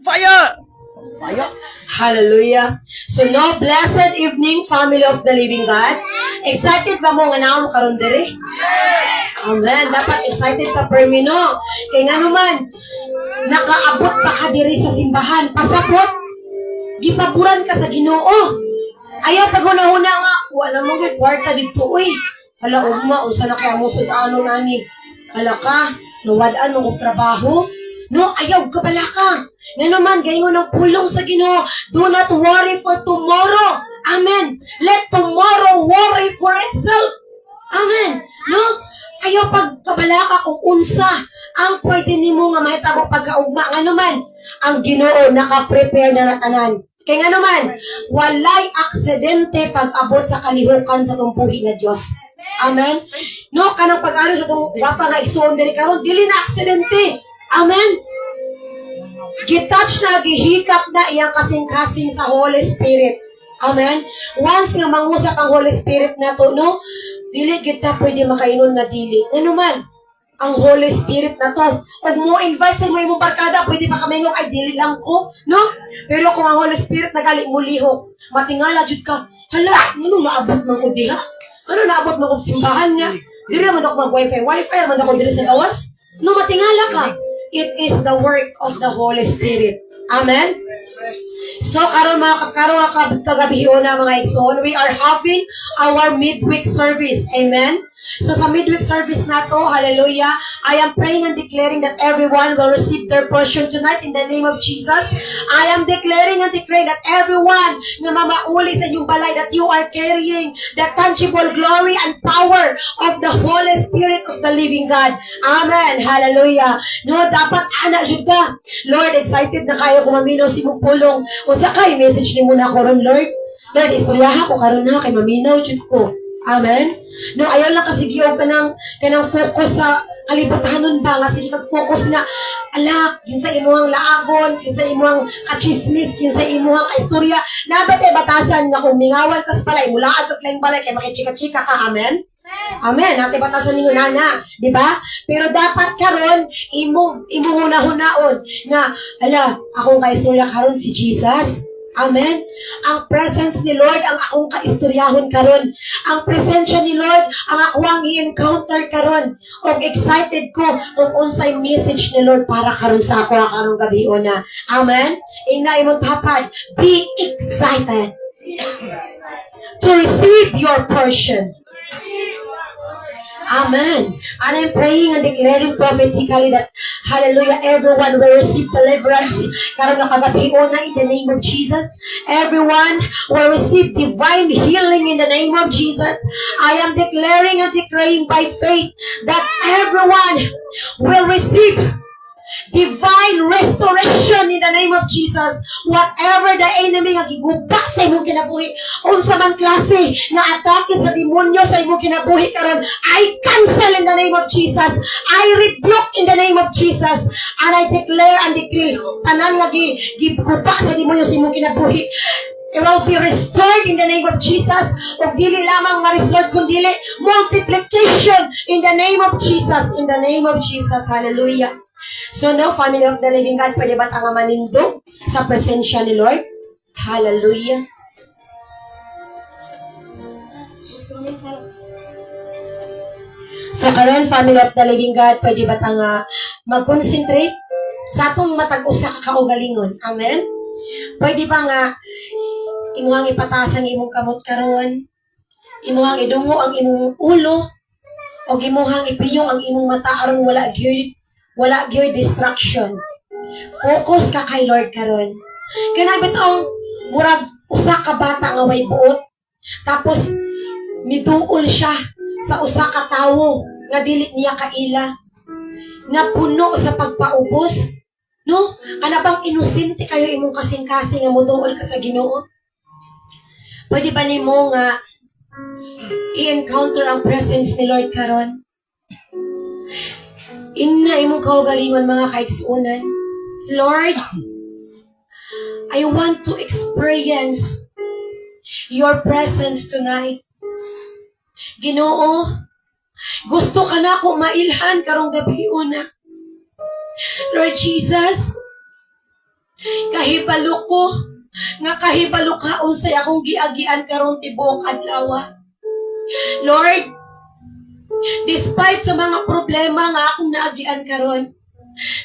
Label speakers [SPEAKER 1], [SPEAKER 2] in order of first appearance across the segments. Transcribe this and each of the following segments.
[SPEAKER 1] Fire!
[SPEAKER 2] Hallelujah. So no, blessed evening, family of the living God. Excited ba mo nga na mo karon diri? Amen. Dapat excited ka permino. Kay nga naman, nakaabot pa ka diri sa simbahan. Pasapot, gipaburan ka sa Ginoo. Ayaw pag una-una nga, wala mo gay kwarta dito, uy. Hala, ugma, unsa na kaya mo sa ano nani? Hala ka, nawadaan mo kong trabaho. No, ayaw ka pala ka. Na naman, gayon ng pulong sa Ginoo. Do not worry for tomorrow. Amen. Let tomorrow worry for itself. Amen. No? Ayaw pagkabala ka kung unsa ang pwede nimo nga mahitabo pagkaugma. Nga naman, ang Ginoo naka-prepare na natanan. Kaya nga naman, walay aksidente pag-abot sa kalihukan sa tumpuhi nga Diyos. Amen? No, kanang pag-ano sa itong wapa nga isuon diri karon dili na aksidente. Amen? Gitouch na, gihikap na iyang kasing-kasing sa Holy Spirit. Amen? Once nga mangusap ang Holy Spirit na to, no? Dili kita pwede makaingon na dili. Ano man? Ang Holy Spirit na to. Pag mo invite sa imong barkada, pwede pa kami ay dili lang ko, no? Pero kung ang Holy Spirit nagali mo lihok, matingala jud ka, hala, ano maabot man ko diha? Ano naabot mo kong simbahan niya? Dili naman ako mag-wifi, naman ako dili sa gawas. No, matingala ka. It is the work of the Holy Spirit. Amen? So, karon mga kagabihion na mga igsoon, we are having our midweek service. Amen? So, sa midweek service na to, hallelujah, I am praying and declaring that everyone will receive their portion tonight in the name of Jesus. I am declaring and declaring that everyone na mamauli sa inyong balay, that you are carrying the tangible glory and power of the Holy Spirit of the living God. Amen. Hallelujah. No, dapat anak jud ka. Lord, excited na kayo kung maminaw si mong pulong. Unsa kay message ni mo na ko ron, Lord? Lord, istoryahan ko karon na kay maminaw jud ko. Amen? No, ayaw lang kasi giyaw ka ng focus sa kalibutanon ba nga sige kag-focus nga ala kinsa imuhang laagon, kinsa imuhang kachismis, kinsa imuhang istorya dapat ay batasan nga kung mingawan ka sa balay mulaag ka laing balay kay makichika-chika ka. Amen? Amen. Ate batasan ninyo nana, di ba? Pero dapat karon imo hunahon nga ala akong kaistorya karon si Jesus. Amen. Ang presence ni Lord ang akong kaistoryahon karon. Ang presensya ni Lord ang akong i-encounter karon. Og excited ko kung unsay message ni Lord para karon sa ako karong gabi na. Amen. Ina imong tapad, be excited to receive your portion. Amen. And I'm praying and declaring prophetically that, hallelujah, everyone will receive deliverance. Karong nakagabion na in the name of Jesus. Everyone will receive divine healing in the name of Jesus. I am declaring and declaring by faith that everyone will receive divine restoration in the name of Jesus. Whatever the enemy nga giguba sa imong kinabuhi, unsa man klase nga atake sa demonyo sa imong kinabuhi karon, I cancel in the name of Jesus. I rebuke in the name of Jesus. And I declare and decree, tanan nga giguba sa demonyo sa imong kinabuhi, it will be restored in the name of Jesus. O dili lamang ma-restored, kundi multiplication in the name of Jesus. In the name of Jesus. Hallelujah. So now, family of the living God, pwede ba tanga manindog sa presensya ni Lord? Hallelujah. So karon, family of the living God, pwede ba tanga mag-concentrate sa atong matag-usa ka kaugalingon? Amen? Pwede ba nga imuhang ipatasan ang imong kamot karon, imuhang idungo ang imong ulo, o imuhang ipiyong ang imong mata aron wala gyud distraction. Focus ka kay Lord karon. Kana bitong murag usa ka bata nga way buot. Tapos miduol siya sa usa ka tawo nga dili niya kaila. Nga puno sa pagpaubos. No? Kana bang inosente kayo imong kasing-kasing nga muduol ka sa Ginoo? Pwede ba nimo nga i-encounter ang presence ni Lord karon? Inna imong kaugalingon mga kaigsuonan. Lord, I want to experience your presence tonight. Ginoo, gusto ka na ako mailhan karong gabi una. Lord Jesus, Kahibalo ko, nga kahibalo ka unsay akong giagian karon tibuok adlaw. Lord, despite sa mga problema nga akong naagian karon,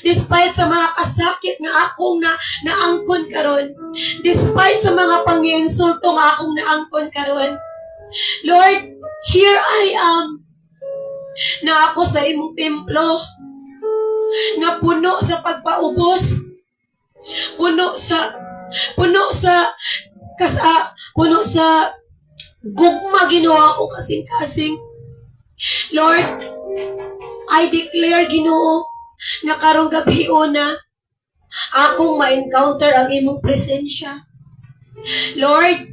[SPEAKER 2] despite sa mga kasakit nga akong naangkon karon, despite sa mga pangiinsulto nga akong naangkon karon, Lord, here I am, na ako sa imong templo, nga puno sa pagpaubos, puno sa gugma ginawa ko kasing-kasing. Lord, I declare, Ginoo, nga karong gabi na akong ma-encounter ang imong presensya. Lord,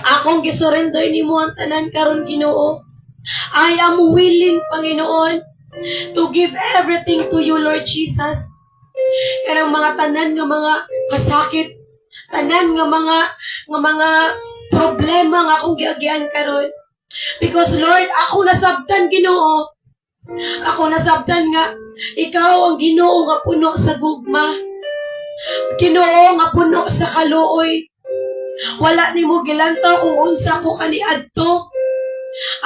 [SPEAKER 2] akong gisurrender nimo ang tanan karon, Ginoo. I am willing, Panginoon, to give everything to you, Lord Jesus. Kanang mga tanan nga mga kasakit, tanan nga mga problema nga akong giagian karon. Because Lord, ako nasabtan, Ginoo. Ako nasabtan nga ikaw ang Ginoo nga puno sa gugma. Ginoo nga puno sa kaluoy. Wala nimo gilantaw kung unsa ko kaniadto.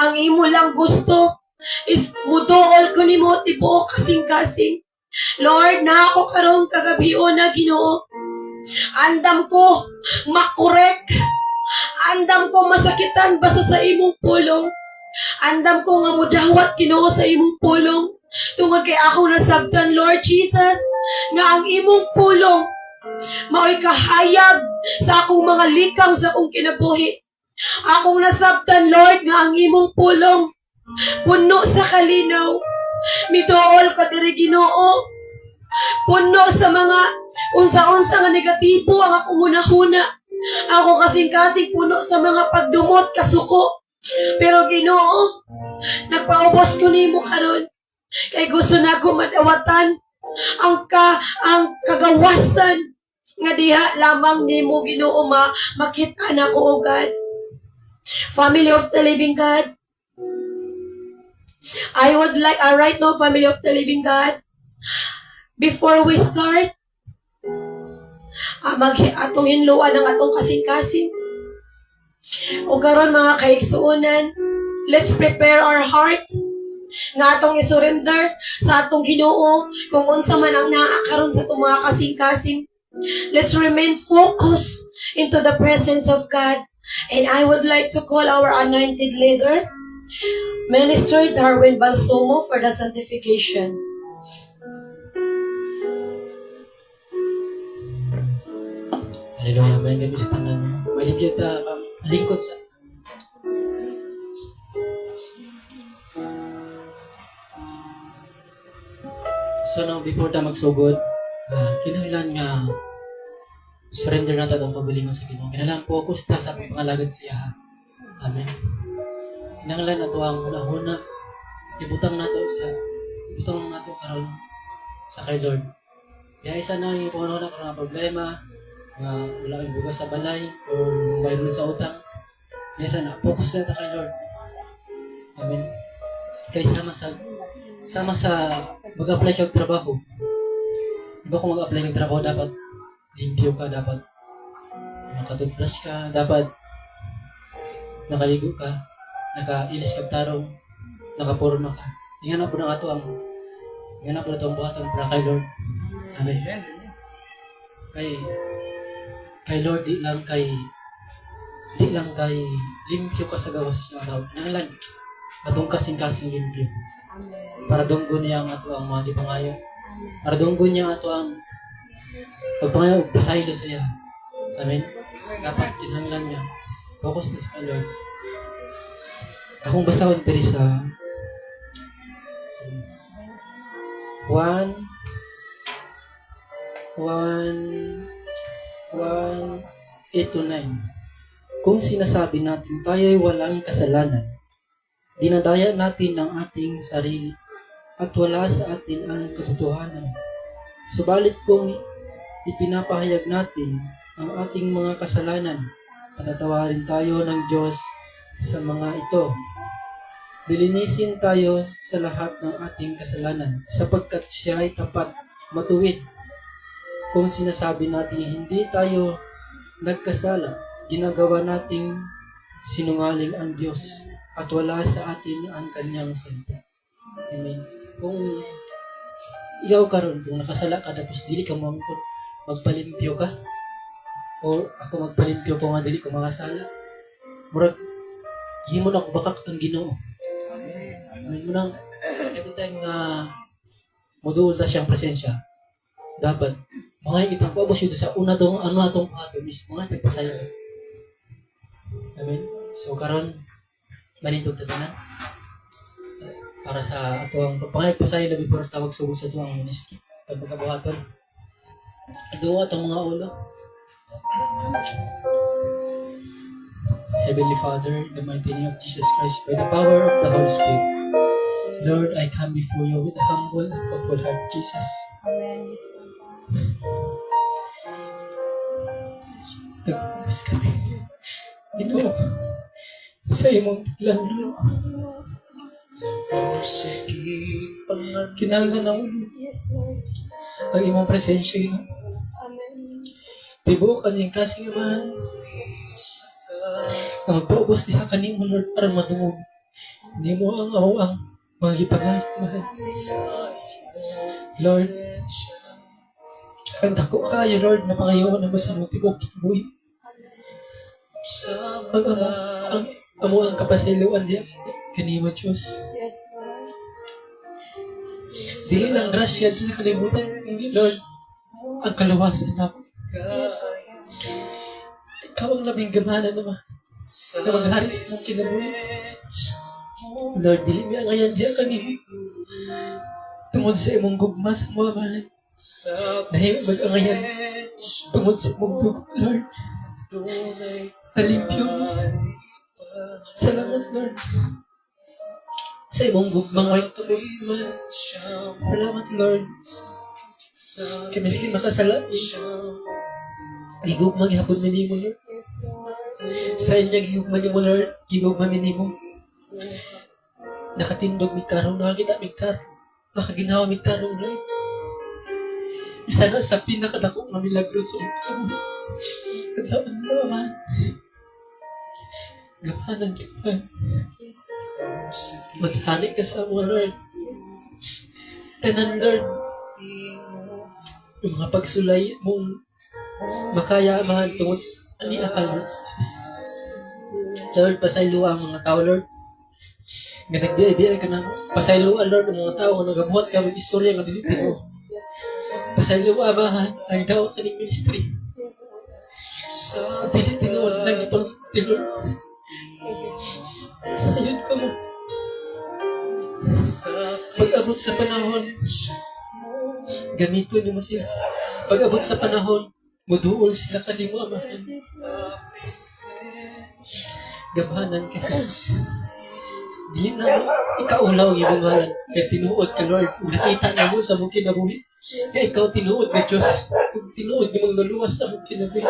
[SPEAKER 2] Ang imo lang gusto is muduol ko nimo tibuok kasing-kasing. Lord, na ako karong kagabi na, Ginoo. Andam ko makorek. Andam ko masakitan basta sa imong pulong. Andam ko nga mudawat, Ginoo, sa imong pulong. Tungod kay ako nasabtan, Lord Jesus, nga ang imong pulong mao'y kahayag sa akong mga likang sa akong kinabuhi. Akong nasabtan, Lord, nga ang imong pulong puno sa kalinaw. Midool ka diri, Ginoo. Puno sa mga unsa-unsa nga negatibo ang akong hunahuna. Ako kasing-kasing puno sa mga pagdumot, kasuko. Pero Ginoo, nagpaubos ko nimo karon. Kay gusto na ko madawatan ang kagawasan nga diha lamang nimo, Ginoo, makita na ko, O God. Family of the living God, I would like, right now, family of the living God, before we start, atong hinluan ang atong kasing-kasing. O karon mga kaigsuunan, let's prepare our heart nga atong isurrender sa atong Ginoo kung unsa man ang naa karon sa atong mga kasing-kasing. Let's remain focused into the presence of God. And I would like to call our anointed leader, Minister Darwin Balsomo, for the sanctification.
[SPEAKER 1] Hallelujah. May gabi sa tanan. May libyo ta lingkod sa So now, before ta magsugod, kinahanglan nga surrender na ta ang pabilingon sa Ginoo. Kinahanglan focus ta sa mga pangalagad siya. Amen. Kinahanglan nato ang una-una ibutang nato karon sa kay Lord. Kaya isa na yung kung ano na karon problema nga wala kang bugas sa balay o mayroon sa utang. Kaya isa na focus na ta kay Lord. Amen. Kaya sama sa mag-apply kang trabaho. Diba kung mag-apply ng trabaho, dapat limpyo ka, dapat nakatoothbrush ka, dapat nakaligo ka, nakailis ka tarong, nakapurno ka. Tingnan na po na ito ang buhatan para kay Lord. Amen. Kay Lord, di lang kay limpyo ka sa gawas niya daw. Nangalan, atong kasing-kasing limpyo. Para dunggo niya ang ato ang mga dipangayo. Para dunggo niya ato ang pagpangayo, pasaylo sa iya. Amen. Dapat kinahanglan niya. Focus na sa Lord. Akong basahon diri sa 8-9. Kung sinasabi natin tayo'y walang kasalanan, dinadaya natin ang ating sarili at wala sa atin ang katotohanan. Subalit kung ipinapahayag natin ang ating mga kasalanan, patatawarin tayo ng Diyos sa mga ito. Dilinisin tayo sa lahat ng ating kasalanan sapagkat siya ay tapat, matuwid Kung sinasabi natin hindi tayo nagkasala, ginagawa nating sinungaling ang Diyos at wala sa atin ang kanyang salita. Amen. Kung ikaw karon kung nakasala ka tapos dili ka magpalimpyo ka o ako magpalimpyo ko nga dili ko makasala, murag himo na ko bakak ang Ginoo. Amen mo nang every time nga muduol sa siyang presensya, dapat mga itang paubos yun sa una tong ano atong ato mismo nga nagpasayo. Amen. So karon manindog ta tanan para sa ato ang pangaypasayo labi pero tawag sugo sa ato ang ministry pag magkabuhaton. Aduwa atong mga ulo. Heavenly Father, in the mighty name of Jesus Christ, by the power of the Holy Spirit, Lord, I come before you with a humble and hopeful heart, Jesus.
[SPEAKER 3] Amen.
[SPEAKER 1] Nagpapos kami. Ginoo, sa imong plano. Kinahanglan na ulo.
[SPEAKER 3] Yes, Lord.
[SPEAKER 1] Ang imong presensya, Ginoo.
[SPEAKER 3] Amen.
[SPEAKER 1] Tibo kasing man. Na magpaubos di sa kanimo, Lord, para matungog. Hindi mo ang mga ipagay, mahal. Lord, ang dako kayo, Lord, na pangayawan na sa mga tibok kibuhi. Ang amo ang kapasiluan niya, kanimo, Diyos.
[SPEAKER 3] Yes, Lord.
[SPEAKER 1] Dili lang grasya sa kalimutan, hindi, Lord, ang kaluwasan na.
[SPEAKER 3] Yes, Lord.
[SPEAKER 1] Ikaw ang labing gamana naman. Na maghari sa mong kinabuhi. Lord, dili niya ngayon diya kanimo. Tungod sa imong gugma sa mga mahal. Nahimag ang ngayon. Tungod sa imong dugo, Lord. Sa limpyo mo. Salamat, Lord. Sa imong gugmang walang tubig, Lord. Salamat, Lord. Kaya miskin makasala. Gigugmang ihapon mo, Lord.
[SPEAKER 3] Yes, Lord.
[SPEAKER 1] Sa inyo gigugman mo, Lord. Gigugman mo. Nakatindog mi karong, nakakita mi karong. Nakaginawa mi karong, Lord. Isa na sa pinakadakong na milagro sa ito. Salamat naman. Gapanan ka.
[SPEAKER 3] Yes, Lord.
[SPEAKER 1] Maghari ka sa mga, Lord.
[SPEAKER 3] Yes.
[SPEAKER 1] Tanan, Lord. Yung mga pagsulay mong makaya mga tungod ani akal, Lord. Lord, pasaylo ang mga tao, Lord. Nga nagbiya-biya ka na. Pasaylo ang Lord ang mga tao nga nagabuhat ka ng istorya nga dili mo.
[SPEAKER 3] Yes,
[SPEAKER 1] Pasaylo amahan ang daot ng ministry.
[SPEAKER 3] yes, Lord.
[SPEAKER 1] At dili tinuod lang ipang sulti, Lord. Sayod ka mo. Pag-abot sa panahon, ganito niyo mo sila. Pag-abot sa panahon, muduol sila kanimo, amahan. Gabahanan ka, Jesus. Di na ikaulaw yung mga kaya tinuod ka, Lord. Nakita na mo sa mong kinabuhi. Kaya ikaw tinuod ka, Diyos. Kung tinuod yung mga luluwas na mong kinabuhi.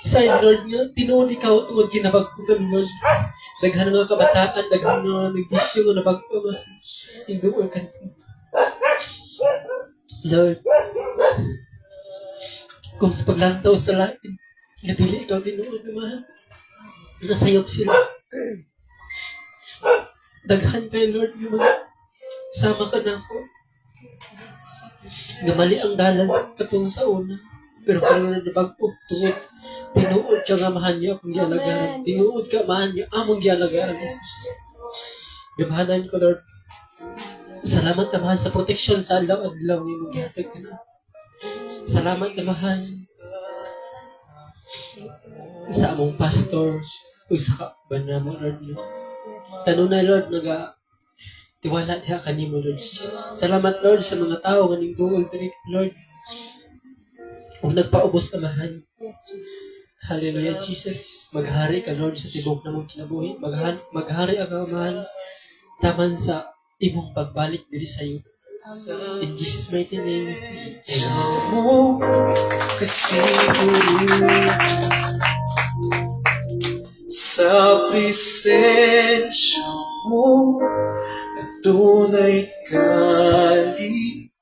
[SPEAKER 1] Sa'yo, Lord, nga, tinuod ikaw tuod kinabagsugan, Lord. Daghan nga kabataan, daghan nga nagbisyo nga nabagpama. Induol ka nito. Lord, kung sa paglantaw sa lahat, nadili ikaw tinuod naman. Nasayop sila. Daghan kayo, Lord, yung mga sama ka na ako. Namali ang dalan patungo sa una. Pero kung nabagpo, tungod, tinuod ka nga mahan niyo akong gialagaran. Tinuod ka mahan niyo among gialagaran. Gabahanan ko, Lord. Salamat na mahal sa protection sa adlaw-adlaw yung mag-ihatag ka na. Salamat na mahal sa among pastor o sa kaban na mo, Lord. Tanong na, Lord, tiwala diha kanimo, Lord. Salamat, Lord, sa mga tao nga ningduol diri, Lord. O nagpaubos ka mahal.
[SPEAKER 3] Yes, Jesus.
[SPEAKER 1] Hallelujah, Jesus. Maghari ka, Lord, sa tibok na mong kinabuhi. Maghari ka, mahal, taman sa imong pagbalik diri sa iyo. In Jesus' mighty name.
[SPEAKER 4] Mo kasi sa presensya mo na tunay kalip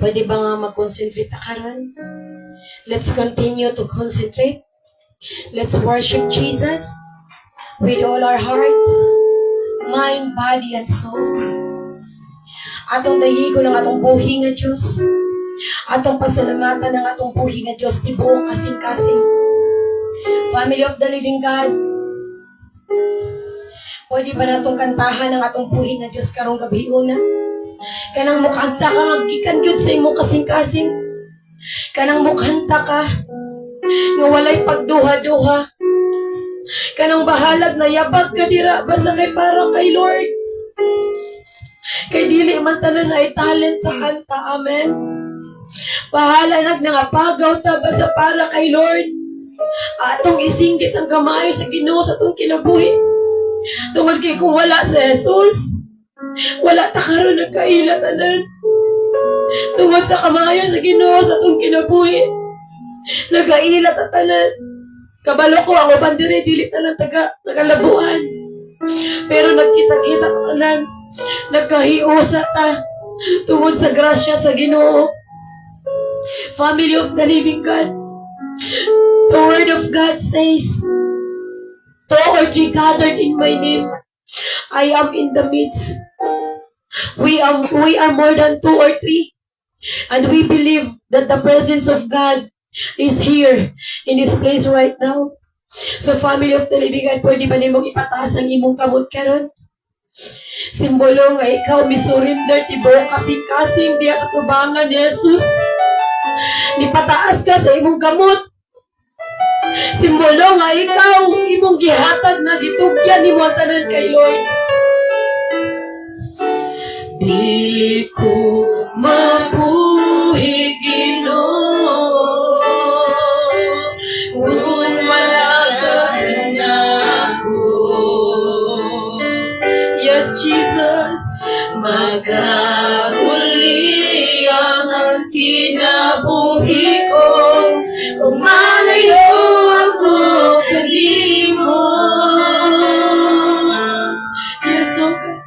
[SPEAKER 2] Pwede ba nga mag-concentrate na karon? Let's continue to concentrate. Let's worship Jesus with all our hearts, mind, body, and soul. Atong dayigo ng atong buhi nga Diyos. Atong pasalamatan ng atong buhi nga Diyos. Tibuok kasing-kasing. Family of the Living God, pwede ba natong kantahan ng atong buhi nga Diyos karong gabi una? Kanang mukanta ka, maggikan Diyos sa imong kasing-kasing. Kanang mukanta ka, nga walay pagduha-duha. Kanang bahalag na yabag ka dira, basta kay para kay Lord. Kay dili man tanan ay talent sa kanta, amen. Bahala nagpagaw ta, basta para kay Lord. Atong isinggit ang kamayo sa Ginoo sa atong kinabuhi. Tungod kay kung wala sa Jesus, wala ta karon nagkaila tanan. Tungod sa kamayo sa Ginoo sa atong kinabuhi, nagaila ta tanan. Kabalo ko ang uban diri dili tanan tagalabuan. Pero nagkita-kita ta tanan, nagkahiusa ta tungod sa grasya sa Ginoo. Family of the Living God, the Word of God says, 2 or 3 gathered in my name, I am in the midst. We are more than 2 or 3. And we believe that the presence of God is here in this place right now. So family of the Living God, pwede ba nimong ipataas ang imong kamot karon? Simbolo nga ikaw misurrender tibuok kasing-kasing diya sa tubangan ni Jesus. Nipataas ka sa imong kamot. Simbolo nga ikaw imong gihatag na gitugyan nimo ang tanan kay Lord.
[SPEAKER 3] Di ko mabuhi Ginoo kung wala ka na ako.
[SPEAKER 2] Yes, Jesus.
[SPEAKER 3] Magkahuli ang kinabuhi ko kung malayo ako kanimo.
[SPEAKER 2] Yes, oh God.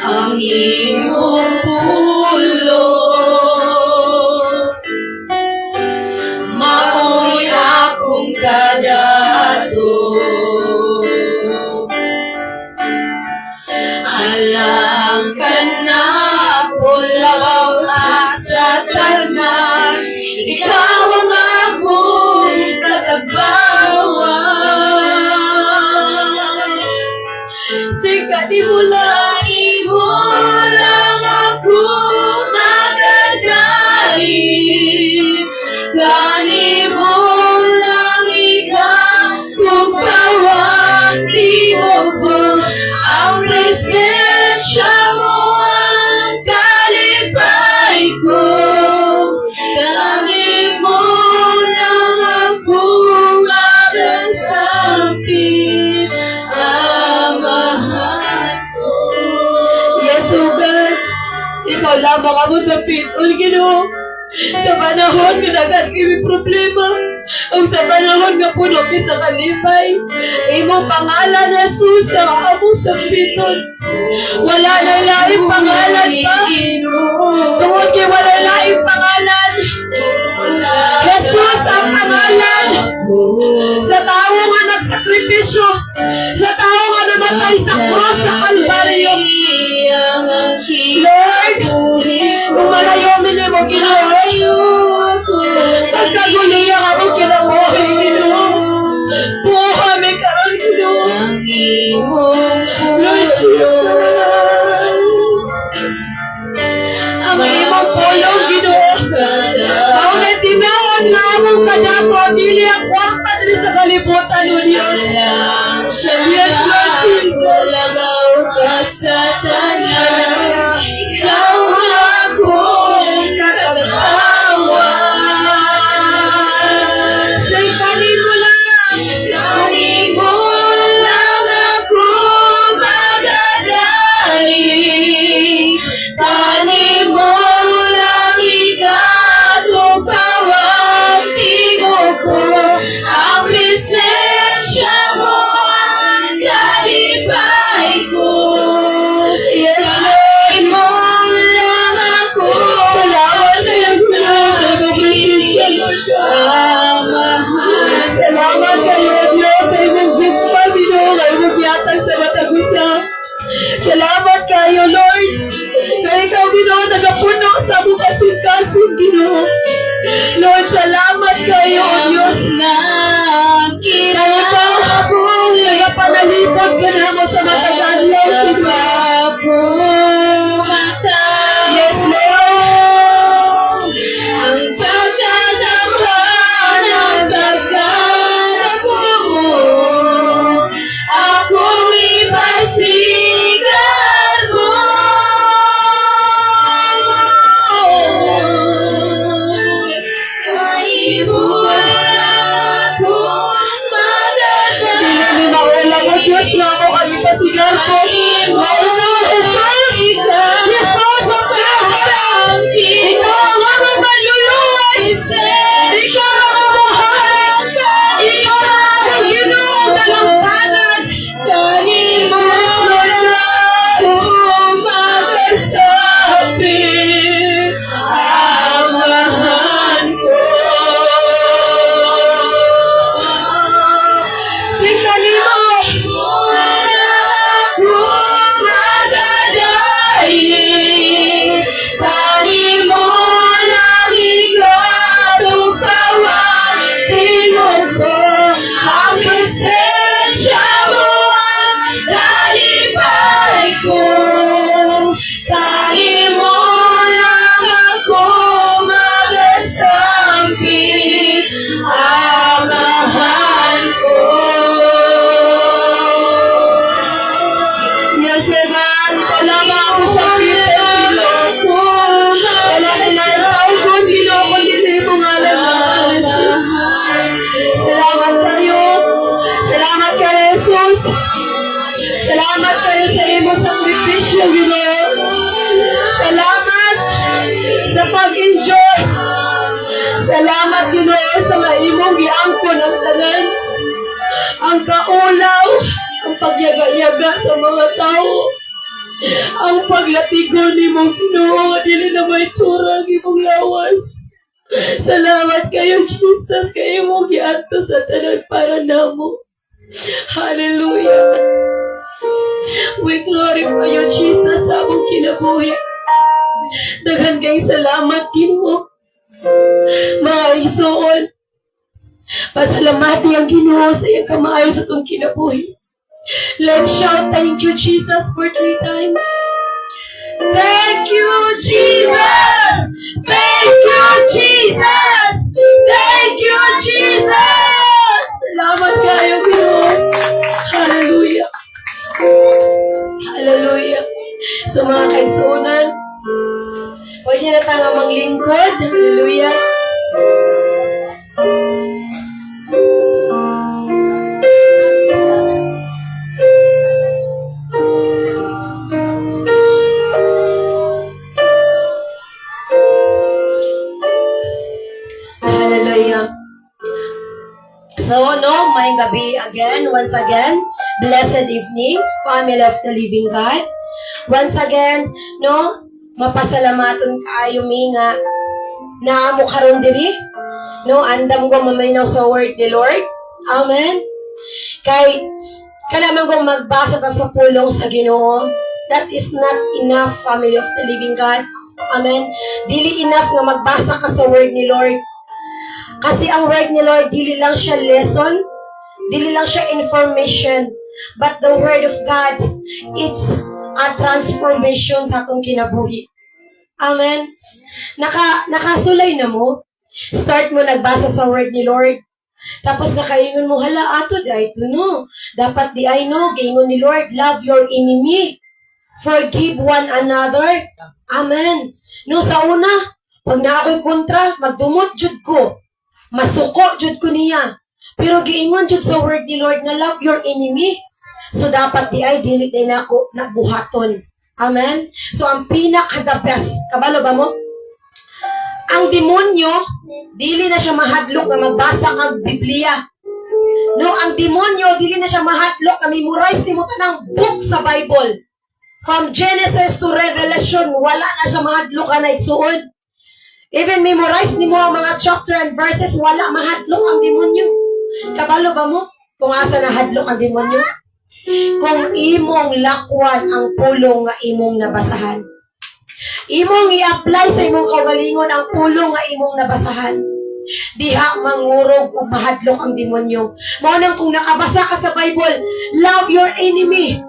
[SPEAKER 3] Ang iyong pulong mao'y akong kadato. Alam ka na kulaw sa tanan, ikaw ang akong katabawan.
[SPEAKER 2] Sika di mo lang.
[SPEAKER 3] Mo lang ako magagaling, gani mo lang ikaw kung pawagin ko. Ang presensya mo ang kalipay ko, gani mo lang ako magasapit, amahan ko.
[SPEAKER 2] Yes, oh God. Ikaw lamang ako sa pitol, Ginoo. Sa panahon nga dagat kami problema, o sa panahon nga puno kami sa kalipay, imong pangalan Jesus ang among sa pitol. Wala na laing pangalan pa. Tungod kay wala laing pangalan. Jesus ang pangalan. Sa tao nga nagsakripisyo, sa tao nga namatay sa cross sa Kalbaryo. Lord, kung malayo mo Ginoo, pagkaguliya ka mo kinabuhi, Ginoo. Buha may karon, Ginoo. Lord Jesus, ang imong pulong, Ginoo. Ang natinawon na among kadato, dili ang kwarta dili sa kalibutan, O Diyos. Yes, Lord Jesus.
[SPEAKER 3] Labaw ka sa tanan, ikaw akong katabawan.
[SPEAKER 2] Say, kanin mo lang.
[SPEAKER 3] Gani mo lang ako magagaling, gani mo lang ikaw kung pawagin ko. Ang presensya mo
[SPEAKER 2] sa mo kasing-kasing, Ginoo. Lord, salamat kayo, O Diyos. Kaya pa, nagapanalipod ka na mo sa mataganlaw, Ginoo. Yes, Lord.
[SPEAKER 3] Ang pagkadamhan, ang pagkadako mo, akong ipasigan mo. Kaibulan akong maganda.
[SPEAKER 2] Dili ni mawala mo, Diyos, na ako kami pasigal ko. Jesus of Nazareth! Ikaw ang aming manluluwas! Ikaw ang aming mahal! Ikaw ang aming Ginoong dalampanan!
[SPEAKER 3] Kanin mo na akong magasabi, amahan ko.
[SPEAKER 2] Sing kanimo!
[SPEAKER 3] Akong magadaig, kanin mo lang ikaw tukawan, tingog ko ang presensya mo ang lalipay ko. Kanin mo lang ako magasampi, amahan ko.
[SPEAKER 2] Yes, Evan! Palama ako sa Pilipinas! Wala ko na ikaw kung Ginoo ko hindi mo nga lang. Salamat kayo! Salamat kayo, Jesus! Salamat kayo sa imong sakripisyo, Ginoo! Salamat sa pag-enjoy! Salamat, Ginoo, sa maimong giangkon ang tanan! Ang kaulaw, ang pagyaga-yaga sa mga tao, ang paglatigo ni mong Ginoo, dili na may tsura ang imong lawas. Salamat kayo, Jesus, kayo mong giadto sa tanan para namo. Hallelujah. We glorify you, Jesus, sa among kinabuhi. Daghan kayong salamat, Ginoo. Mga isuon, pasalamati ang Ginoo sa iyang kamaayo sa itong kinabuhi. Let's shout, thank you, Jesus, for 3 times. Thank you, Jesus! Thank you, Jesus! Thank you, Jesus! Salamat kayo, Ginoo. Hallelujah. Hallelujah. So mga kaisunan, pwede na tayo manglingkod. Hallelujah. Hallelujah. So, no, may gabi again, once again, blessed evening, family of the living God. Once again, no, mapasalamaton kaayo mi nga na amo karon diri. No, andam ko mamaynaw sa word ni Lord. Amen. Kay kanaman kong magbasa ta sa pulong sa Ginoo. That is not enough, family of the living God. Amen. Dili enough nga magbasa ka sa word ni Lord. Kasi ang word ni Lord, dili lang siya lesson, dili lang siya information, but the word of God, it's a transformation sa atong kinabuhi. Amen. Nakasulay na mo. Start mo nagbasa sa word ni Lord. Tapos nakaingon mo, hala, ato, di ay ito, no. Dapat di ay, no. Gaingon ni Lord, love your enemy. Forgive one another. Amen. No, sa una, pag na ako'y kontra, magdumot jud ko. Masuko jud ko niya. Pero giingon jud sa word ni Lord na love your enemy. So dapat di ay dili din ako nagbuhaton. Amen. So ang pinaka-the best, kabalo ba mo? Ang demonyo, dili na siya mahadlok na magbasa kag Biblia. No, ang demonyo, dili na siya mahadlok na memorize nimo tanang book sa Bible. From Genesis to Revelation, wala na siya mahadlok na igsuon. Even memorize nimo ang mga chapter and verses, wala mahadlok ang demonyo. Kabalo ba mo? Kung asa na hadlok ang demonyo? Kung imong lakwan ang pulong nga imong nabasahan. Imong i-apply sa imong kaugalingon ang pulong nga imong nabasahan. Diha mangurog ug mahadlok ang demonyo. Mao nang kung nakabasa ka sa Bible, love your enemy.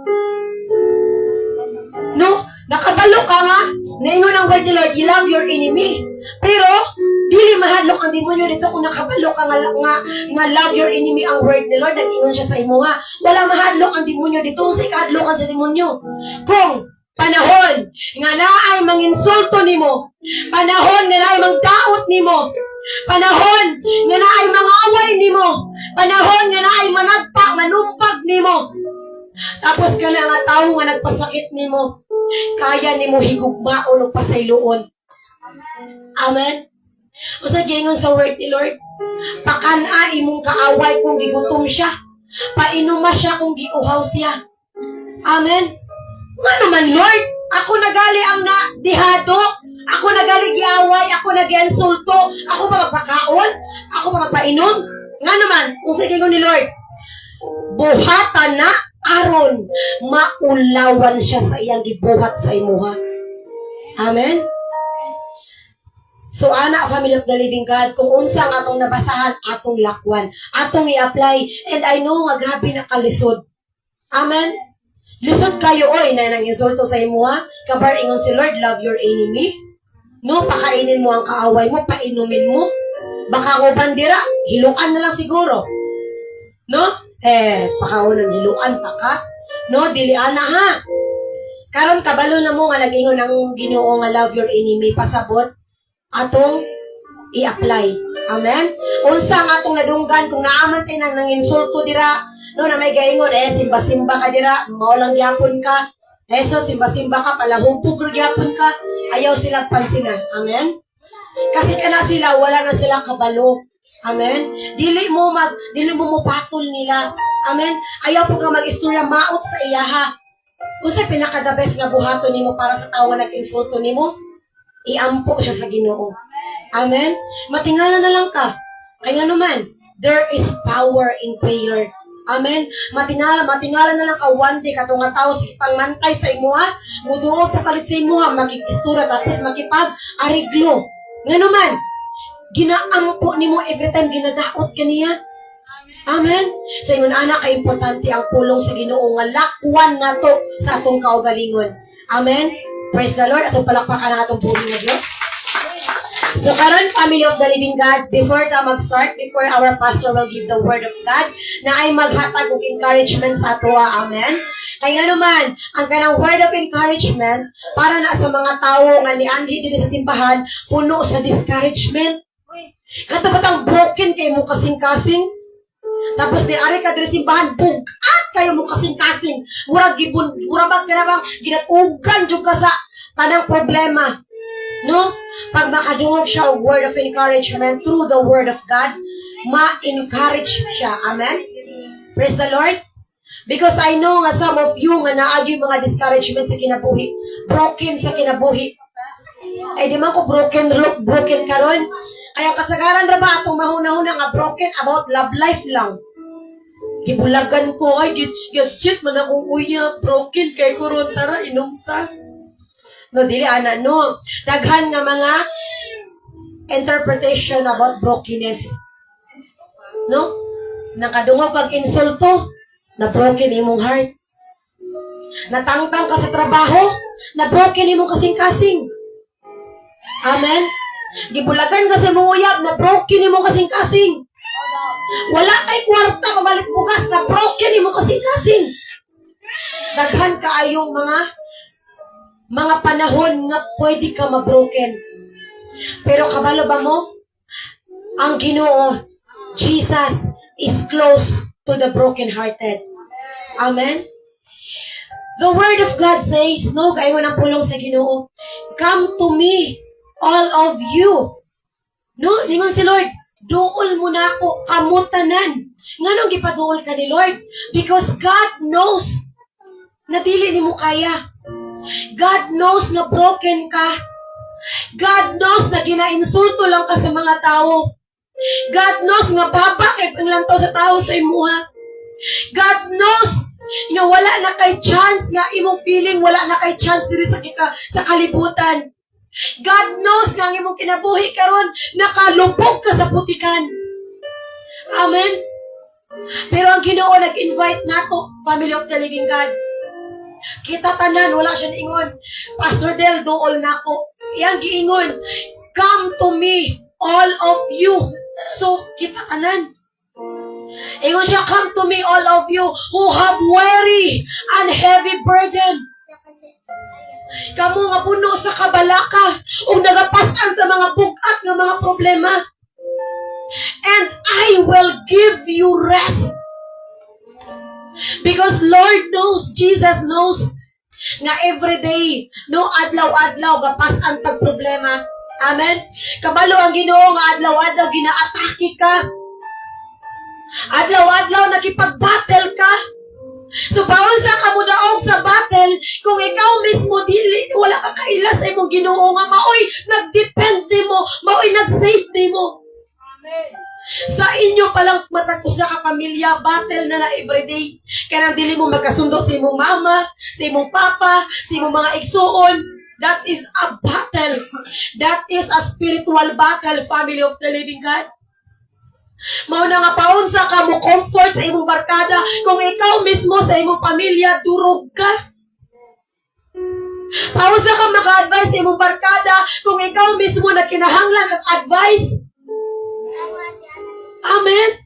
[SPEAKER 2] No? Nakabalo ka nga, naingon ang word ni Lord, you love your enemy. Pero, dili mahadlok ang demonyo dito kung nakabalo ka nga love your enemy ang word ni Lord, nag-ingon siya sa imo nga. Wala mahadlok ang demonyo dito, sa ikahadlokan sa demonyo. Kung panahon nga naay manginsulto nimo, panahon nga naay mangdaot nimo, panahon nga naay mangaway nimo, panahon nga naay managpa, manumpag nimo, tapos ka na nga tao nga nagpasakit nimo, kaya nimo higugmaon o pasayloon. Amen? O sa gingon sa word ni Lord, pakana imong kaaway kung gigutom siya, painuma siya kung giuhaw siya. Amen? Nga naman, Lord, ako nagali ang dihado, ako nagali giaway, ako nag-insulto, ako pa magpakaon, ako pa magpainom. Nga naman, kung sa gingon ni Lord, buhatan na aron maulawan siya sa iyang gibuhat sa imuha. Amen? So, ana, family of the living God, kung unsa ang atong nabasahan, atong lakwan, atong i-apply, and I know nga grabe na kalisod. Amen? Lisod kayo, oy, na nang insulto sa imuha, kabar ingon si Lord, love your enemy. No, pakainin mo ang kaaway mo, painumin mo. Baka ko bandira, hiluan na lang siguro. No? Pakaunan, hiluan pa ka. No, dilian na ha. Karon kabalo na mo nga nag-ingon ang Ginoo nga love your enemy, pasabot atong i-apply. Amen? Unsa ang atong nadunggan kung naaman tayo nang insulto dira, no, na may gaingon, simba-simba ka dira, mao lang gyapon ka. So, simba-simba ka, palahubog gyapon ka, ayaw silang pansinan. Amen? Kasi kana sila, wala na silang kabalo. Amen? Dili mo patol nila. Amen? Ayaw po ka mag-istorya maot sa iyaha. Kung sa pinaka-the best nga buhaton nimo para sa tawa nag-insulto nimo, iampo siya sa Ginoo. Amen? Matingala na lang ka. Kaya naman, there is power in prayer. Amen? Matingala na lang ka one day katong nga tao si pangmantay sa imuha, muduot ka kalit sa imuha, makikistura tapos makipag-ariglo. Nga naman, ginaampo nimo every time ginadaot kaniya. Amen? So, ingon anak, ka-importante ang pulong sa Ginoo nga lakwan na to sa atong kaugalingon. Amen? Praise the Lord. Atong palakpakan ang atong pulong na Diyos. So, karon family of the living God, before our pastor will give the word of God, na ay maghatag og encouragement sa ato. Amen? Kaya naman, ang kanang word of encouragement, para na sa mga tao nga nianhi dito sa simbahan, puno sa discouragement. Katapat ang broken kayo mo kasing-kasing. Tapos ni ari ka diri simbahan, bugat kayo mo kasing-kasing. Murag bang ginatugan jud ka sa tanang problema. No? Pag makadungog siya og word of encouragement through the word of God, ma-encourage siya. Amen? Praise the Lord. Because I know nga some of you nga naagi mga discouragement sa kinabuhi. Broken sa kinabuhi. Ay di man ko broken karon. Ay ang kasagaran ra ba atong mahuna-huna nga broken about love life lang. Gibulagan ko ay gitchit man akong uya broken kay kuron tara inom ta. No dili ana no. Daghan nga mga interpretation about brokenness. No? Nakadungog pag insulto, na broken imong heart. Natangtang ka sa trabaho, na broken imong kasing-kasing. Amen? Gibulagan ka sa imong uyab, na broken imong kasing-kasing. Wala kay kwarta, pabalik bugas, na broken imong kasing-kasing. Daghan kaayong mga panahon nga pwede ka mabroken. Pero kabalo ba mo? Ang Ginoo, Jesus, is close to the broken-hearted. Amen? The Word of God says, no, kayo ng pulong sa Ginoo, come to me, all of you. No, ningon si Lord, duol mo na ako, kamutanan. Nga nung gipaduol ka ni Lord? Because God knows na dili ni mo kaya. God knows na broken ka. God knows na ginainsulto lang ka sa mga tao. God knows nga babakit ang lantaw sa tao sa imuha. God knows nga wala na kay chance nga imong feeling, wala na kay chance diri sa kalibutan. God knows nga ang imong kinabuhi karon nakalupog ka sa putikan. Amen. Pero ang Ginoo nag-invite nato, family of the living God. Kita tanan, wala siya niingon. Pastor Del, dool na ako. Iyang giingon, come to me, all of you. So, kita tanan. Ingon siya, come to me, all of you who have weary and heavy burden. Kamu nga puno sa kabalaka o nagapasan sa mga bugat ng mga problema. And I will give you rest. Because Lord knows, Jesus knows, nga everyday, no adlaw-adlaw, gapasan pag problema. Amen? Kabalo ang Ginoo nga adlaw-adlaw, ginaatake ka. Adlaw-adlaw, nakipag-battle ka. So, bawal sa kamudaog sa battle, kung ikaw mismo dili, wala ka kaila sa imong Ginoo nga, maoy, nag-depend mo, maoy, nag-save mo. Amen. Sa inyo palang matag usa ka pamilya, battle na everyday. Kaya nang dili mo magkasundo sa imong mama, sa imong papa, sa imong mga igsuon. That is a battle. That is a spiritual battle, family of the living God. Mao na nga paunsa ka mo comfort sa imong barkada kung ikaw mismo sa imong pamilya durog ka. Paunsa ka maka-advise sa imong barkada kung ikaw mismo na kinahanglan kag advice. Amen.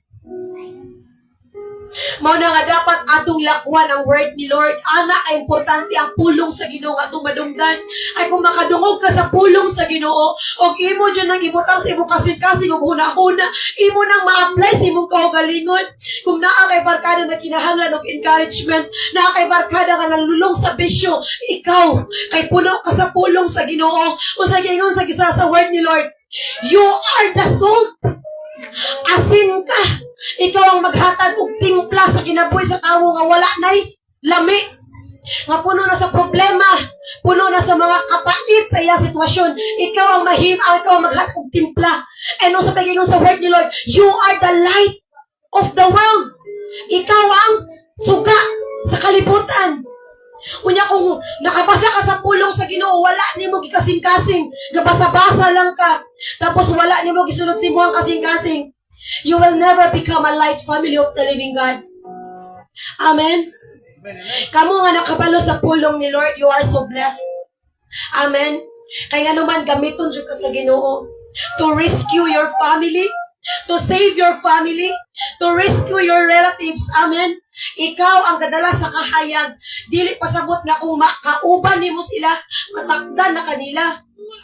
[SPEAKER 2] Mao na nga dapat atong lakwan ang word ni Lord. Ana, ay importante ang pulong sa Ginoo atong madunggan. Ay kung makadungog ka sa pulong sa Ginoo, og imo dyan nang ibutang sa imong kasing-kasing og huna-huna, imo nang ma-apply sa imong kaugalingon. Kung naa kay barkada na kinahanglan og encouragement, naa kay barkada nga nalulong sa bisyo, ikaw kay puno ka sa pulong sa Ginoo. O sa gingon sa gisa sa word ni Lord, you are the salt. Asin ka. Ikaw ang maghatag og timpla sa kinabuhi sa tawo nga wala nay lami. Nga puno na sa problema, puno na sa mga kapait sa iya sitwasyon. Ikaw ang ikaw ang maghatag og timpla. And sa pagiging sa word ni Lord, you are the light of the world. Ikaw ang suga sa kalibutan. Unya kung nakabasa ka sa pulong sa Ginoo, wala nimo gikasing-kasing, gabasa-basa lang ka. Tapos wala nimo gisulod si mo ang kasing-kasing. You will never become a light, family of the living God. Amen. Kamu nga nakabalo sa pulong ni Lord, you are so blessed. Amen. Kaya naman gamiton jud ka sa Ginoo to rescue your family, to save your family, to rescue your relatives. Amen. Ikaw ang dadala sa kahayag. Dili pasabot na kung makauban nimo sila, matakdan na kanila.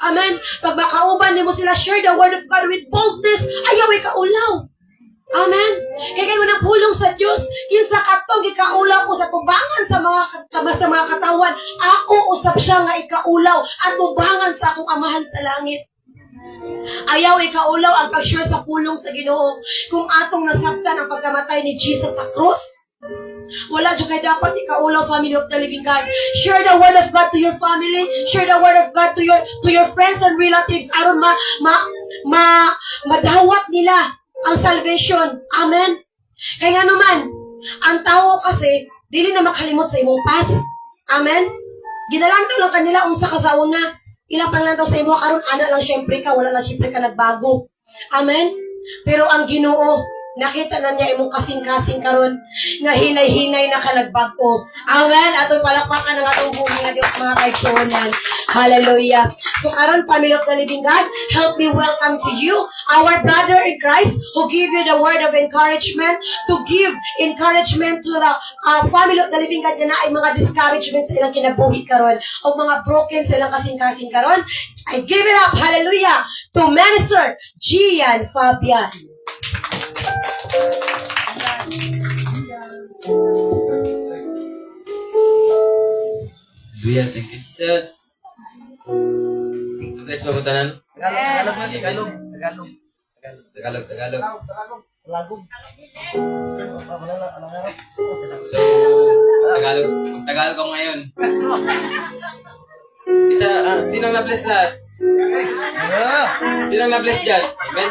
[SPEAKER 2] Amen. Pag makauban nimo sila, share the word of God with boldness. Ayaw ikaulaw. Amen. Kaya kayo nang pulong sa Diyos, kinsa katong ikaulaw ko sa tubangan sa mga katawan. Ako usab siya nga ikaulaw at tubangan sa akong amahan sa langit. Ayaw ikaulaw ang pag-share sa pulong sa Ginoo. Kung atong nasabtan ang pagkamatay ni Jesus sa cross, wala dyan kayo dapat ikaulaw, family of the living God. Share the word of God to your family. Share the word of God to your friends and relatives. Aron madawat nila ang salvation. Amen. Kaya nga naman, ang tao kasi, dili na makalimot sa imong past. Amen. Ginalantaw lang kanila unsa ka sa una. Ilang panglantaw sa imo, karon ana lang syempre ka, wala lang syempre ka nagbago. Amen. Pero ang Ginoo, nakita na niya imong kasing-kasing karon nga hinay-hinay na ka nagbago. Amen. Atong palakpakan ng atong buhay nga Dios mga kaigsuonan. Hallelujah. So karon, family of the living God, help me welcome to you our brother in Christ who give you the word of encouragement, to give encouragement to the family of the living God na ay mga discouragement sa ilang kinabuhi karon o mga broken sa ilang kasing-kasing karon. I give it up, hallelujah, to Minister Gian Fabian.
[SPEAKER 3] Hallelujah, thank you, Jesus. Bless mo po tanan. Tagalog. So, Tagalog ako ngayon. Sinong na-bless lahat? Sinong na-bless dyan? Amen?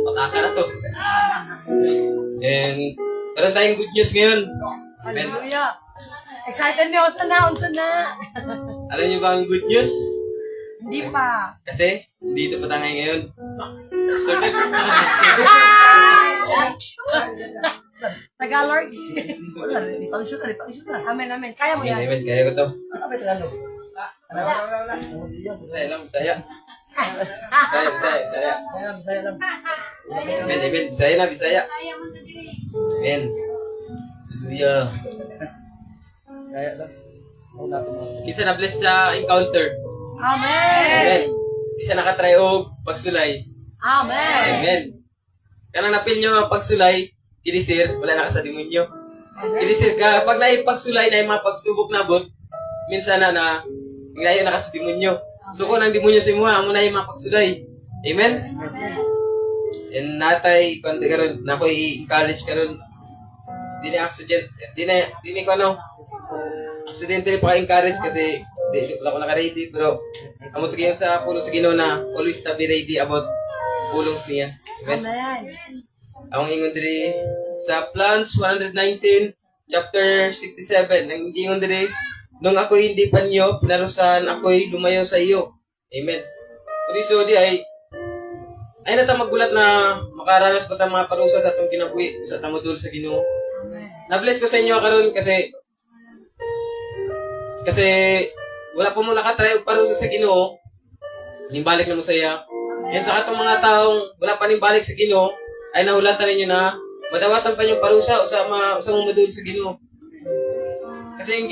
[SPEAKER 3] Pataka na to. And, meron tayong good news ngayon. Amen?
[SPEAKER 2] Hallelujah. Excited me, unsa na.
[SPEAKER 3] Alam niyo ba ang good news?
[SPEAKER 2] Hindi pa.
[SPEAKER 3] Kasi, dito pa tayo ngayon. Sorted.
[SPEAKER 2] Tagalog.
[SPEAKER 5] Wala, di function na.
[SPEAKER 2] Amen, amen. Kaya mo yan.
[SPEAKER 3] Amen, kaya ko to.
[SPEAKER 5] Ano ba Tagalog? Wala.
[SPEAKER 3] Bisaya lang, Bisaya. Bisaya.
[SPEAKER 5] Saya lang.
[SPEAKER 3] Amen, Bisaya na, Bisaya. Amen. Hallelujah.
[SPEAKER 5] Saya lang. Wala to.
[SPEAKER 3] Kisa na bless sa encounter.
[SPEAKER 2] Amen.
[SPEAKER 3] Amen. Kisa nakatry og pagsulay.
[SPEAKER 2] Amen.
[SPEAKER 3] Amen. Kanang napil nyo ang pagsulay, kilisir, wala na ka sa demonyo. Kilisir ka, pag naipagsulay na yung mga pagsubok na bot, minsan na ngayon na ka sa demonyo. So kung ang demonyo sa imo, amo na yung mga pagsulay. Amen? And natay, konti karon, na ako i-encourage karon. Di na accident, di ko ano, accidentally pa encourage kasi di wala ko naka-ready, pero amo to kayo sa pulo sa Ginoo na always to be ready about pulong niya. Amen?
[SPEAKER 2] Amen.
[SPEAKER 3] Ang ingon diri sa Plans 119 chapter 67 ang ingon diri nung ako'y hindi panyo pinarusahan ako'y lumayo sa iyo. Amen. Kuri so di ay nata magbulat na makaranas ko ta mga parusa sa atong kinabuhi sa tamudul sa Ginoo. Na-bless ko sa inyo karon kasi wala po mo nakatry og parusa sa Ginoo. Nimbalik na mo sa iya. Yan sa atong mga taong wala pa nimbalik sa Ginoo ay nahulatan ninyo na madawatan pa yung parusa o sa mong madul sa Ginoo. Kasi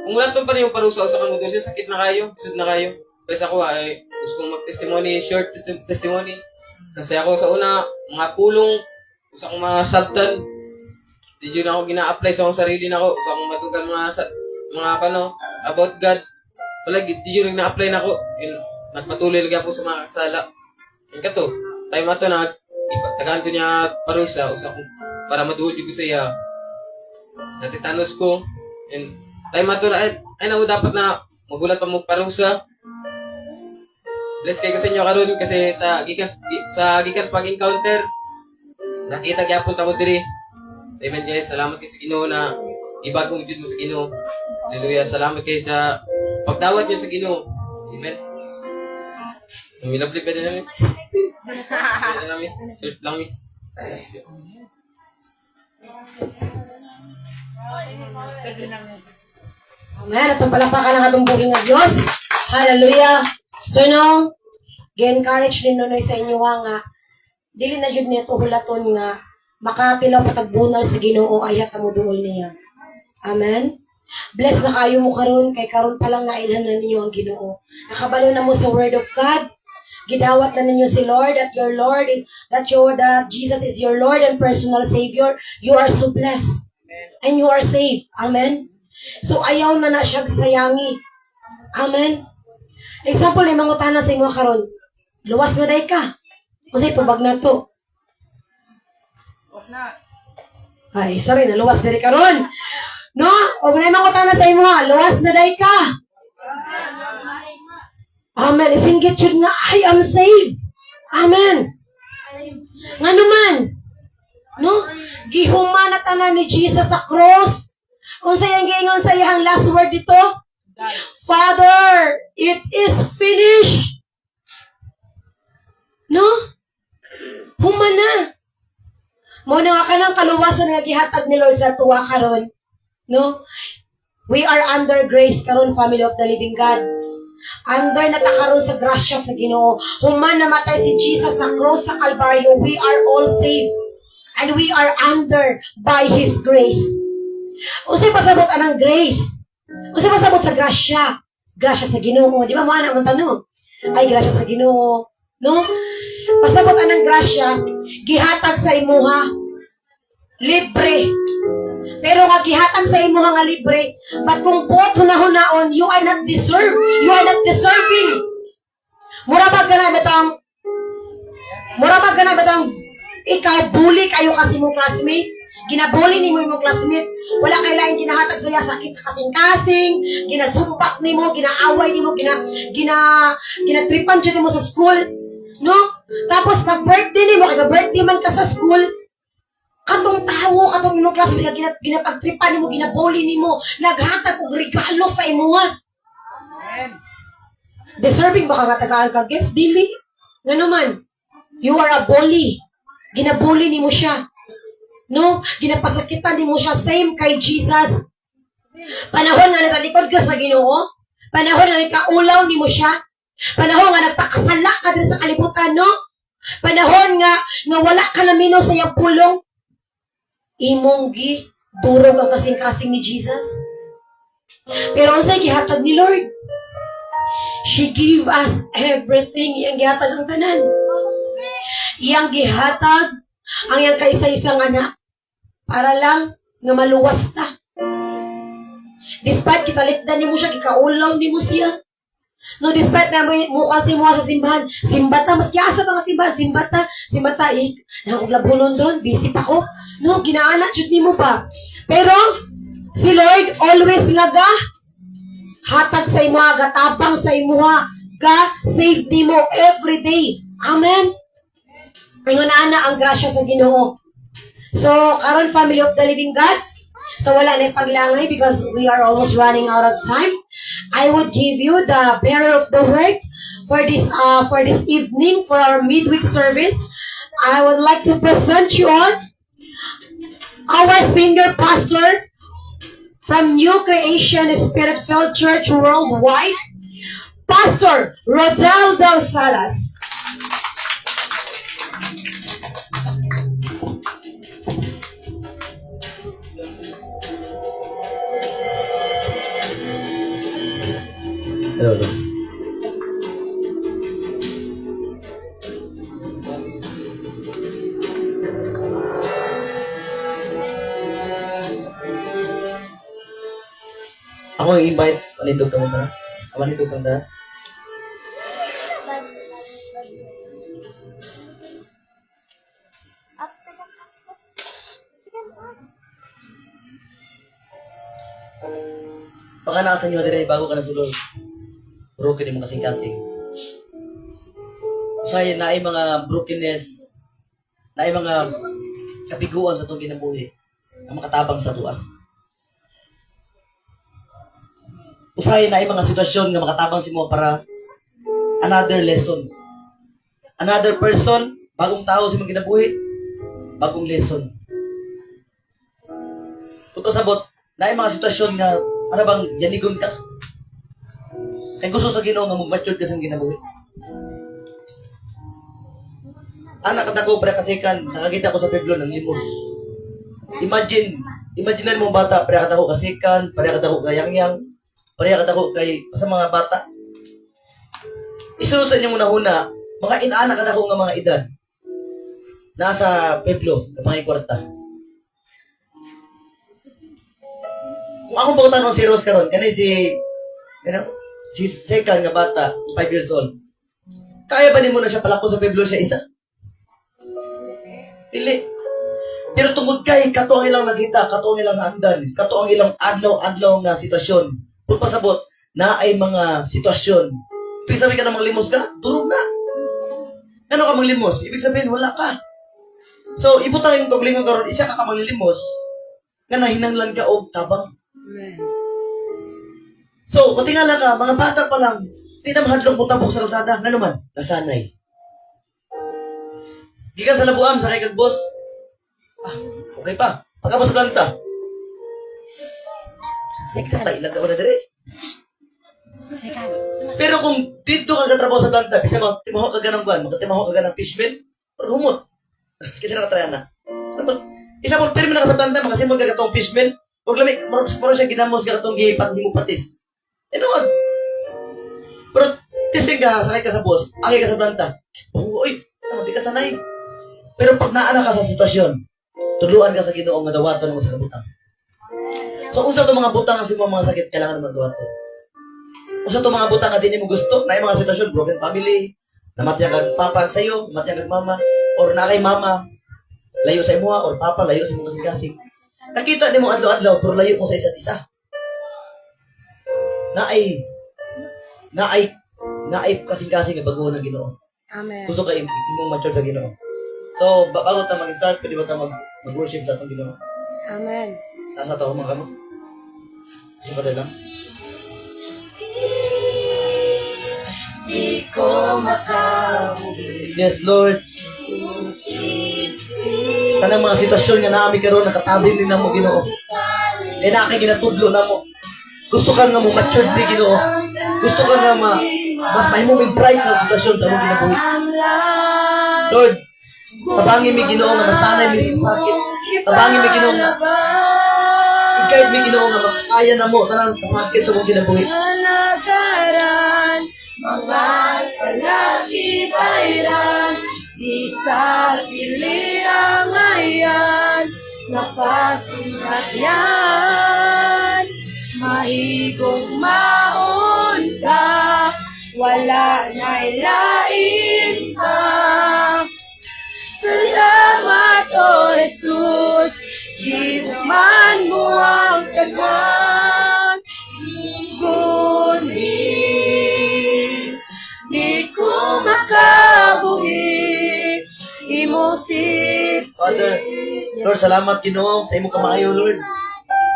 [SPEAKER 3] kung wala pa yung parusa o sa kang madul, sakit na kayo, sud na kayo. Kasi ako ay gusto kong mag-testimony, short testimony. Kasi ako sa una, mga pulong, gusto kong mga sabtan, di yun ako gina-apply sa akong sarili na ako, sa akong matugan mga about God. Wala, di yun na-apply na ako. Nagpatuloy lagi ako sa mga kasala. Yung kato, tayo mato na tagaan ko niya parusa usa ko para maduhod ko sa iya. Natitanos ko. And tayo mato na ay namo dapat na magulat pa mo parusa. Bless kayo sa inyo karon kasi sa gikan pag-encounter nakita gyapon ta mo diri. Amen guys, salamat kay sa Ginoo na ibagong jud mo sa Ginoo. Hallelujah, salamat kay sa pagdawat niyo sa Ginoo. Amen. Umilabli pa din namin. Pwede namin. Search lang yun.
[SPEAKER 2] Amen. At ang palapakan ng atong buging nga Diyos. Hallelujah. So no, gi-encourage din nunoy sa inyo nga dili na yun niya hulaton nga makatilaw patagbunal sa Ginoo ay hatamuduol niya. Amen. Bless na kayo mo karon kay karon pa lang nailhan na ninyo ang Ginoo. Nakabalo na mo sa Word of God. Gidawat na ninyo si Lord that Jesus is your Lord and personal Savior. You are so blessed. And you are saved. Amen. So ayaw na siyag sayangi. Amen. Example, yung mga utana sa inyo karon. Luwas na day ka. Kasi tubag na to.
[SPEAKER 5] Tapos na.
[SPEAKER 2] Ay, sorry, naluwas na day karon. No? O na yung mga utana sa inyo, luwas na day ka. Amen. Isinggit yun nga, I am saved. Amen. Nga naman, no? Gihuman na tanan ni Jesus sa cross. Kung sayang giingon sa iyang last word dito, Father, it is finished. No? Human na. Muna nga ka ng kaluwasan nga gihatag ni Lord sa tuwa karon. No? We are under grace karon, family of the living God. Under na takaroon sa grasya sa Ginoo. Human namatay si Jesus sa cross sa Kalbaryo, we are all saved. And we are under by His grace. Usay pasabot anang grace. Usay pasabot sa grasya. Grasya sa Ginoo. Di ba mo anak mong tanong? Ay, grasya sa Ginoo. No? Pasabot anang grasya, gihatag sa imuha. Libre. Pero nga gihatag sa imuha nga libre, but kung buot hunahunaon, you are not deserved. You are not deserving. Murabag ka na batang ikaw, bully kayo kasi mong classmate. Ginabully ni mo yung classmate. Wala kay lain ginahatag saya, sakit sa kasing-kasing, ginasumpak ni mo, ginaaway ni mo, ginatripan siya ni mo sa school. No? Tapos pag birthday ni mo, kaya birthday man ka sa school, katong tawo, katong imong classmate, ginapagtripan ni mo, ginabully ni mo, naghatag og regalo sa imuha. Deserving ba ka nga tagaan ka gift? Dili. Nga naman, you are a bully. Ginabully ni mo siya. No? Ginapasakitan ni mo siya. Same kay Jesus. Panahon nga natalikod ka sa Ginoo. Panahon nga nagkaulaw ni mo siya. Panahon nga nagpakasala ka din sa kalibutan, no? Panahon nga wala ka na minaw sa iyang pulong. Imong durog ang kasing-kasing ni Jesus. Pero unsay gihatag ni Lord? She gave us everything. Iyang gihatag ang tanan. Iyang gihatag ang iyang kaisa-isang anak para lang nga maluwas ta. Despite kitalikdan ni mo siya, ikaulaw ni mo siya. No, despite na mo kasi mo sa simbahan, simbata, maski asa mga simbahan, simbata, nakaglabunon doon, busy pa ko. No, ginaana, shoot ni mo pa. Pero, si Lord always laga, hatag sa imuha, gatabang sa imuha, ga save ni mo every day. Amen? Ingon ana ang grasya sa Ginoo. So, karon family of the living God, so wala na yung paglangay because we are almost running out of time. I would give you the bearer of the word for this evening for our midweek service. I would like to present you all our senior pastor from New Creation Spirit-Filled Church Worldwide, Pastor Rodeldo Salas.
[SPEAKER 3] Hello. Ako yung invite. Panito ka mo ba? Panito ka na? Baka nakasan nyo na bago ka na sulod. Broken yung mga kasing-kasing. Usay na ay mga brokenness, na ay mga kapiguan sa itong kinabuhi, na makatabang sa tuwa. Usay na ay mga sitwasyon na makatabang si mo para another lesson. Another person, bagong tao si mong kinabuhi, bagong lesson. Kung sabot, na ay mga sitwasyon nga, ano bang, yanigon ka? Kaya gusto sa Ginoo nga mag-mature ka sa ginabuhi. Anak at ako, pre kasikan, nakakita ko sa Pueblo ng limos. Imaginean mo bata, pre ako kasikan, pre ako kayangyang, pre ako kay sa mga bata. Isunod sa inyo muna-una, mga inaanak at ako nga mga edad, nasa Pueblo, ng mga ikwarta. Kung ako pa tanong si Rose karon, kanay si second nga bata, 5 years old. Kaya ba ni mo na siya palako sa Pueblo siya isa? Dili. Pero tungod kay kato ang ilang nakita, kato ang ilang andan, kato ang ilang adlaw-adlaw nga sitwasyon. Kung pasabot na ay mga sitwasyon. Ibig sabihin ka na manglimos ka, durog na. Ano ka manglimos? Ibig sabihin wala ka. So ibutang yung paglingon karon, isa ka manglilimos nga nahinanglan ka og tabang. So, patingala ka, mga bata pa lang, hindi na mahadlong putabok sa kalsada. Nga naman, nasanay. Gikan sa labuam, sakay kag boss. Okay pa. Pagkapos sa planta. Patay, ilaga mo na dire. Pero kung dito ka katrabaho sa planta, bisa mo, timahok ka ganang buwan, magkatimahok ka ganang fishmeal, pero humot. Kasi nakatraya na. Isa mo, termino ka sa planta, makasimod ka katong fishmeal, huwag lamig, maroon siya ginamos ka katong gipatin mo patis. Inoon. Pero, testing ka, sakay ka sa boss, angay ka sa planta. Uy, di ka sanay. Pero pag naana ka sa sitwasyon, tuluan ka sa Ginoo nga dawaton mo sa kabutang. So, unsa to mga butang ang simong mga sakit, kailangan naman dawaton. Unsa to mga butang nga di mo gusto, na mga sitwasyon, broken family, namatya kag papa sa iyo, namatya kag mama, or na kay mama, layo sa imuha, or papa, layo sa imong kasing-kasing. Nakita nimo adlaw-adlaw, pero layo mo sa isa't isa. Naay kasing-kasing nga bago ng Ginoo.
[SPEAKER 2] Amen.
[SPEAKER 3] Gusto ka imong mature sa Ginoo. So, bago ta mag-start, pwede ba ta mag-worship sa atong Ginoo?
[SPEAKER 2] Amen.
[SPEAKER 3] Nasa to mga kamo. Sige pa lang.
[SPEAKER 2] di ko makabuhi.
[SPEAKER 5] Yes, Lord. Tanang mga sitwasyon nga naami karon nakatabi din na mo Ginoo. Kaya na kay ginatudlo na mo. Gusto ka nga mo matured ni Ginoo. Gusto ka nga mas mahimong bright sa sitwasyon sa mong kinabuhi. Lord, tabangin mi Ginoo nga masanay mi sa sakit. Tabangin mi Ginoo nga i-guide mi Ginoo nga makaya na mo tanang sakit sa mong kinabuhi.
[SPEAKER 2] Nagaran, mga salakitayran, di sa piliang ngayon, napasingat yan. Mahigong maon ka, wala na ilain ka. Salamat, O Jesus, di man mo ang tagang kundi di ko makabuhi imusit.
[SPEAKER 5] Father, Lord, salamat Ginoo sa imong kamaayo, Lord.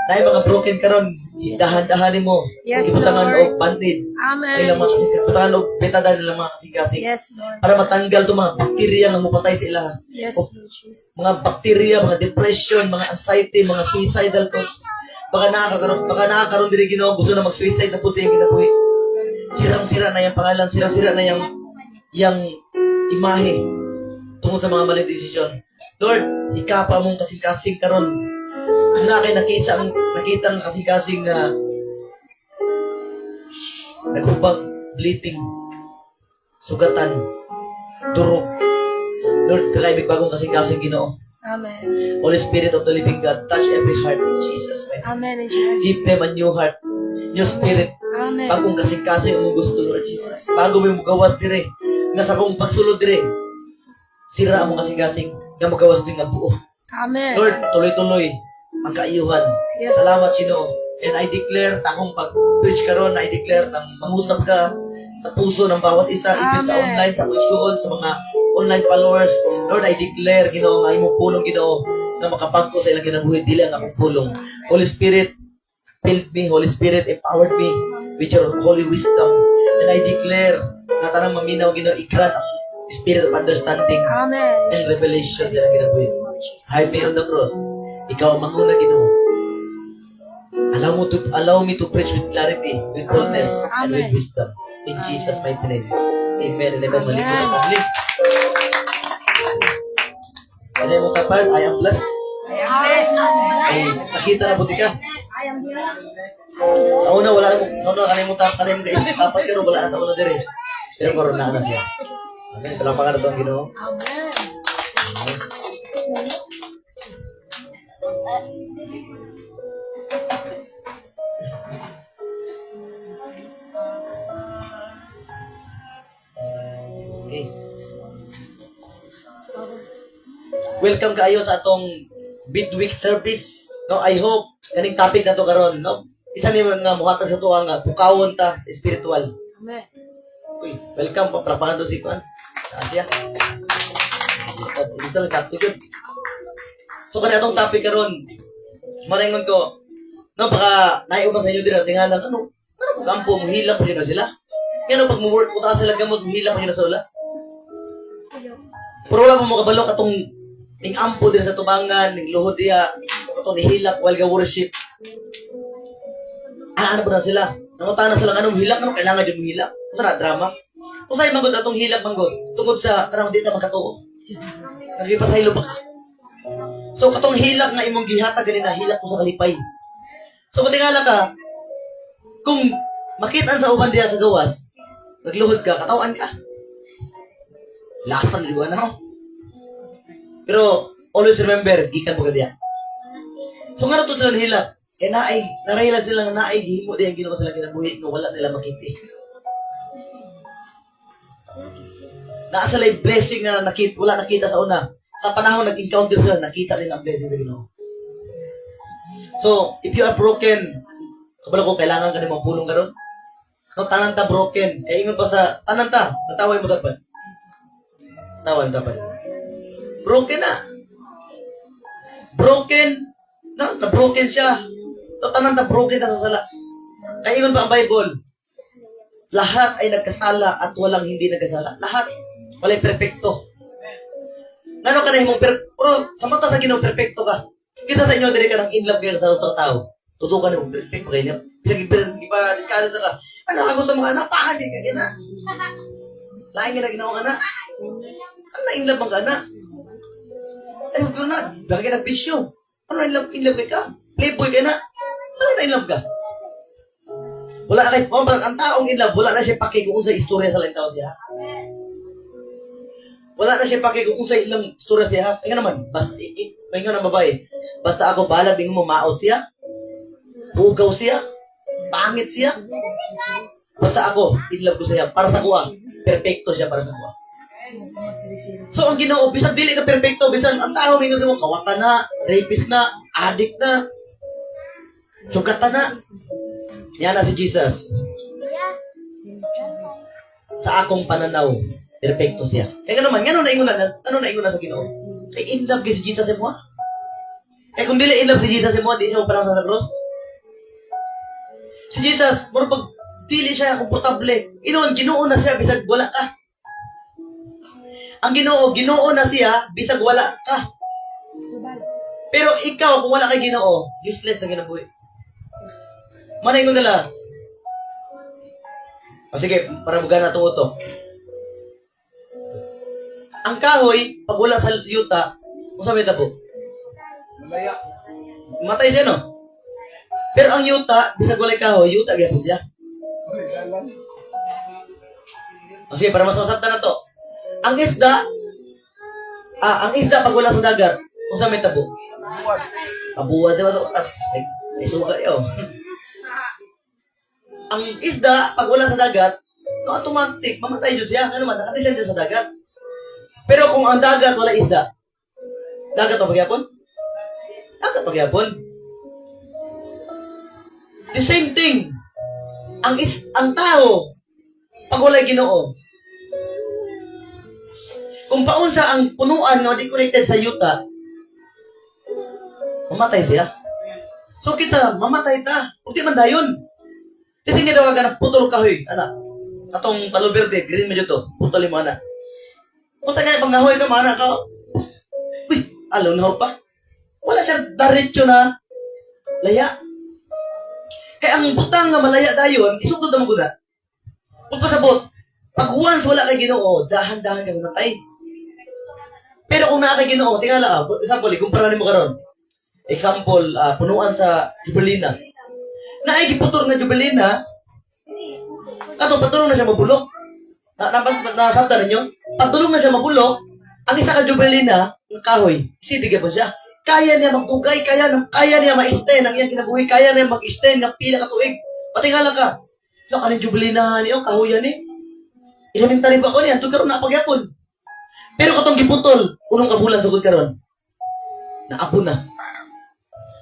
[SPEAKER 5] Dahil mga broken karon, dahan-dahanin mo.
[SPEAKER 2] Yes,
[SPEAKER 5] Ibutangan
[SPEAKER 2] Lord.
[SPEAKER 5] og bandid.
[SPEAKER 2] Amen.
[SPEAKER 5] Ilang mga kasing, ibutangan og betadan nilang mga kasing-kasing.
[SPEAKER 2] Yes, Lord.
[SPEAKER 5] Para matanggal to mga bakterya nga mupatay sa ilaha.
[SPEAKER 2] Yes,
[SPEAKER 5] O
[SPEAKER 2] Lord Jesus.
[SPEAKER 5] mga bakterya, mga depression, mga anxiety, mga suicidal thoughts. Baka nakakaroon diri Ginoo gusto na mag-suicide na po sa iyong kinabuhi. Sirang-sira na yung pangalan, sirang-sira na yung imahe tungkol sa mga maling desisyon. Lord, ikapa mong kasing-kasing karon. Na kay nakitang kasing-kasing na naghubag, bleeding, sugatan, durog. Lord, kakaibig bagong kasing-kasing Ginoo.
[SPEAKER 2] Amen.
[SPEAKER 5] Holy Spirit of the living God, touch every heart in Jesus' name.
[SPEAKER 2] Amen in Jesus.
[SPEAKER 5] Give them a new heart, new spirit.
[SPEAKER 2] Amen.
[SPEAKER 5] Bagong kasing-kasing ang gusto, Lord Jesus. Bago mo yung magawas dire, nga sa kong pagsulod dire, sira ang mong kasing-kasing, nga magawas din ang buo.
[SPEAKER 2] Amen.
[SPEAKER 5] Lord, tuloy-tuloy ang kaiyuhan.
[SPEAKER 2] Yes.
[SPEAKER 5] Salamat, Ginoo. And I declare sa akong pag-preach karon, I declare nang mangusap ka sa puso ng bawat isa, even sa
[SPEAKER 2] Amen.
[SPEAKER 5] online, sa pagsuhod, sa mga online followers. Lord, I declare, Ginoo, nga imong pulong, Ginoo, na makapagko sa ilang kinabuhi, dili ang akong pulong. Holy Spirit, filled me. Holy Spirit, empowered me with your holy wisdom. And I declare, na tanang maminaw, Ginoo, i-grant ang spirit of understanding
[SPEAKER 2] Amen.
[SPEAKER 5] and revelation sa ilang kinabuhi. Hide me on the cross. Ikaw ang manguna, Ginoo. Allow me to preach with clarity, with boldness, and with
[SPEAKER 2] Amen.
[SPEAKER 5] wisdom. In Jesus' mighty name. Amen. And amen.
[SPEAKER 2] Amen.
[SPEAKER 5] Amen. Ano yung kapan? I am blessed. Ay, nakita na buti ka. Sa una, wala na mo. Sa una, kanay mo kapat pero wala na sa una dire. Pero karoon na siya. Amen. Palampakan na ito ang Ginoo. Okay. Welcome kayo sa atong midweek service. No, I hope kaning topic na to karon, no? Isa ni nga muhatag sa tuwa nga bukawon ta sa spiritual.
[SPEAKER 2] Amen.
[SPEAKER 5] Uy, welcome pa prapado si Kuan. Asya. Isa lang sa good. So kani atong topic karon. Maringon ko. No, baka naiuban sa inyo din ang tingala. Ano kung kampo mo hilap pa sila? Kaya pag mo-work po sila gamot, hilap pa sa ula. Pero wala mo makabalo katong ning ampo din sa tubangan, ning luhod diya, katong nihilak while ga worship. Ano ba na sila? Nangutan na sila anong hilak, anong kailangan yung hilak? Ito na, drama. Kung sa'yo manggod atong hilak manggod, tungkol sa karang di na makatuo. Nagipasaylo pa ka. So katong hilak na imong gihatag ganina, hilak ko sa kalipay. So kung tingala ka, kung makitaan sa uban diya sa gawas, nagluhod ka, katawan ka. Lasan, di ba na? Pero, always remember, gikan mo ka diya. So nga na ito sila nahilak. Kaya narahila sila nga naay, gihimo diya ang ginawa sila kinabuhi, no wala nila makiti. Naasa lang blessing na wala nakita sa una. Sa panahon nag-encounter sila, nakita nila ang blessing sa Ginoo. So, if you are broken, kabalo ko, kailangan ka nimang pulong karon. No, tanan ta broken. Kaya ingon pa sa tanan ta, nataway mo dapat. Tawan dapat. Broken na. Broken. No, na-broken siya. So, tanan ta broken na sa sala. Kaya ingon pa ang Bible. lahat ay nagkasala at walang hindi nagkasala. Lahat. Walay perfecto. Ngano ka na himong pero sa mata sa Ginoo perfecto ka. Kisa sa inyo diri ka nang in love kayo sa tao. Tutukan mo perfecto kayo niya. Pinag-iba discard ka. Ano ka gusto mo ka na pakadi ka gina. Lain nga na ginawa ka na. Ano na in love ang ka na? Ay, huwag ko na. Lagi ka ng bisyo. Ano na in love ka? Playboy ka na. Ano na in love ka? Wala na kayo. Ang taong in love, wala na siya paki kung sa istorya sa lain tao siya. Wala na siya paki kung sa ilang istorya siya. Ay nga naman, basta, may nga na babae. Basta ako bahala, bing mo maot siya. Bugaw siya. Pangit siya. Basta ako, in love ko siya. Para sa kuha. Perfecto siya para sa kuha. So, ang Ginoo, bisag dili ka perfecto, bisag ang tao may gusto mo, kawata na, rapist na, addict na, sugatan na. Yan na si Jesus. Sa akong pananaw, perfecto siya. Kaya naman, ano na ingunan sa Ginoo? Kay in love kay si Jesus mo. Kaya kung dili in love si Jesus mo, di siya mo palang sa cross. Si Jesus, mura pag dili siya komportable. Inoon, Ginoo na siya, bisag wala ka. Ang Ginoo na siya, bisag wala ka. Pero ikaw, kung wala kay Ginoo, useless na ginabuhi. Manay ko nila. O sige, para buga na ito. Ang kahoy, pag wala sa yuta, kung sabi tabo?
[SPEAKER 4] Malaya.
[SPEAKER 5] Matay siya, no? Pero ang yuta, bisag wala kahoy, yuta gyapon siya. O sige, para mas masabta na to. Ang isda pag wala sa dagat, kung saan may tabo? Abuwad, diba ito? Tas, ay suga yun. Ang isda, pag wala sa dagat, no, automatic, mamatay dyan siya. Ano man, nakatilan dyan sa dagat. Pero kung ang dagat, wala isda, dagat pa pagyapon? Dagat pagyapon. The same thing. Ang tao, pag wala Ginoo, kung paunsa ang punuan nga di connected sa yuta, mamatay siya. So kita, mamatay ta. Huwag di man dayon. Kasi nga daw ka putol kahoy, anak. Atong palo verde, green medyo to. Putol mo, anak. Kung sa kanya, pag nahoy ka, anak ka, uy, alaw na pa. Wala siya daretso na laya. Kaya ang butang nga malaya dayon, isugod na maguna. Huwag pasabot. Pag once wala kay Ginoo, dahan-dahan ka mamatay. Pero kung naa kay Ginoo, tingala ka, example, ikumpara mo karon. Example, punuan sa Jubelina. Naay giputor na Jubelina, ato patulong na siya mabulok. Nasabta ninyo? Patulong na siya mabulok, ang isa ka Jubelina, ng kahoy, sitige po siya. Kaya niya magtugay, kaya niya ma-extend ang iyang kinabuhi, kaya niya mag-extend ng pila ka tuig. Patingala ka. So, kanin Jubelina niyo, kahoyan ni. Ilamentary pa ko niya, ito karoon na pagyapon. Pero katong giputol, unong kabulan sugod karon. Naapon na.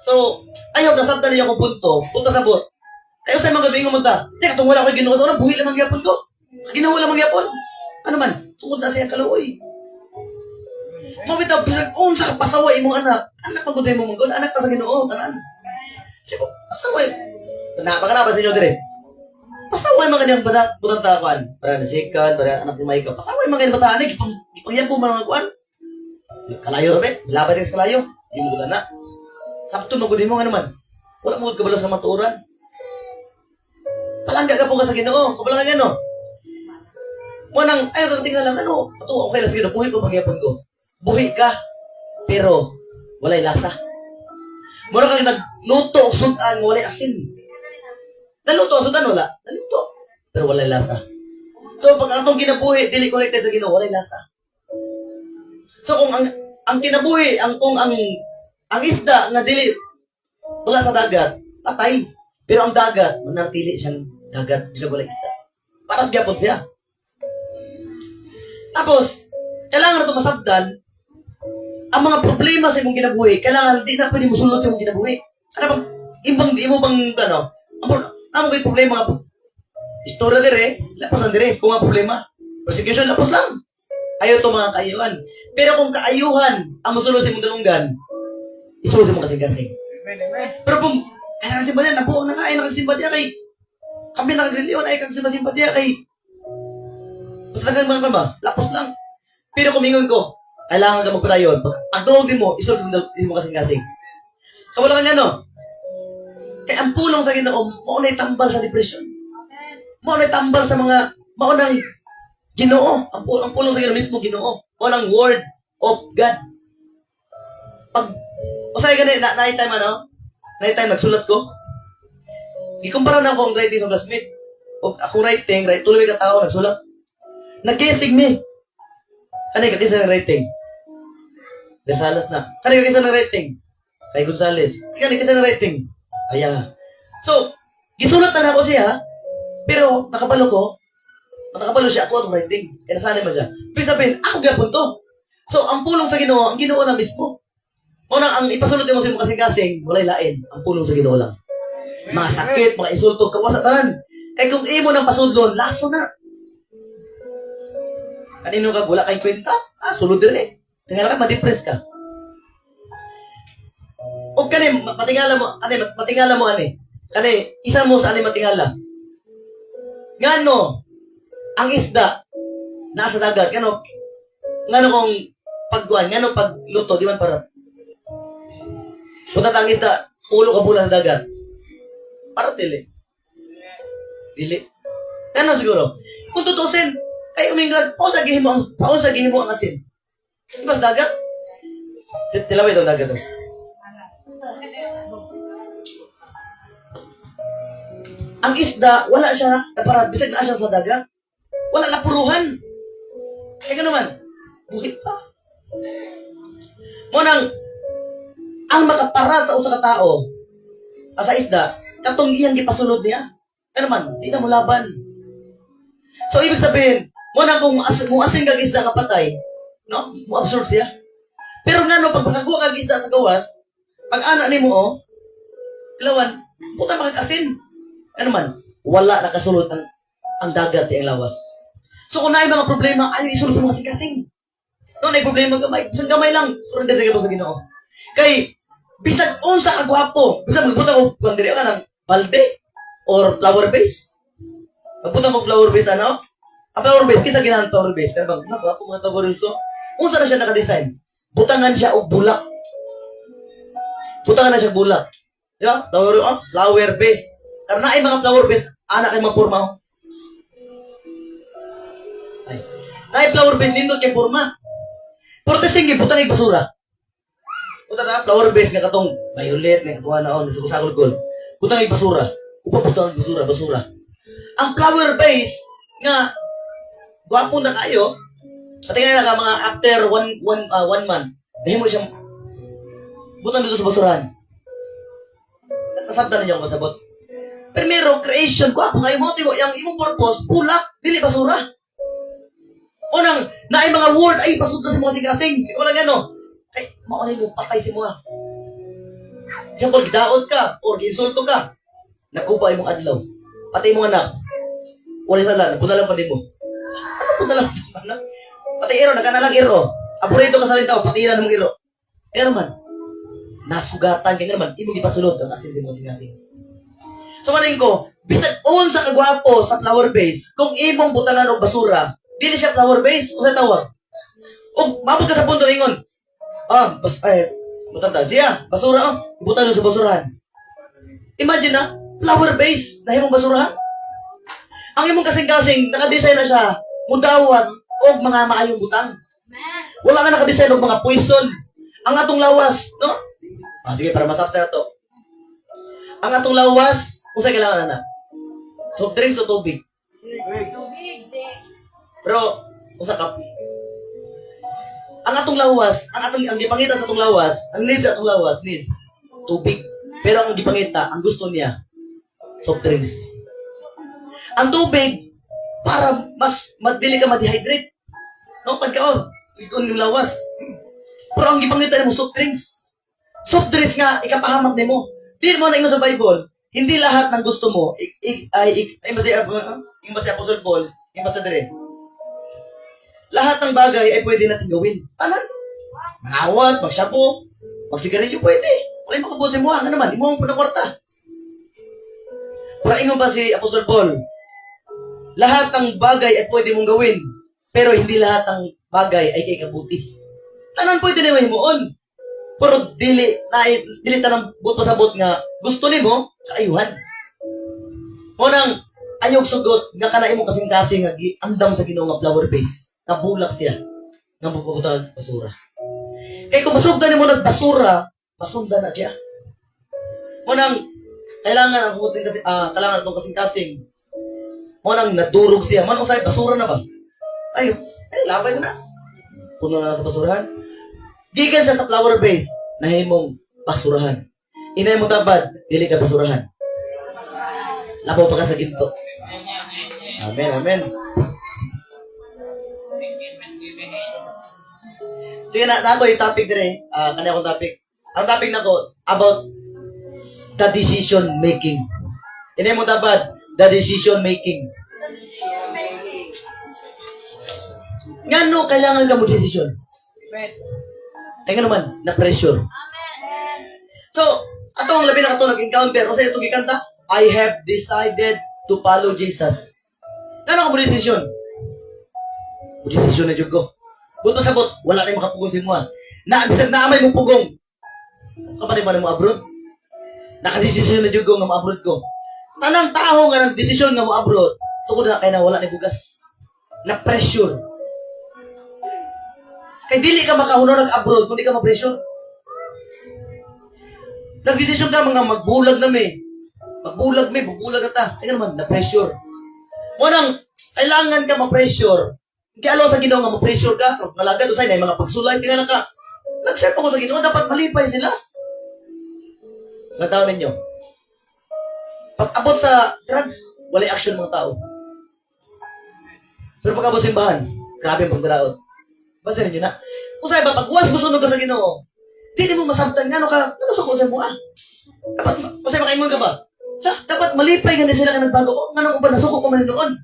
[SPEAKER 5] So, ayaw, nasabta niya akong punto, punta sa bot. Kayo sa mga gabing umunta, katong wala ko Ginoo, na buhi lamang yapon ko. Ginawa lamang yapon. Ano man, tungkol na siya kaluoy. Mawitaw, bisag unsa ka pasaway imong anak. Anak pagod mo mong anak ta sa Ginoo, tanan. Siya pasaway. Napakana ba sa inyo dire? Pasaway mga kanyang butang takuan. Para nasikan, para anak ni Maika. Pasaway mga kanyang bataan. Ipangyan po mga kuan. Kalayo rabe. Labat yung kalayo. Hindi mo gula na. Sabto mo gudin mo nga naman. Wala mo kabalo sa matuuran. Palangga ka po ka sa Ginoo. Kapalang nga no. Munang, ayaw ka tingnan lang. Ano? Ito, okay lang sa Ginoo. Buhi ko pangyapon ko. Buhi ka. Pero, walay lasa. Mura kang nagluto o sudan, walay asin. Naluto, sudan wala. Naluto. Pero walay lasa. So, pag atong kinabuhi, dili connected sa Ginoo, walay lasa. So, kung ang kinabuhi, kung ang isda na dili wala sa dagat, patay. Pero ang dagat, manatili siyang dagat, bisa walay isda. Parang gyapon siya. Tapos, kailangan na ito masabdan, ang mga problema sa imong kinabuhi, kailangan hindi na pwede mo sulod sa imong kinabuhi. Ano bang, imo bang, ano kayo problema nga po? Istorya dire, lapos lang dire. Kung nga problema, persecution, lapos lang. Ayaw ito mga kaayuhan. Pero kung kaayuhan, ang masulod sa imong dalunggan, isulod sa imong kasing-kasing. Pero kung, kailangan simba niya, nabuo na nga, ay nakasimba niya kay, Kami ng reliyon ay kang simasimpatya kay basta lang mga kama, lapos lang. Pero kumingon ko, kailangan ka magpadayon. Pag ang tuwag din mo, isulot mo kasing-kasing. Kamula ka nga no? Kaya ang pulong sa Ginoo, maunay tambal sa depression. Maunay tambal sa mga, maunang Ginoo. Ang pulong sa Ginoo mismo, Ginoo. Maunang word of God. Pag, usay ka na, na-time ano? Na-time nagsulat ko. Ikumpara na ako ang writing sa classmate. O akong writing, tuloy ka tao, nagsulat. Nag-guessing me. Kanay kakisa ng writing. Gonzales na. Kanay kakisa ng writing. Kay Gonzales. Kanay kakisa ng writing. Aya. So, gisulat na ako siya, pero nakapalo siya ako ang writing. Kaya nasanay mo siya. Ibig sabihin, ako gapon to. So, ang pulong sa Ginoo, ang Ginoo na mismo. Unang, ang ipasulot mo sa mga kasing-kasing, walay lain. Ang pulong sa Ginoo lang. Mga sakit, mga insulto, kawasan. Kaya kung imo ng pasudlon, laso na. Kanino ka, wala kay kwenta? Sulod din eh. Tingala ka, ma-depress ka. O kani, matingala mo, Kani, isa mo sa matingala. Ngano, ang isda, nasa dagat, ngano kung pagkuhan, ngano pagluto, di man para. Punta ang isda, ulo ka bulan sa dagat. Para dili. Ngano siguro? Kung tutusin, kay uminglag, paon sa gihimo ang asin. Di ba sa dagat? Tilaway daw dagat. Ang isda, wala siya, para bisag na siya sa dagat. Wala na puruhan. Eh gano'n man, buhit pa. Munang, ang makapara sa usa ka tao, sa isda, katong iyang gipasunod niya. Ano man, di na mo laban. So, ibig sabihin, munang kung muasing kag isda nga patay, no? Mo-absorb siya. Pero nga no, pag makakuha kag isda sa gawas, pag anak ni mo, ilawan, puta makakasin. Ano man, wala nakasulot ang dagat sa iyang lawas. So kung naay mga problema, ayaw isulot sa mga sikasing. No, naay problema gamay. Bisang gamay lang, surrender ka po sa Ginoo. Kay, bisag unsa ka gwapo, bisag magbuta ko, kung diri ka ng balde, or flower base. Magbuta ko flower base, ano? Ang flower base, kisa ginahan flower base. Pero bang, gwapo mga flower base ko. Unsa na siya nakadesign? Butangan siya og bulak. Butangan na siya og bulak. Di ba? Flower base. Karena ay mga flower base, anak ay mapurma. Ay. Na flower base nindot kay purma. Pero testing butang ay basura. Buta na flower base nga katong violet, may katuwa na on, sagol-sagol. Butang ay basura. Upa butang ay basura. Ang flower base nga gwapo na kayo. Patingay na ka mga after one month. Dahil mo siyang butang dito sa basurahan. Nasabda na niyo ang masabot. Primero, creation ko. Kung ay mo, yung imong purpose, bulak, dili basura. Unang, na ay mga word, ay pasunod sa mga sigasing. Wala gano. Ay, maunay mo, patay si mga. Siyempre, gidaot ka, or ginsulto ka. Nakupa ay mong adlaw. Patay mong anak. Wala sala, napunta lang pa din mo. Ano punta lang? Patay iro, nagkanalang iro. Aburito ka sa lintao, patay na ng iro. Kaya naman, nasugatan, kaya naman, imong ipasunod ang asin si mga sigasing. So maning ko, bisag sa kagwapo sa flower base, kung imong butangan og basura, dili siya flower base, o sa tawag. O, mabot ka sa punto ingon. Butang siya, basura ibutan sa basurahan. Imagine na, flower base, na imong basurahan. Ang imong kasing-kasing, nakadesign na siya, mudawat, og mga maayong butang. Wala nga nakadesign og mga poison. Ang atong lawas, no? Sige, para masakta na to. Ang atong lawas, kung saan kailangan na? Soft drinks o tubig? Pero, kung saan kape? Ang atong lawas, ang gipangita sa atong lawas, ang needs sa atong lawas, needs tubig. Pero ang gipangita, ang gusto niya, soft drinks. Ang tubig, para mas madili ka ma-dehydrate. No, pagkaon, ikon yung lawas. Pero ang gipangita mo, soft drinks. Soft drinks nga, ikapahamak ni mo. Di mo na ingon sa Bible, hindi lahat ng gusto mo ay basta Apostle Paul, basta dire. Lahat ng bagay ay pwede natin gawin. Tanan. Mangawat, magshapo, magsigarilyo, pwede. Wala makabuti mo, ano naman, imo ang pinakwarta. Pero ingon pa si Apostol Paul, lahat ng bagay ay pwede mong gawin, pero hindi lahat ng bagay ay kay kabuti. Tanan pwede na himuon. Pero dili tanang buto sa bot nga gusto nimo kaayuhan. Mo nang ayog sugot nga kana imo kasing-kasing nga andam sa Ginoo nga flower base. Nabulak siya. Nga mapugutag basura. Kay kung masugdan nimo nagbasura, masundan na siya. Mo nang kailangan ang huting kasi kailangan itong kasing-kasing. Mo nang nadurog siya. Man usay basura na ba? Ay, labay na. Puno na sa basurahan. Gikan siya sa flower base na himong basurahan. Inay mo tabad, dili ka basurahan. Labaw pa ka sa ginto. Amen, amen. Sige na ako yung topic dire. Kanya akong topic. Ang topic na ko about the decision making. Inay mo tabad, the decision making. Ngano kailangan ka mo decision? Ay nga naman, na-pressure. So, atong labi na kato nag-encounter, o sa itong gikanta, I have decided to follow Jesus. Ngano ka mo decision? Mo decision na dyan ko. Buto sabot, wala kayong makapugong sa mga. Bisag naamay mo pugong. Kapatid ba na mo abroad? Nakadesisyon na dyan ko nga mo-abroad ko. Tanang tao nga ng desisyon nga mo-abroad, tukod na kayo na wala ni bugas. Na-pressure. Kay dili ka makahunaw nag-abroad kung di ka ma-pressure. Nag-desisyon ka mga magbulag na may. Magbulag na ta. Ay naman, na-pressure. Munang, kailangan ka ma-pressure. Kaya alo sa Ginoo nga ma-pressure ka. So, malagad usay na yung mga pagsulay. Kaya lang ka, nag-share ako sa Ginoo, dapat malipay sila. Nataon ninyo. Pag abot sa drugs, wala action mga tao. Pero pag abot sa simbahan, grabe ang pagdaraot. Basta ninyo na. Usay ba, pag uwas musunog ka sa Ginoo, di mo masabtan nga, ano suko sa mga? Dapat, usay makaingon ka ba? Dapat malipay ganun sila ka nagbago ko. Anong uban, nasuko ko man noon.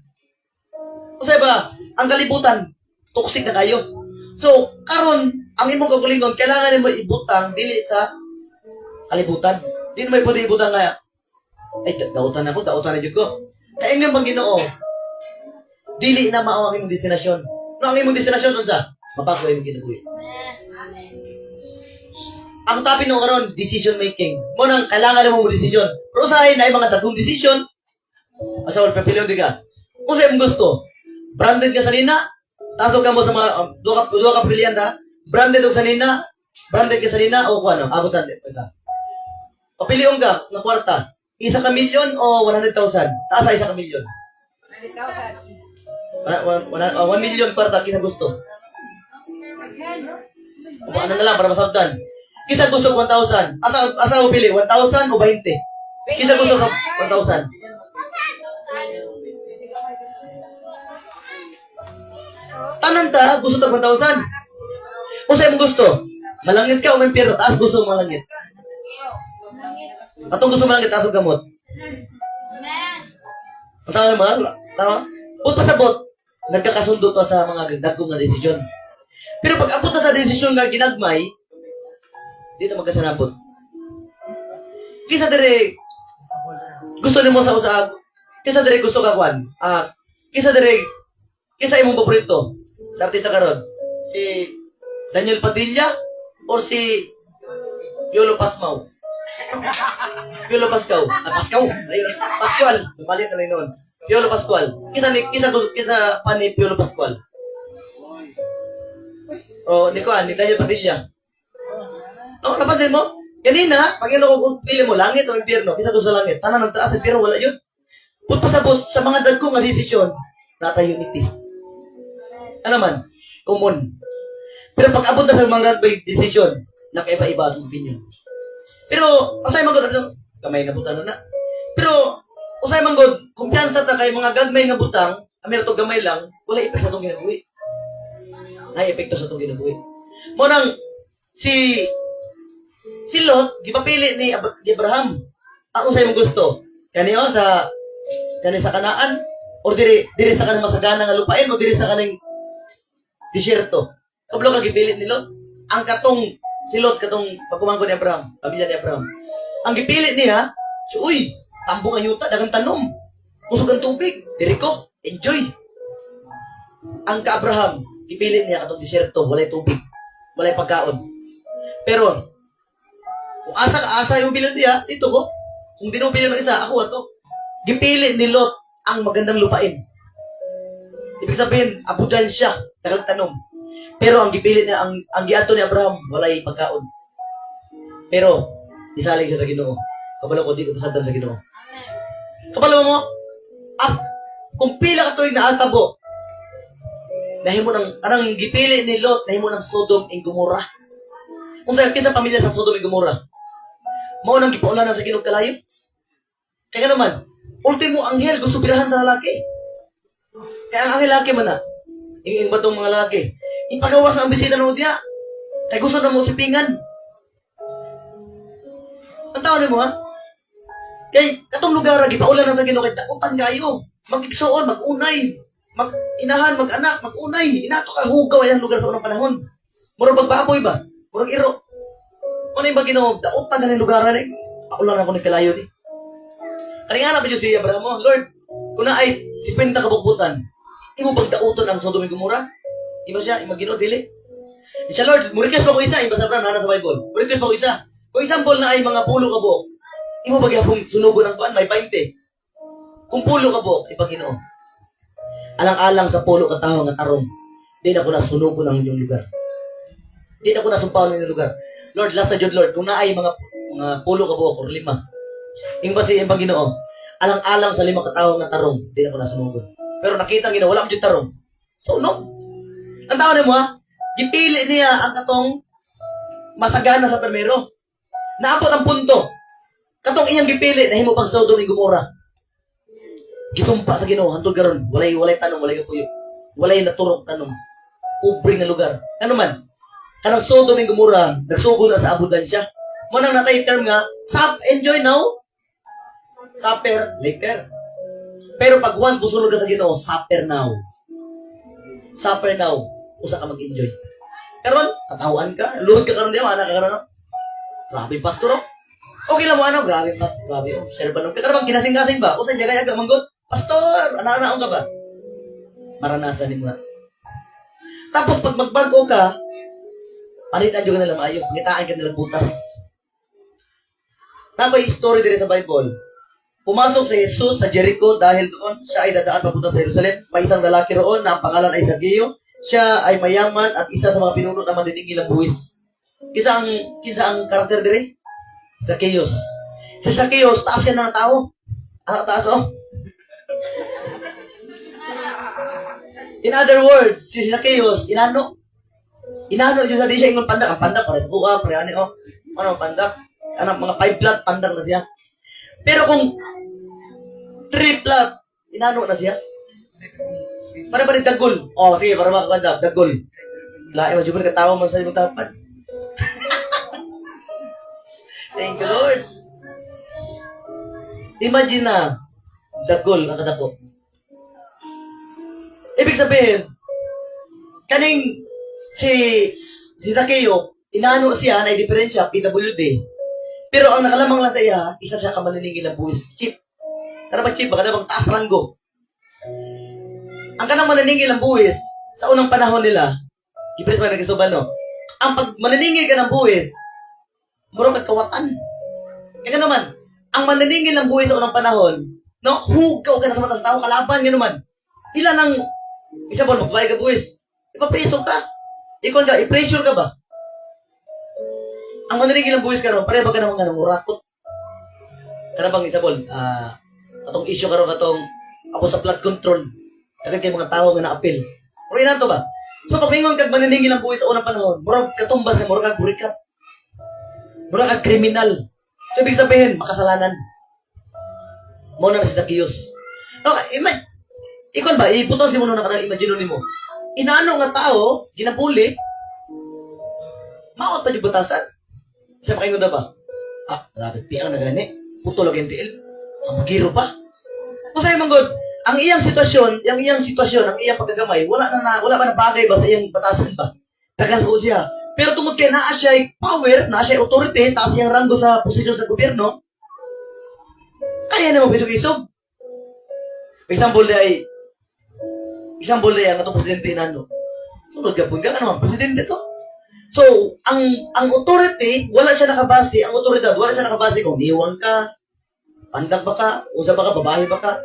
[SPEAKER 5] Usay ba, ang kalibutan, toxic na kayo. So, karon ang imong kagulingon, kailangan mo ibutang dili sa kalibutan. Di na may pwede ibutang nga, ay, dautan na dyan ko. Kaya nga bang Ginoo, dili na mao ang imong destinasyon. No, ang imong destinasyon dun sa, mapago imong ginabuhi. Ang topic nung karon, decision making. Mo nang kailangan mo mo decision. Pero sa na mga dagong decision, asa wala papilion di ka. Kung sa imong gusto, branded ka sa nina, tasok ka mo sa mga duha ka pilihan ta. Branded og sa nina, branded ka sa nina o kuno, abutan di ka. Papilion ka ng kwarta. 1 ka milyon o 100,000? Taas sa 1 ka milyon. 100,000. 1 million kwarta kisa gusto. O ano na lang para masabtan. Kisa gusto 1,000. Asa mo pili? 1,000 o 20? Kisa gusto sa 1,000. Tanan ta, gusto tag 1,000. Kung sa'yo mo gusto, malangit ka o may piro, taas gusto mo malangit. Atong gusto malangit, taas o gamot. Tama naman, tama? Punta sa bot, nagkakasundo to sa mga dagkong na desisyon. Pero pag abot na sa desisyon nga ginagmay, di na magkasanabot. Kisa dire gusto nimo sa usag, kisa dire gusto ka kwan. Kisa imong paborito. Sa artista karon, si Daniel Padilla or si Piolo Pasmao. Piolo Pascal. Pascal. Pascual. Balik na noon. Piolo Pascual. Kisa pa ni Piolo Pascual. O, ni Daniel Padilla. No, napansin mo? Ganina, pag yun kung pili mo, langit o impyerno, kisa doon sa langit, tanan ng taas, impyerno, wala yun. Kung pasabot sa mga dagkong nga desisyon, nata unity. Ano man? Common. Pero pag abot na sa mga desisyon, nakaiba-iba ang opinion. Pero, usay man god, kamay na butang na. Pero, usay man god, kumpiyansa ta kay mga gagmay nga butang, amir to gamay lang, wala epekto sa itong ginabuhi. Ay, epekto sa itong ginabuhi. Mo nang, si Lot, gipapili ni Abraham. Ang usay mong gusto. Kaniyo sa Kanaan o diri sa kanang masagana nga lupain o diri sa kaning disyerto. Kablo ka gipili ni Lot. Ang katong si Lot katong pagkumangko ni Abraham, pamilya ni Abraham. Ang gipili niya, uy, tambong ayuta, dagang tanom. Kusog ang tubig. Diri ko, enjoy. Ang ka-Abraham, ipilit niya katong disyerto, walay tubig, walay pagkaon. Pero, kung asa yung bilan niya, dito ko. Kung di mo bilan ng isa, ako ato. Gipili ni Lot ang magandang lupain. Ibig sabihin, abudan siya, dagang tanom. Pero ang gipili niya, ang giato ni Abraham, walay pagkaon. Pero, isalig siya sa Ginoo. Kabalo ko, di ko pasagdan sa Ginoo. Kabalo mo, kung pila ka tuwing naatabo, nahimo ng, anang gipili ni Lot, nahimo ng Sodom and Gomorrah. Kung sa kinsa pamilya sa Sodom and Gomorrah, mao nang gipaunanan sa Ginoo kalayo. Kaya naman, ultimo anghel gusto pirahan sa lalaki. Kaya ang anghel lalaki man na, ing ba itong mga lalaki, ipagawas ang bisita ng udya. Kaya gusto na mo sipingan. Ang tao mo, ha? Kaya katong lugar, gipaulan na sa Ginoo, kaya takutan kayo. Magigsoon, mag-unay, mag-inahan, mag-anak, mag-unay. Inato ka hugaw ay ang lugar sa unang panahon. Murag bagbaboy ba? Murag iro. Ano yung ba Ginoo? Dautan na ng lugar na paulan ako ni kalayo ni. Kanina pa si Abraham mo, Lord, kung na ay si Penta kabukbutan, imo bang dauton ang Sodom and Gomorrah? Imo siya, imo Ginoo dili. Di siya, Lord, murikas pa ko isa, iba sa Abraham, nana sa Bible. Murikas pa ko isa. Kung example na ay mga pulo ka buok, imo ba gyapon sunugon ang kuan may 20. Kung pulo ka buok, iba Ginoo. Alang-alang sa pulo ka tawo nga tarong, di na ko nasunugon ang inyong lugar. Di na ko nasumpaw ang inyong lugar. Lord, last na Jud, Lord, kung naay mga pulo ka buok or 5, ingba si Impang Ginoo, alang-alang sa 5 katawo nga tarong, di na ko nasunugon. Pero nakita ang Ginoo, wala mo Jud tarong. So, no. Ang tao mo, ha? Gipili niya ang katong masagana sa primero. Naabot ang punto. Katong iyang gipili, nahimo pang Sodom and Gomorrah. Gisumpa sa Ginoo, hantod karon, walay tanong, walay kapuyo. Walay naturok tanong. Ubring na lugar. Ano man? Kanang Sodom and Gomorrah, nagsugo na sa abudansya. Mo nang natay term nga, enjoy now, suffer later. Pero pag once busulod ka sa Ginoo, suffer now. Suffer now, usa ka mag-enjoy. Karon, katawan ka, luhod ka karon di ba, anak ka karon. Grabe pastor. Okay lang mo ano, grabe pastor, grabe. Serba nung karon ginasing-kasing ba? Usa jaga-jaga manggot. Pastor, anak-anak ka ba? Maranasan nimo na. Tapos pag magbago ka, palitan juga nila maayo, ngitaan ka nila butas. Nakoy story dire sa Bible. Pumasok si Jesus sa Jericho dahil doon siya ay dadaan papunta sa Jerusalem. May isang lalaki roon na ang pangalan ay Zaccheo. Siya ay mayaman at isa sa mga pinuno na mandiningilang buwis. Kinsa ang karakter dire? Zacchaeus. Si Zacchaeus, taas ka ng tao. Ano taas oh? In other words, si Zacchaeus, inano yun sa di siya ingon pandak. Ang pandak, pare sa buka, pare ani oh. Ano, pandak? Ano, mga 5 plat, pandak na siya. Pero kung 3 plat, inano na siya? Para ba ni dagol? Oh, sige, para makakanda, dagol. Lain, majubal katawa man sa imong tapat. Thank you, Lord. Imagine na, dagol ang kadako. Ibig sabihin, kaning si Zaccheo, inano siya na diferensya, PWD. Pero ang nakalamang lang sa iya, isa siya ka maniningil ng buwis. Chief. Kada ba chief? Baka na bang taas ranggo. Ang kanang maniningil ng buwis, sa unang panahon nila, ipilis mo nagkasuban, no? Ang pag maniningil ka ng buwis, murong kawatan. Kaya naman, ang maniningil ng buwis sa unang panahon, no? Hugaw ka na sa mata sa tao, kalaban, gano'n man. Ilan ang, isa po, magbayag ka buwis. Ipapreso ka. Ikon ka, i-pressure ka ba? Ang mananigil ng buwis karon, pare ba ka naman nga murakot? Kana bang isabol, atong issue karon katong ako sa flood control. Dagan kay mga tao nga na-appeal. Pero inato ba? So pag mingon kag mananigil ng buwis sa unang panahon, murag katumbas na murag kag burikat. Murag kag kriminal. So ibig sabihin, makasalanan. Mo na si Zacchaeus. No, ikon ba, iputon si mo na kanang imagine nimo. Inaano nga tao, ginapuli, maot pa di batasan. Siya makaingon na ba? Grabe, piyang na gani. Puto lang yung tiil. Ang magiro pa. Masaya manggod, ang iyang sitwasyon, ang iyang pagkagamay, wala ba na bagay ba sa iyang batasan ba? Tagal ko siya. Pero tungkol kay naa siya power, naa siya authority, taas iyang ranggo sa posisyon sa gobyerno, Kaya na mo bisog-isog. Example day ang atong presidente nano. Sunod ka pun ka ano, presidente to. So, ang authority, wala siya nakabase, ang otoridad, wala siya nakabase kung niwang ka, pandag ba ka, usa ba ka, babae ba ka.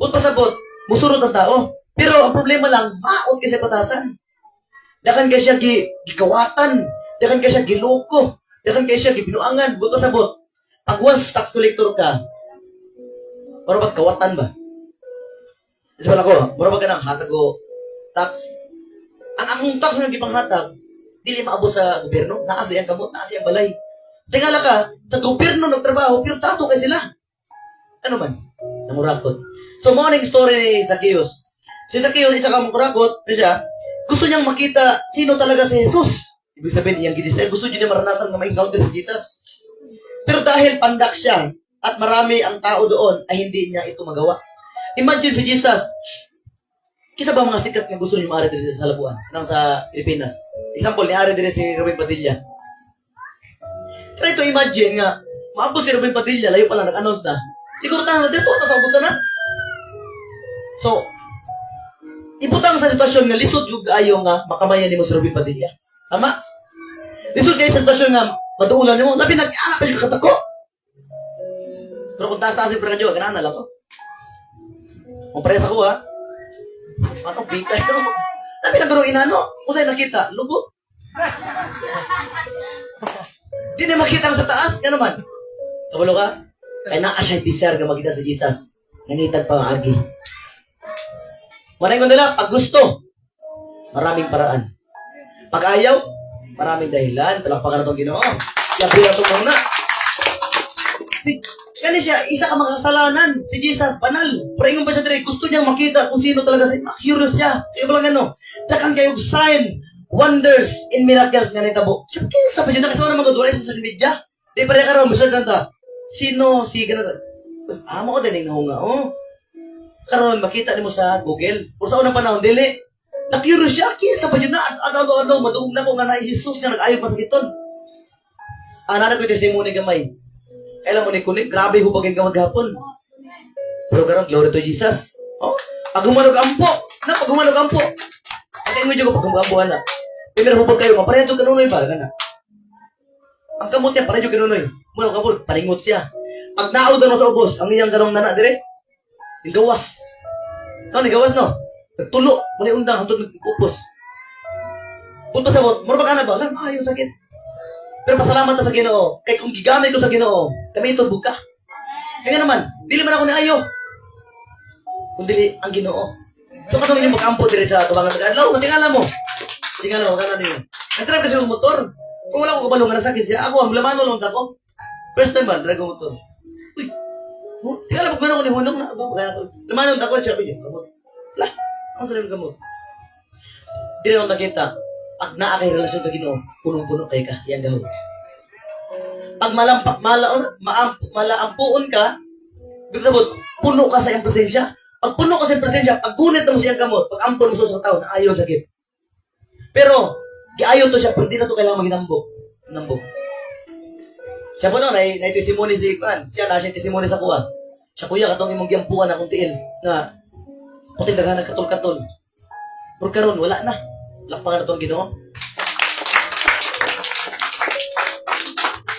[SPEAKER 5] Kung pasabot, musurot ang tao. Pero ang problema lang, maot kasi patasan. Dakan kaya siya gikawatan, dakan kaya siya giloko, dakan kaya siya gibinuangan. Kung pasabot, pag once tax collector ka, para ba kawatan ba? Isa pala ko, para ba ka ng hatag o tax? Ang akong tax na gipanghatag, dili maabot sa gobyerno, naa siyang kamot, naa siyang balay. Tingala ka, sa gobyerno nagtrabaho, pero tato kay sila. Ano man? Namurakot. So, morning story ni Zacchaeus. Si Zacchaeus, isa kang murakot, siya, gusto niyang makita sino talaga si Jesus. Ibig sabihin, iyang ginisay, gusto niya maranasan na ma-encounter si Jesus. Pero dahil pandak siya, at marami ang tao doon, ay hindi niya ito magawa. Imagine si Jesus, kita ba mga sikat na gusto niyo maari din sa Labuan, nang sa Pilipinas? Example, ni-ari din si Ruben Padilla. Try to imagine nga, maabot si Ruben Padilla, layo pala nag-announce na. Siguro tayo na dito, tapos abot na. So, ibutang sa sitwasyon nga, lisod yung ayaw nga, makamayan ni mo si Ruben Padilla. Tama? Lisod kayo sa sitwasyon nga, maduulan mo, labi nag-alak kayo kakatako. Pero kung taas-taas yung pera nyo, ganaan na lang ko. Kung parehas ako ha, ano, bitay no? Labi na duruin ano, kung sa'yo nakita, lubot. Di na makita mo sa taas, yan naman. Kabalo ka? Kaya naa siya desire ka magkita sa Jesus. Nanitag pa ang agi. Maraming nila, pag gusto, maraming paraan. Pag ayaw, maraming dahilan. Talakpakan na itong Ginoo. Labi na itong muna. Kani siya, isa ka makasalanan. Si Jesus, banal. Pero ingon pa siya dire, gusto niyang makita kung sino talaga siya. Curious siya. Kaya ba lang ano, dakan kayo sign, wonders, and miracles nga nitabo. Siya, kinsa pa yun, nakasama naman gadwala sa social media. Di pa rin ka rin, masal kanta. Sino, si ganun. Amo ko din yung nahunga, oh. Karon makita nimo sa Google. Pero sa unang panahon, dili. Na-curious siya, kinsa pa yun na, ano, maduong na ko nga na Jesus nga nag-ayaw pa sa kiton. Anak ko yung testimony gamay. Kailan mo ni kunik, grabe hubagin ka maghapon. Pero karon glory to Jesus. Oh, pag humanog ampo, pag humanog ampo. Kaya medyo ko pag humanog na. Pero hubag kayo, mapareho kanunoy ba kana? Ang kamot niya pareho kanunoy. Muna kapon, paringot siya. Pag naud na sa ubos, ang iyang garong nana dire. Gawas. No, ni gawas no. Nagtulo, mali undang hantod nagupos. Punta sa bot, mura ana ba? Maayo sakit. Pero pasalamat ta sa Ginoo. Kay kung gigamit ko sa Ginoo, kami ito buka. Kaya naman, dili man ako ni ayo. Kundi ang Ginoo. So katong inyo makampo dire sa tubangan sa adlaw, matingala mo. Tingala mo kana niyo. Nagtrap kasi yung motor. Kung wala ko kabalo nga nasakit siya, ako ang lamano lang ako. First time ba, drag ko motor. Uy. Tingala mo gano'n ko ni Hunong na. Lamano ako siya, uy, kamot. Lah, ang sabi kamot. Dili ako nakita. Pag naa kay relasyon sa Ginoo, punong-puno kay ka, yan gahon. Pag malaampuon ka, ibig sabihin, puno ka sa iyang presensya. Pag puno ka sa iyang presensya, pag gunit na mo sa iyang kamot, pag ampon mo sa tao, na ayaw sakit. Pero, giayaw to siya, pero hindi na to kailangan maginambok. Nambok. Siya po no, na-testimony si Ivan. Siya na siya testimony sa kuha. Siya kuya, katong imong giyampuan akong tiil, nga, puting daghan katol-katol. Pero karon wala na. Lakpangan na itong Ginoo.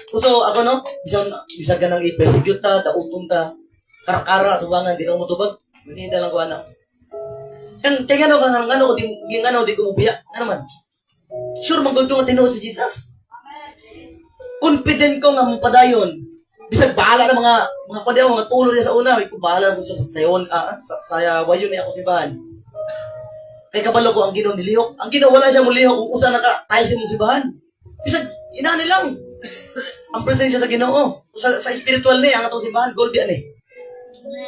[SPEAKER 5] So, ako no, bisag ka nang i-persecute ta, dautong ta, karakara, tubangan, di na mo tubag. Hindi lang ko anak. Kaya di ko mubiya. Ano man? Sure, magdugtong at tinuod si Jesus. Confident ko nga mong padayon. Bisag bahala ng mga padayon, mga tulo niya sa una. May bahala ko sa sayon, sa wayon niya ako si Bahan. Kay kabalo ko ang Ginoo nilihok. Ang Ginoo wala siya mulihok kung usa naka-tiles mo si Bahan. Bisag, inani lang. Ang presensya sa Ginoo. Sa spiritual ni, ang atong si Bahan, gold yan eh.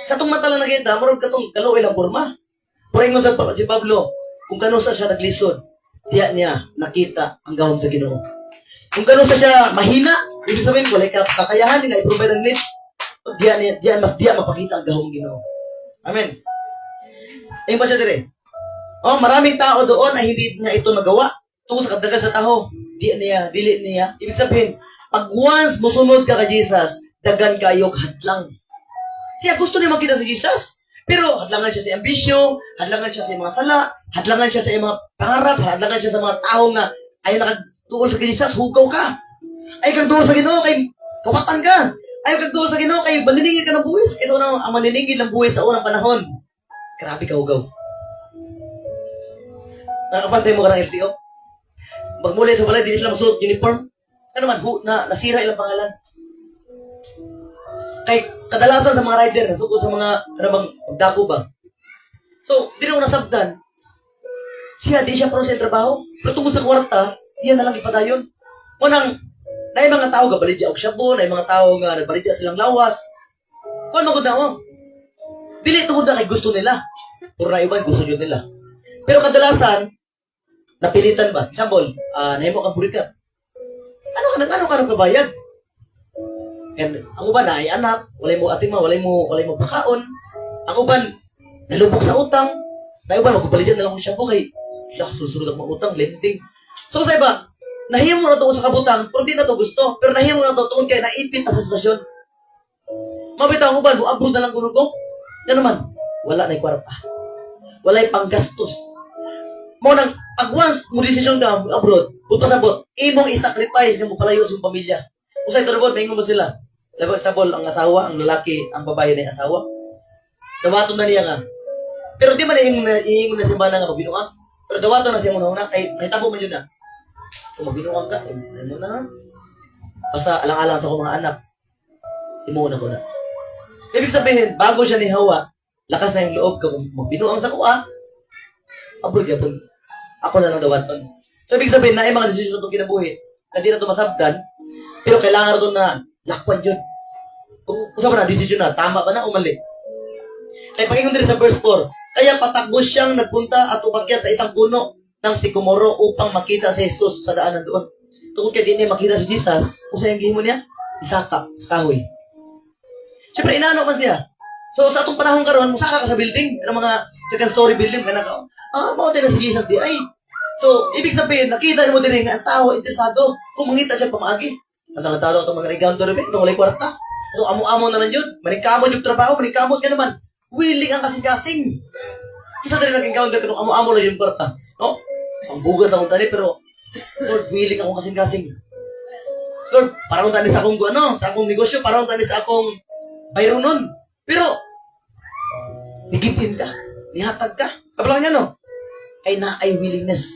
[SPEAKER 5] Sa itong mata lang nakita, marunong katong kaloy lang forma. Pero ingon sa si Pablo, kung kanusa siya naglisod, tiya niya nakita ang gahom sa Ginoo. Kung kanusa siya mahina, ibig sabihin, wala kakayahan nga i-provide ang needs. Diyan mapakita ang gahom Ginoo. Amen. Ayun ba siya dire? Oh, maraming tao doon ay hindi niya ito nagawa. Tungkol sa kadagan sa tao, dili niya. Ibig sabihin, pag once musunod ka kay Jesus, dagan kayo hadlang. Siya gusto niya makita si Jesus. Pero hadlangan siya sa ambisyon, hadlangan siya sa mga sala, hadlangan siya sa mga pangarap, hadlangan siya sa mga tao nga ayaw nakagtuol sa kay Jesus, hugaw ka. Ay kang tuol sa Ginoo kay kawatan ka. Ayaw kang tuol sa Ginoo kay maniningil ka ng buwis. Kaysa unang ang maniningil ng buwis sa unang panahon. Grabe ka hugaw. Nakapantay mo ka ng LTO? Magmuli sa balay, di sila magsuot uniform. Ano man, nasira ilang pangalan. Kay kadalasan sa mga rider, nasuko sa mga, magdako ba? So, di na ko nasabdan. Siya, di siya pro sa trabaho. Pero tungkol sa kwarta, iyan na lang ipadayon. Unang, na yung mga tao nga balidya og shabu, na yung mga tao nga nagbalidya silang lawas. Kung magod na ako. Dili tungkol na kay gusto nila. Puro na iban, gusto yun nila. Pero kadalasan, napilitan ba? Example, nahimo kang burikat. Ano ka nagbabayad? And ang uban na ay anak, walay mo atima, walay mo pakaon. Ang uban, nalubog sa utang. Na uban, magkubalidyan na lang kung siya po kay, susunod ang mga utang, lending. So sa iba, nahimo na to sa kabutang, pero di na to gusto. Pero nahimo na to tungkol kay naipit na sa sitwasyon. Mabitaw ang uban, abroad na lang kuno ko. Yan naman, wala na yung kwarta. Wala yung panggastos. Mo nang pag once mo desisyon ka abroad, buta sabot, imong i-sacrifice nga mo palayo sa pamilya. Usay to robot, maingon mo sila. Level sabol ang asawa, ang lalaki, ang babae na yung asawa. Dawaton na niya nga. Pero di man iingon na si Bana nga magbinuang. Pero dawaton na siya muna una, ay mahitabo man yun na. Kung magbinuang ka, ano na. Basta alang-alang sa akong mga anak. Imuuna ko na. Ibig sabihin, bago siya ni Hawa, lakas na yung loob ka kung magbinuang sa kuha, abroad yapon. Ako na lang dawaton. So ibig sabihin na mga desisyon itong kinabuhi, na di na ito masabdan, pero kailangan ito na lakwan yun. Kung sa na, desisyon na, tama ba na o mali? Kaya pakingon din sa verse 4, kaya patakbo siyang nagpunta at umakyat sa isang puno ng sikomoro upang makita si Jesus sa daanan doon. Tungkol kaya di niya makita si Jesus, kung saan yung gihimo niya, isaka sa kahoy. Siyempre, inaano man siya. So, sa atong panahon karon, musaka ka sa building, ng mga second story building, kaya mao din na si Jesus di ay. So, ibig sabihin, nakita mo din nga ang tao interesado kung mangita siya pamaagi. Ang tao itong mga reganto rin, itong walay kwarta. Ito, amo-amo na lang yun. Manikamot yung trabaho, manikamot ka naman. Willing ang kasing-kasing. Isa na rin nag-encounter ka nung amo-amo lang yung kwarta. No? Ang bugas akong tani, pero Lord, willing akong kasing-kasing. Lord, parang tani sa akong sa akong negosyo, parang tani sa akong bayro nun. Pero, nigipin ka, nihatag ka. Kapalang niya, no? Ay na-ay willingness.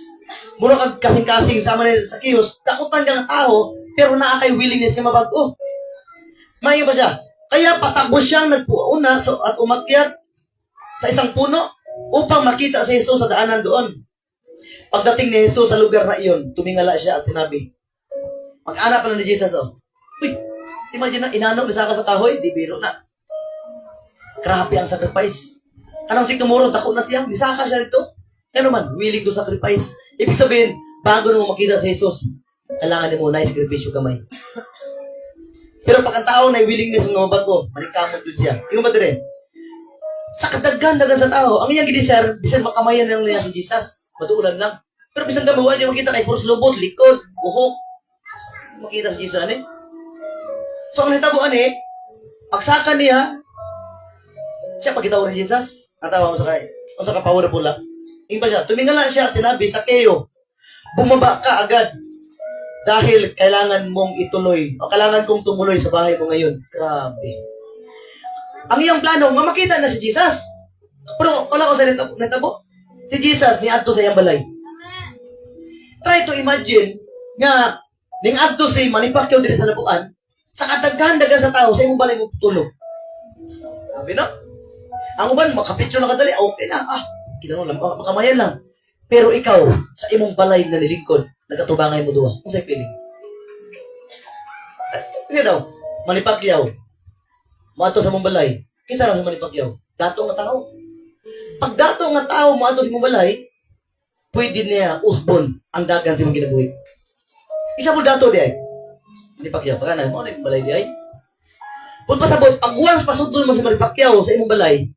[SPEAKER 5] Mura kag kasing-kasing sama na sa kiyos, takutan ka ng tao, pero na-ay willingness niya mabago. Mayo ba siya? Kaya patakbo siyang nagpuuna at umakyat sa isang puno upang makita si Jesus sa daanan doon. Pagdating ni Jesus sa lugar na iyon, tumingala siya at sinabi, mag-anak pala ni Jesus, oh. Uy, imagine na, inanok isa ka sa kahoy, di biro na. Grabe ang sacrifice. Anong si Kamuro, dako na siya, nisaka siya rito. Ano man, willing to sacrifice. Ibig sabihin, bago mo makita si Jesus, kailangan mo na i-sacrifice yung kamay. Pero pag ang tao na willingness ng mabago, manikamot yun siya. Tingnan ba din? Sa kadaghan-dagan sa tao, ang iyang gidisar, bisan makamayan ng niya si Jesus. Matuulan lang. Pero bisan gamuhan niya makita kay puros lubot, likod, buhok. Makita si Jesus, ano eh? So, ang natabuan eh, pagsaka niya, siya pagkitawa ni Jesus, natawa mo sa kapawa na pula. Yung ba siya, tumingala siya at sinabi, Sakeo, bumaba ka agad. Dahil kailangan mong ituloy, o kailangan kong tumuloy sa bahay mo ngayon. Grabe. Ang iyang plano, nga makita na si Jesus. Pero wala ko sa natabo. Si Jesus, niadto sa iyang balay. Try to imagine, nga, ning adto si Manipacquiao dito sa labuan, sa kadaghan-dagan sa tao, sa imong balay mo tulog. Sabi na? Ang uban, makapityo na kadali, okay na, kinano lang, makamayan lang. Pero ikaw, sa imong balay na nilingkod, nagkatubangay mo duwa. Kung sa'yo piling. Kaya daw, Manipacquiao, maato sa mong balay, kita lang sa Manipacquiao, dato nga tao. Pag dato nga tao, maato sa mong balay, pwede niya usbon ang dagan sa mong ginabuhi. Isa po dato di ay. Manipacquiao, pagkanan mo, ano yung balay di ay? Kung pasabot, pag once pasudon mo sa Manipacquiao sa imong balay,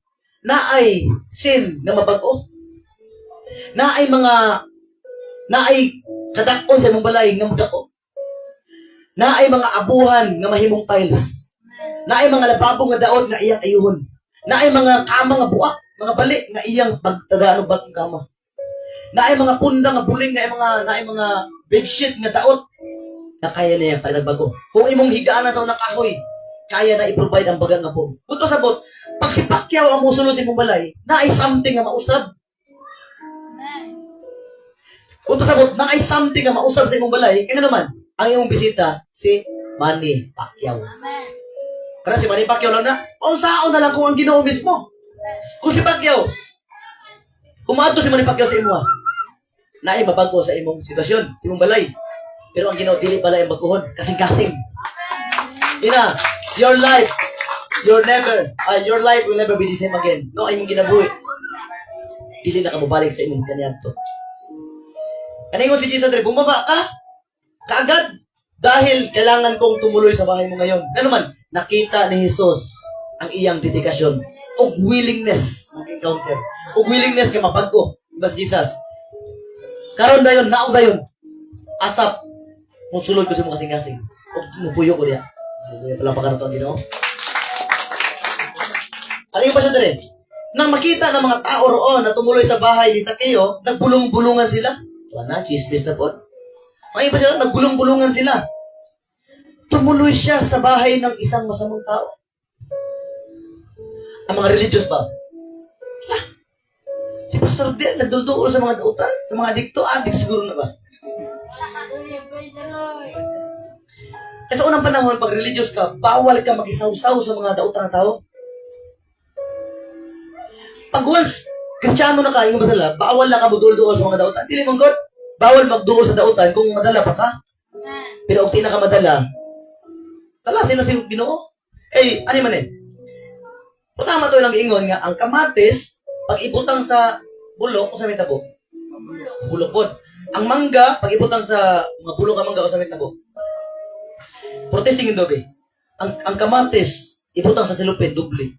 [SPEAKER 5] na ay sin na mabago. Na ay kadakon sa imong balay nga mudako. Na ay mga abuhan nga mahimong tiles. Naay mga lababo nga daot nga iyang ayuhon. Naay mga kama nga buak, mga bali nga iyang pagtagaano batong kama. Naay mga punda nga buling naay mga bedsheet nga daot na kaya niya pagbago. Kung imong higaan na sa unang kahoy, kaya na i-provide ang bagang nga po. Punto sabot, pag si Pacquiao ang musulod sa imong balay, naay something nga mausab. Punto sabot, naay something nga mausab sa imong balay, kaya naman, ang imong bisita, si Manny Pacquiao. Kaya si Manny Pacquiao lang na, saan na lang kung ang Ginoo mismo. Kung si Pacquiao, umaadto si Manny Pacquiao sa imo, naay mabago sa imong sitwasyon, sa imong balay. Pero ang Ginoo dili pala ang baguhon, kasing-kasing. Ina, your life will never be the same again. No, ay mong ginabuhi. Dili na ka mabalik sa imong kanyanto. Kaningon si Jesus, bumaba ka, kaagad, dahil kailangan kong tumuloy sa bahay mo ngayon. Ano man, nakita ni Jesus ang iyang dedikasyon o willingness mag-encounter. O willingness ka mapagko. Diba si Jesus? Karon dayon, naog dayon. Asap, kung sulod ko sa mga kasing-kasing. O mupuyo ko diya. Hallelujah, pala pagkarato ang Ginoo. Ano yung pasyon rin? Nang makita ng mga tao roon na tumuloy sa bahay ni Zaccheo, nagbulong-bulungan sila. Tuwa na, chismis na po. Ang iba sila, nagbulong-bulungan sila. Tumuloy siya sa bahay ng isang masamang tao. Ang mga religious ba? Si Pastor Del, nagdulduol sa mga dautan, sa mga adikto, adik siguro na ba? Sa unang panahon, pag religious ka, bawal ka mag-isaw-saw sa mga dautan na tao. Pag once, Kristiyano na ka, yung madala, bawal na ka magdulduol sa mga dautan. Dili mong God, bawal magduol sa dautan kung madala pa ka. Pero kung di na ka madala, talasin na si Ginoo. Ano man eh? Tama to lang ingon nga, ang kamatis, pag ibutang sa bulok, o sa mitabo? Bulok po. Ang mangga, pag ibutang sa mga bulok ang mangga o sa mitabo? Protesting yung doble. Ang kamatis, ibutang sa silupin, doble.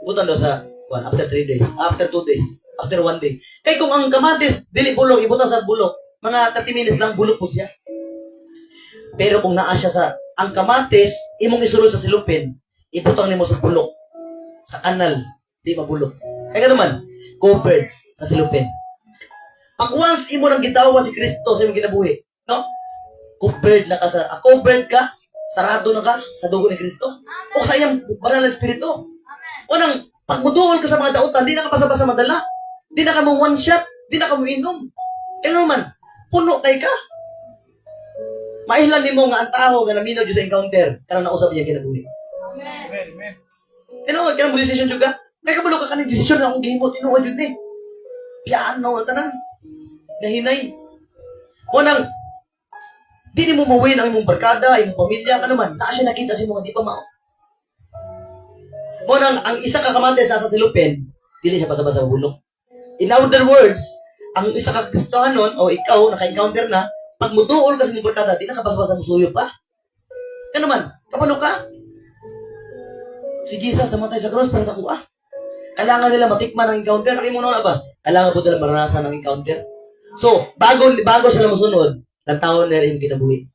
[SPEAKER 5] Ibutang daw sa, after 3 days, after 2 days, after 1 day. Kaya kung ang kamatis, dili bulok, ibutang sa bulok, mga 30 minutes lang bulok po siya. Pero kung naa siya sa, ang kamatis, imong isulod sa silupin, ibutang nimo sa bulok, sa kanal, di mabulok. Kaya naman, covered sa silupin. Pag once imo nang gitawa si Kristo sa imong kinabuhi, no? Covered na ka covered ka, sarado na ka sa dugo ni Kristo. O sa iyang banal na espiritu. Unang, pag muduol ka sa mga dautan, di na ka basa-basa madala. Di na ka mo one shot, di na ka mo inom. Kaya naman, puno kay ka. Mailan ni mo nga ang tao nga naminaw dito sa encounter, karang nausap niya kinabuhi.
[SPEAKER 4] Amen.
[SPEAKER 5] Tinuod ka mo desisyon juga. Kaya kabalo ka kaning desisyon na akong gihimo, tinuod yun eh. Piano, tanan. Nahinay. Unang, di mo mawin ang imong barkada, imong pamilya, ano man, naa siya nakita sa mga di pa mao. Unang, ang isa ka kamatis nasa silupin, dili siya basa-basa bulok. In other words, ang isa ka Kristohanon, o ikaw, naka-encounter na, pag muduol ka sa imong barkada, di na ka basa-basa musuyo pa. Ano man, kapano ka? Si Jesus namatay sa cross para sa kuha. Kailangan nila matikman ang encounter. Ang imo na ba? Kailangan po nila maranasan ang encounter. So, bago sila masunod, ng taon nila yung kinabuhi.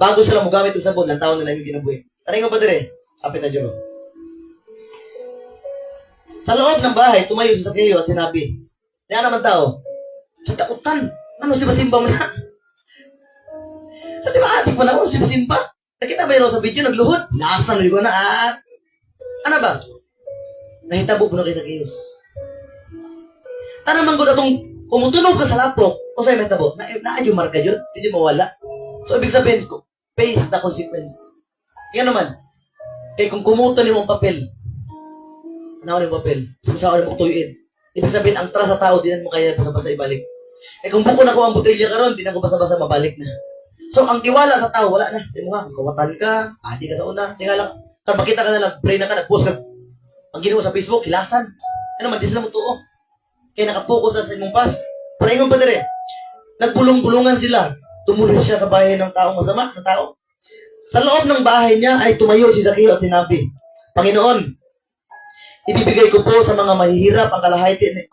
[SPEAKER 5] Bago sila magamit yung sabon, ng taon nila yung kinabuhi. Taring mo pa dire? Kapit na dyan. Sa loob ng bahay, tumayo si Zaccheo at sinabi, "Yan naman tao, kitakutan. Ano si Basimba mo na?" Di ba atik pa na ako si Basimba? Nakita ba yun sa video, nagluhod? Nasa na yun na ano ba? Nahitabo po na kay Zaccheo. Tanang manggod atong kumutunog ka sa lapok, o sa'yo mahitabo, na-adyo marka yun, hindi mawala. So, ibig sabihin ko, face the consequence. Yan naman, kaya kung kumuto niyo ang papel, ano yung papel? Saan mo tuyuin? Ibig sabihin, ang trust sa tao, di na mo kaya basa-basa ibalik. Kung buko na ko ang botelya karon, di na ko basa-basa mabalik na. So, ang tiwala sa tao, wala na. Sa mga, kawatan ka, adi ka sa una, tingnan lang. Kung makita ka na lang, pray na ka, nag-post ka. Ang ginawa sa Facebook, hilasan. Ano man, di sila mo tuo. Kaya nakapokus sa imong pas. Pero ingon pa dire, nagbulong-bulungan sila. Tumuloy siya sa bahay ng taong masama, ng tao. Sa loob ng bahay niya ay tumayo si Zaccheo at sinabi, "Panginoon, ibibigay ko po sa mga mahihirap ang kalahati ni..."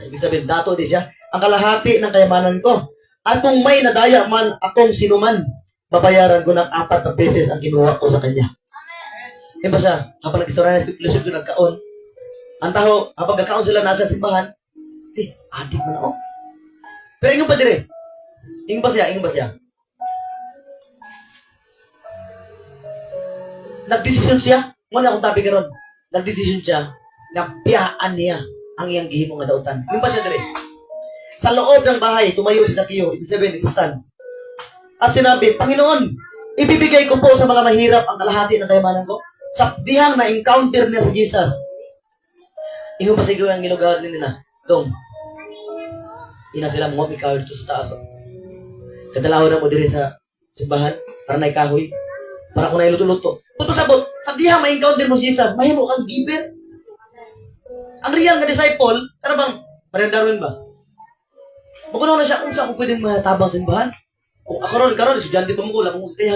[SPEAKER 5] Ibig sabihin, dato di siya. "Ang kalahati ng kayamanan ko. At kung may nadaya man akong sinuman, babayaran ko ng 4 na beses ang kinuha ko sa kanya." Yan ba siya? Habang nag-istorya na lusog doon nagkaon. Ang tao, habang nagkaon sila nasa simbahan, adik mo na ako. Pero ingon pa dire. Ingon ba siya? Nagdesisyon siya. Muna akong tabi karon. Nagdesisyon siya na biyaan niya ang iyang gihimo nga dautan. Ingon ba siya dire? Sa loob ng bahay, tumayo si Zacchaeus. Ibig sabihin, nag-stand. At sinabi, Panginoon, ibibigay ko po sa mga mahirap ang kalahati ng kayamanan ko. Sa dihang na-encounter niya si Jesus. Ingon pa siguro ang ilugawad nila. Dong. Ina sila mo, ikaw ito sa taas. Kadalaho na mo dire sa simbahan para na ikahoy. Para kung nailuto-luto. Punto sabot, sa dihang ma-encounter mo si Jesus, mahimo kang giver. Ang real nga disciple, ano bang, Marian Darwin ba? Magunaw na siya, kung saan ko pwedeng matabang simbahan? Kung ako ron, karon, estudyante pa mo ko,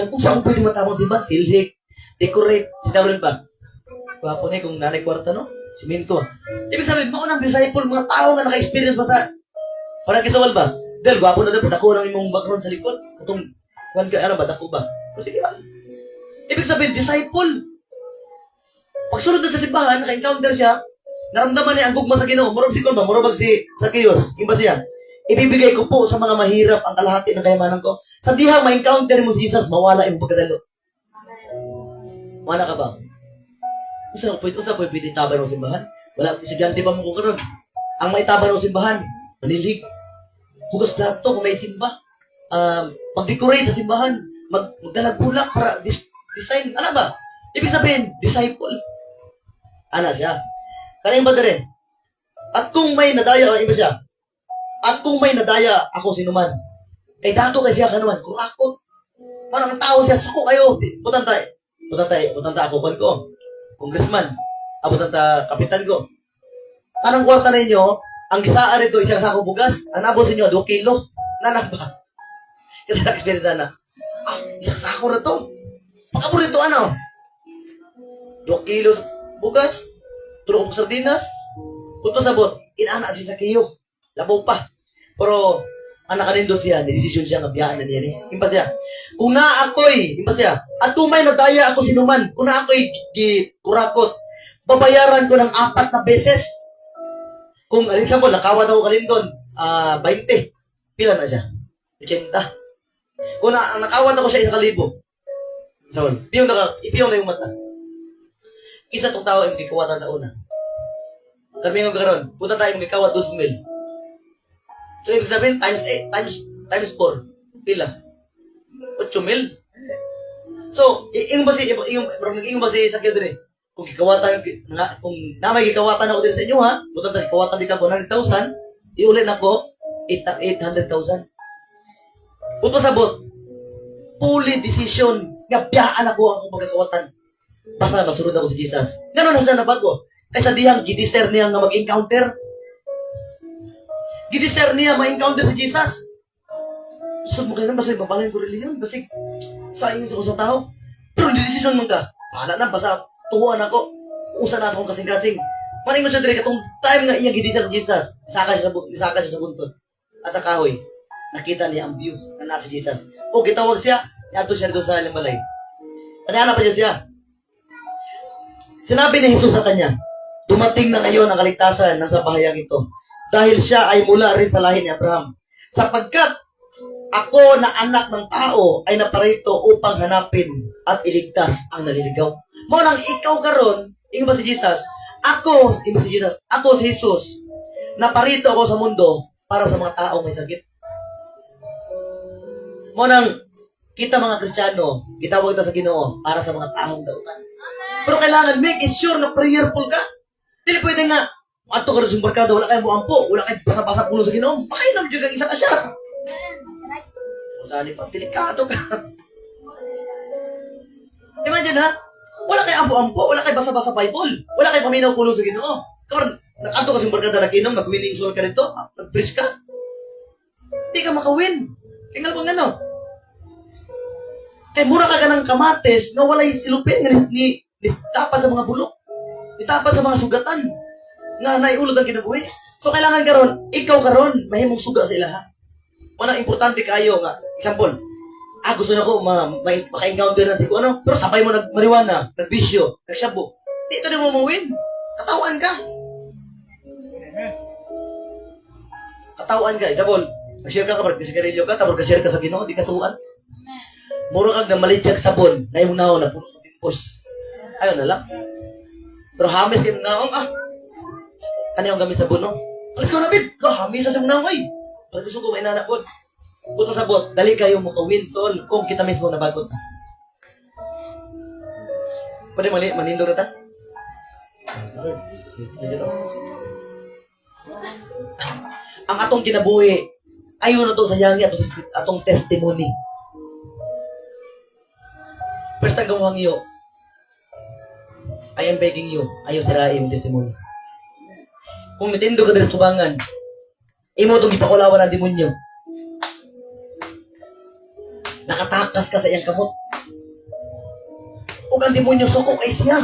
[SPEAKER 5] kung saan ko pwedeng matabang simbahan? Silhik, decorate, si Darwin ba? Wapo na kung nanay kwarta, no? Siminto. Ibig sabihin, maunang disciple, mga tao nga naka-experience pa sa, parang kisawal ba? Dahil, gwapo na dapat ako ng imong background sa likod. Itong, ano ba, dako ba? O sige, ibig sabihin, disciple. Pagsunod na sa simbahan, naka-encounter siya, naramdaman niya ang gugma sa Ginoo. Murag si Kulba, murag si Zacchaeus. Iba siya. Ibibigay ko po sa mga mahirap ang kalahati ng kayamanan ko. Sa dihang ma-encounter mo si Jesus, mawala yung pagkadalo. Mana ka ba? Unsa pwede tabay ng simbahan? Wala, estudyante pa mo ko karon. Ang may tabay ng simbahan, manilig. Hugas plato kung may simba. Mag-decorate sa simbahan. Magdalag bulak para design. Ano ba? Ibig sabihin, disciple. Ana siya. Kanang ba rin? At kung may nadaya, iba siya. At kung may nadaya ako sinuman, kay dato kay siya kanuman, kurakot. Parang ang tao siya, suko kayo. Putanta ako, ban ko. Congressman. Abutan ta, kapitan ko. Anong kwarta ninyo? Ang gisaan nito, isang sako bugas. Ang abo sa inyo, 2 kilo. Nanak ba? Kita na-experience sana. Isang sako na to. Pagkapur nito, 2 kilo bugas. Tulog ko sardinas. Punto sabot, inana si Zacchaeus. Labaw pa. Pero, anak ka nindo siya, nidesisyon siya nga biyaan na niya ni. Impa siya. Kung na ako'y, impa siya, at kung may nadaya ako sinuman, kung na ako'y kurakot, babayaran ko ng 4 na beses. Kung, example, nakawat ako kalindon, 20. Pila na siya? 80. Kung nakawat ako siya 1,000. Example, ipiyong na yung mata. Isa tong tao ay magkikawatan sa una. Kami nga karon, punta tayo magkikawat 2,000. So, ibig sabihin, times 4. Pila? 8,000. So, yung ba si Zacchaeus din eh? Kung namay gikawatan ako din sa inyo ha, punta tayo, gikawatan din ka 100,000, iulit ako, 800,000. Punta sabot, fully decision, nga biyaan ako ang kung magkakawatan. Basta masunod ako si Jesus. Ganon na siya na bago. Kaysa dihang, gidister niya nga mag-encounter. Gidister niya ma-encounter si Jesus. Gusto mo kayo na, basta ipapalain ko rin yun. Basta sayang sa ko sa tao. Pero hindi decision mo ka. Pahala na, basta tuhuan ako. Usa na akong kasing-kasing. Maning mo siya dire katong time nga iya gidister si Jesus. Isaka siya sa buntod. At sa kahoy. Nakita niya ang view na nasa Jesus. O gitawag siya, yato siya doon sa Limbalay. Kanana pa siya. Sinabi ni Jesus sa kanya, dumating na ngayon ang kaligtasan ng sa bahayang ito. Dahil siya ay mula rin sa lahi ni Abraham. Sapagkat ako na anak ng tao ay naparito upang hanapin at iligtas ang naliligaw. Mo nang ikaw karon, ingon ba si Jesus? Ako si Jesus. Naparito ako sa mundo para sa mga tao may sakit. Mo nang kita mga Kristiyano, gitawag ta sa Ginoo para sa mga taong dautan. Pero kailangan make it sure na prayerful ka. Dili pwede nga, ato ka rin sa barkada, wala kayo buampo, wala kayo basa-basa puno sa Ginoo. Baka yun ang isa ka siya. Kung saan pa, delikado ka. Imagine ha, wala kayo ampo-ampo, wala kayo basa-basa Bible, wala kayo paminaw puno sa Ginoo. Karon, ato ka sa barkada nag-inom, nag-winning soul ka rito, nag-preach ka. Hindi ka makawin. Tingnan bang ano? Kaya mura ka ng kamates nga walay silupin nga nitapan sa mga bulok. Nitapan sa mga sugatan. Nga naiulod ang kinabuhi. So kailangan karon, ikaw karon, mahimong suga sa ilaha. Wala importante kayo nga. Example, gusto na ko maka-encounter na si ko ano, pero sabay mo nagmariwana, nagbisyo, nagsabo. Dito na mo mawin. Katawan ka. Katawan ka, isabol. Nag-share ka kapag sigarilyo ka, tapos ka-share ka sa Ginoo, di katuan. Muro kag na malityag sabon, na yung naon na puno sa pimpos. Ayaw na lang. Pero hamis kayo naong, ano yung gamit sabon, no? Alis ko na, bid. Hamis sa naong, ay. Pag gusto ko, may nanak po. Puto sabot, dali kayo mo ka-win, sol, kung kita mismo na bagot. Pwede mali, manindo na ta? Ang atong kinabuhi, ayaw na to sa yangi atong testimony. First ang gawang iyo, I am begging you, ayaw sirain yung testimony. Kung mitindo ka dito sa tubangan, imo itong ipakulawan ng demonyo. Nakatakas ka sa iyang kamot. Huwag ang demonyo sukok ay siya.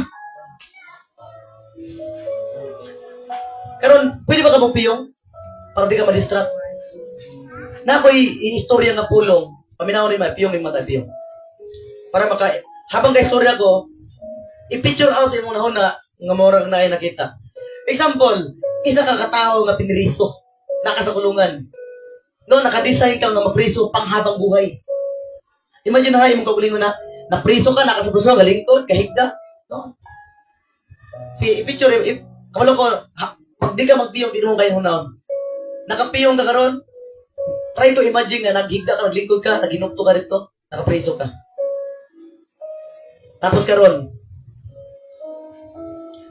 [SPEAKER 5] Karon, pwede ba ka magpiyong? Para di ka ma-distract. Na ako'y istorya nga pulong, paminaw rin piyong yung mata piyong. Para habang ka-istorya ko, i-picture out sa imong nahuna nga morag na ay nakita. Example, isa ka katao nga piniriso, naka sa kulungan. No, naka-design ka nga mapriso panghabang buhay. Imagine na imong kagulingon na napriso ka, naka sa puso, galingkod, kahigda. No? Si i-picture, kamalo ko, pag di ka magpiyong, di mo kayo hunaon. Nakapiyong ka karon, try to imagine nga, naghigda ka, naglingkod ka, naghinukto ka rito, nakapriso ka. Tapos karon,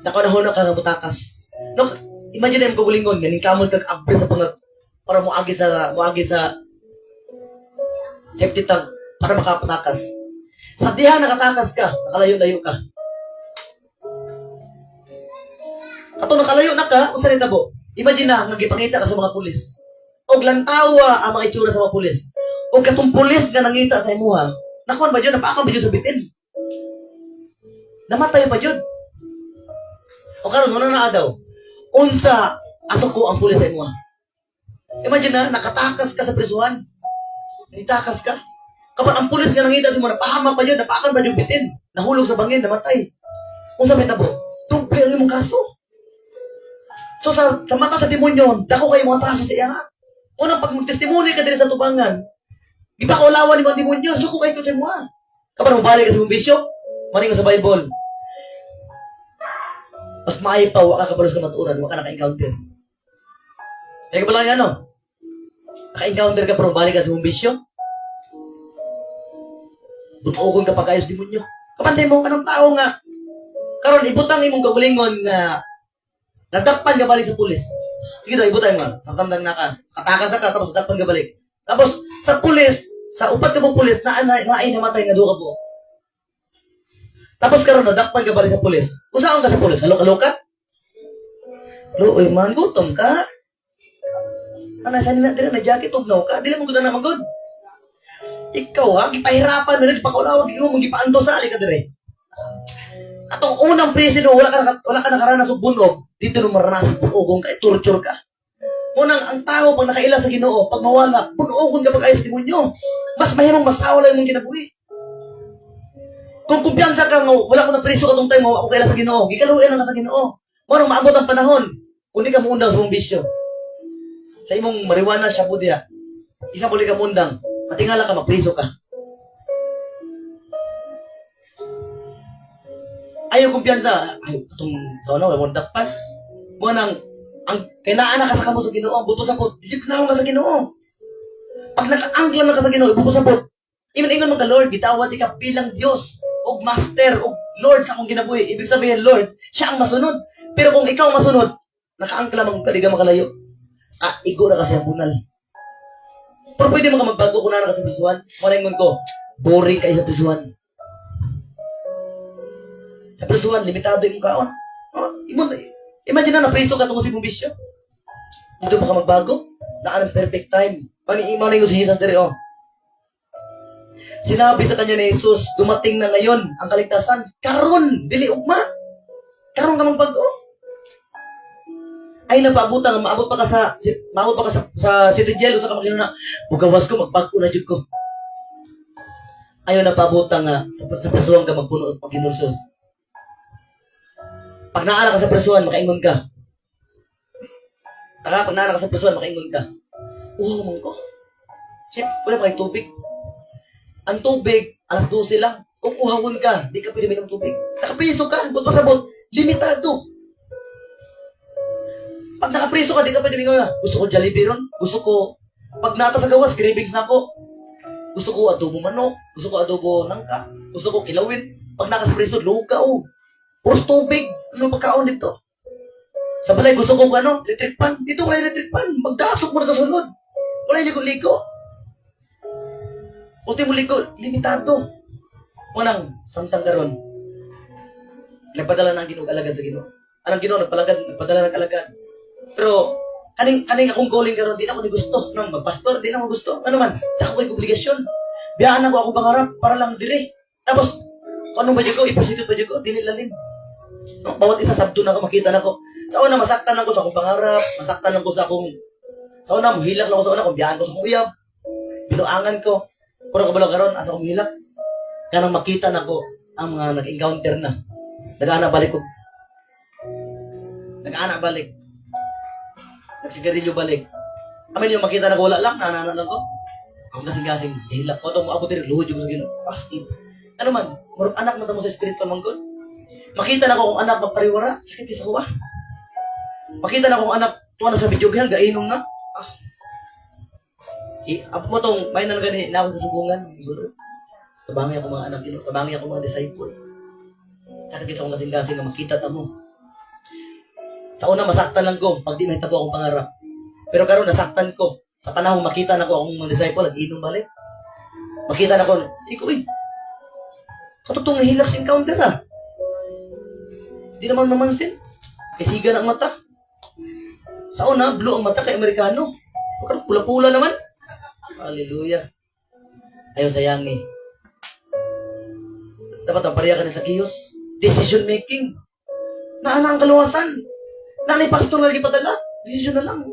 [SPEAKER 5] nakunahuna ka nga butakas. No, imagine na yung kagulingon, ganing kamol kag abri sa pangag, para muagi sa safety tank, para makapatakas. Sa diha nakatakas ka, nakalayo-layo ka. Ato nakalayo na ka, kung saan tabo. Imagine na, nagipangita ka sa mga pulis. Og lantawa ang mga itsura sa mga pulis. Og katong pulis nga nangita sa imuha, nakuan ba yun? Napaakan ba yun sa bitin? Namatay pa yun. O karon mo na daw. Unsa, asok ko ang pulis sa imuha. Imagine na, nakatakas ka sa prisuhan. Nitakas ka. Kapag ang pulis nga nangita sa imuha, napahama pa yun, napaakan ba yun bitin? Nahulog sa bangin, namatay. Unsa may tabo? Tupi ang imong kaso. So sa mata sa demonyo, dako kayo mga traso sa iya nga. Unang pag mag-testimony ka din sa tubangan, di ba kaulawan ni mga demonyo, suko kayo sa mga. Kapag balik ka sa bumbisyo, maring sa Bible. Mas maayo pa, waka ka palos ka maturan, waka naka-encounter. Kaya ka pala yan, no? Naka-encounter ka pero balik ka sa bumbisyo. Bunugon ka pag-ayos demonyo. Kapantay mo, anong tao nga? Karon ibutang imong kagulingon nga nadakpan ka balik sa pulis. Sige daw, ibutang mo. Pagkamdang na ka. Katakas na ka, tapos nadakpan ka balik. Tapos, sa pulis, sa upat ka mong pulis, naay namatay nga doon ka po. Tapos karon nadakpan ka balik sa pulis. Kung saan ka sa pulis? Halok-halokat? Uy man, gutom ka. Ano, saan na na jacket, ugnaw ka? Dili mo gud na magod. Ikaw ha, gipahirapan mo rin, pakulawag mo, gipaanto sa ali ka dire. Atong unang prison, wala ka nakaranas og bunog, dito nung maranasan punugong ka, torture ka. Unang, ang tao, pag nakaila sa Ginoo, pag mawala, punugon ka pag-ayos demonyo. Mas mahimong masawala yung mong ginabuhi. Kung kumpiyansa ka, wala ko na preso katong time, ako kaila sa Ginoo, gikaluin na sa Ginoo. Marang maabot ang panahon, kung di ka muundang sa mong bisyo. Sa imong mariwana siya po diya, isa po di ka muundang, matingala ka, mapriso ka. Ayaw kumpiyansa. Ay, itong taon na, wala mong dakpas. Muna ang kainaan na ka sa kamo sa Ginoo, buto sa pot, disiplinaw ka sa Ginoo. Pag nakaangkla na ka sa Ginoo, ibuto sa pot. Ingon mo ka, Lord, gitawat ka bilang Diyos, o Master, o Lord sa akong ginabuhi. Ibig sabihin, Lord, siya ang masunod. Pero kung ikaw masunod, nakaangkla mang pwede ka makalayo. Igo na kasi ang bunal. Pero pwede mo ka magbago kung na ka sa prisuhan. Malingon ko, boring kayo sa prisuhan. Sa prisuhan, limitado yung kaon. Imagine na, napriso ka tungkol sa ibang bisyo. Dito pa ka magbago. Naan ang perfect time. Malingon si Jesus dire, Sinabi sa kanya ni Jesus, dumating na ngayon ang kaligtasan. Karon, dili ugma. Karon ka magbago. Ay napaabutan, maabot pa ka sa City Jail, sa kamagino na, bugawas ko, magbago na jud ko. ayaw na pabutang nga sa presuhan ka magpuno at pagkinulsos. Pag naana ka sa presuhan, makaingon ka. Pag naana ka sa presuhan, makaingon ka. Uhaw man ko. Siyempre, wala pa kayong tubig. Ang tubig, alas 12 lang. Kung uhawon ka, di ka pwede minom tubig. Nakapriso ka, buto sa bot, limitado. Pag nakapriso ka, di ka pwede minom na. Gusto ko Jollibee ron. Gusto ko, pag nata sa gawas, cravings na ako. Gusto ko adobo manok. Gusto ko adobo nangka. Gusto ko kilawin. Pag nakapriso, lugaw. Puros tubig. Ano pagkaon dito? Sa balay, gusto ko ano, electric pan. Dito kayo electric pan. Magdasok mo na sa sulod. Wala yung ligo-ligo. Ultimo ligo, limitado. Unang, samtang karon. Nagpadala na ang Ginoo alagad sa Ginoo. Anong Ginoo, nagpadala ng alagad. Pero, kaning akong calling karon, di na ako ni gusto. Nang magpastor, di na ako gusto. Ano man, ako ko'y obligasyon. Biyaan ako pangarap para lang dire. Tapos, kung anong ba ko, ipositit ba ko, dili lalim. No, bawat isa sabdo na ako, makita na ko. Sa una, masaktan ako sa akong pangarap. Masaktan ako sa akong... Sa una, mahilak lang ako sa una, kung biyaan ko sa akong uyab. Binuangan ko. Puro kabalo karon asa akong hilak. Kanang makita na ko ang mga nag-encounter na. Nag-anak balik ko. Nag-anak balik. Nagsigarilyo balik. Amin yung makita na ko, wala lang, nanana lang ko. Ang kasing-kasing, hilak ko. Itong maabot rin, luhod yung sa Ginoo. Paskin. Ano man, marong anak mo tamo sa spirit pa manggol. Makita na ko kung anak magpariwara, sakit sa kuwa. Makita na ko kung anak, tuwa na sa video kaya, gainom na. Apo mo tong, may nang gani, nawag sa subungan. Tabangi ako mga anak, tabangi ako mga disciple. Sakit sa akong kasing-kasing na makita ta mo. Sa una, masaktan lang ko pag di mahitabo akong pangarap. Pero karon nasaktan ko. Sa panahon, makita na ko akong mga disciple, nag-inom balik. Makita na ko, ikaw katutong nahilak sa encounter ah. Di naman mamansin. Kasiga na ang mata. Sa una, blue ang mata kay Amerikano. Pula-pula naman. Hallelujah. Ayaw sayangi. Dapat ang pareha ka na sa kiyos. Decision making. Naana ang kaluwasan. Nanay pastor na lagi padala. Decision na lang.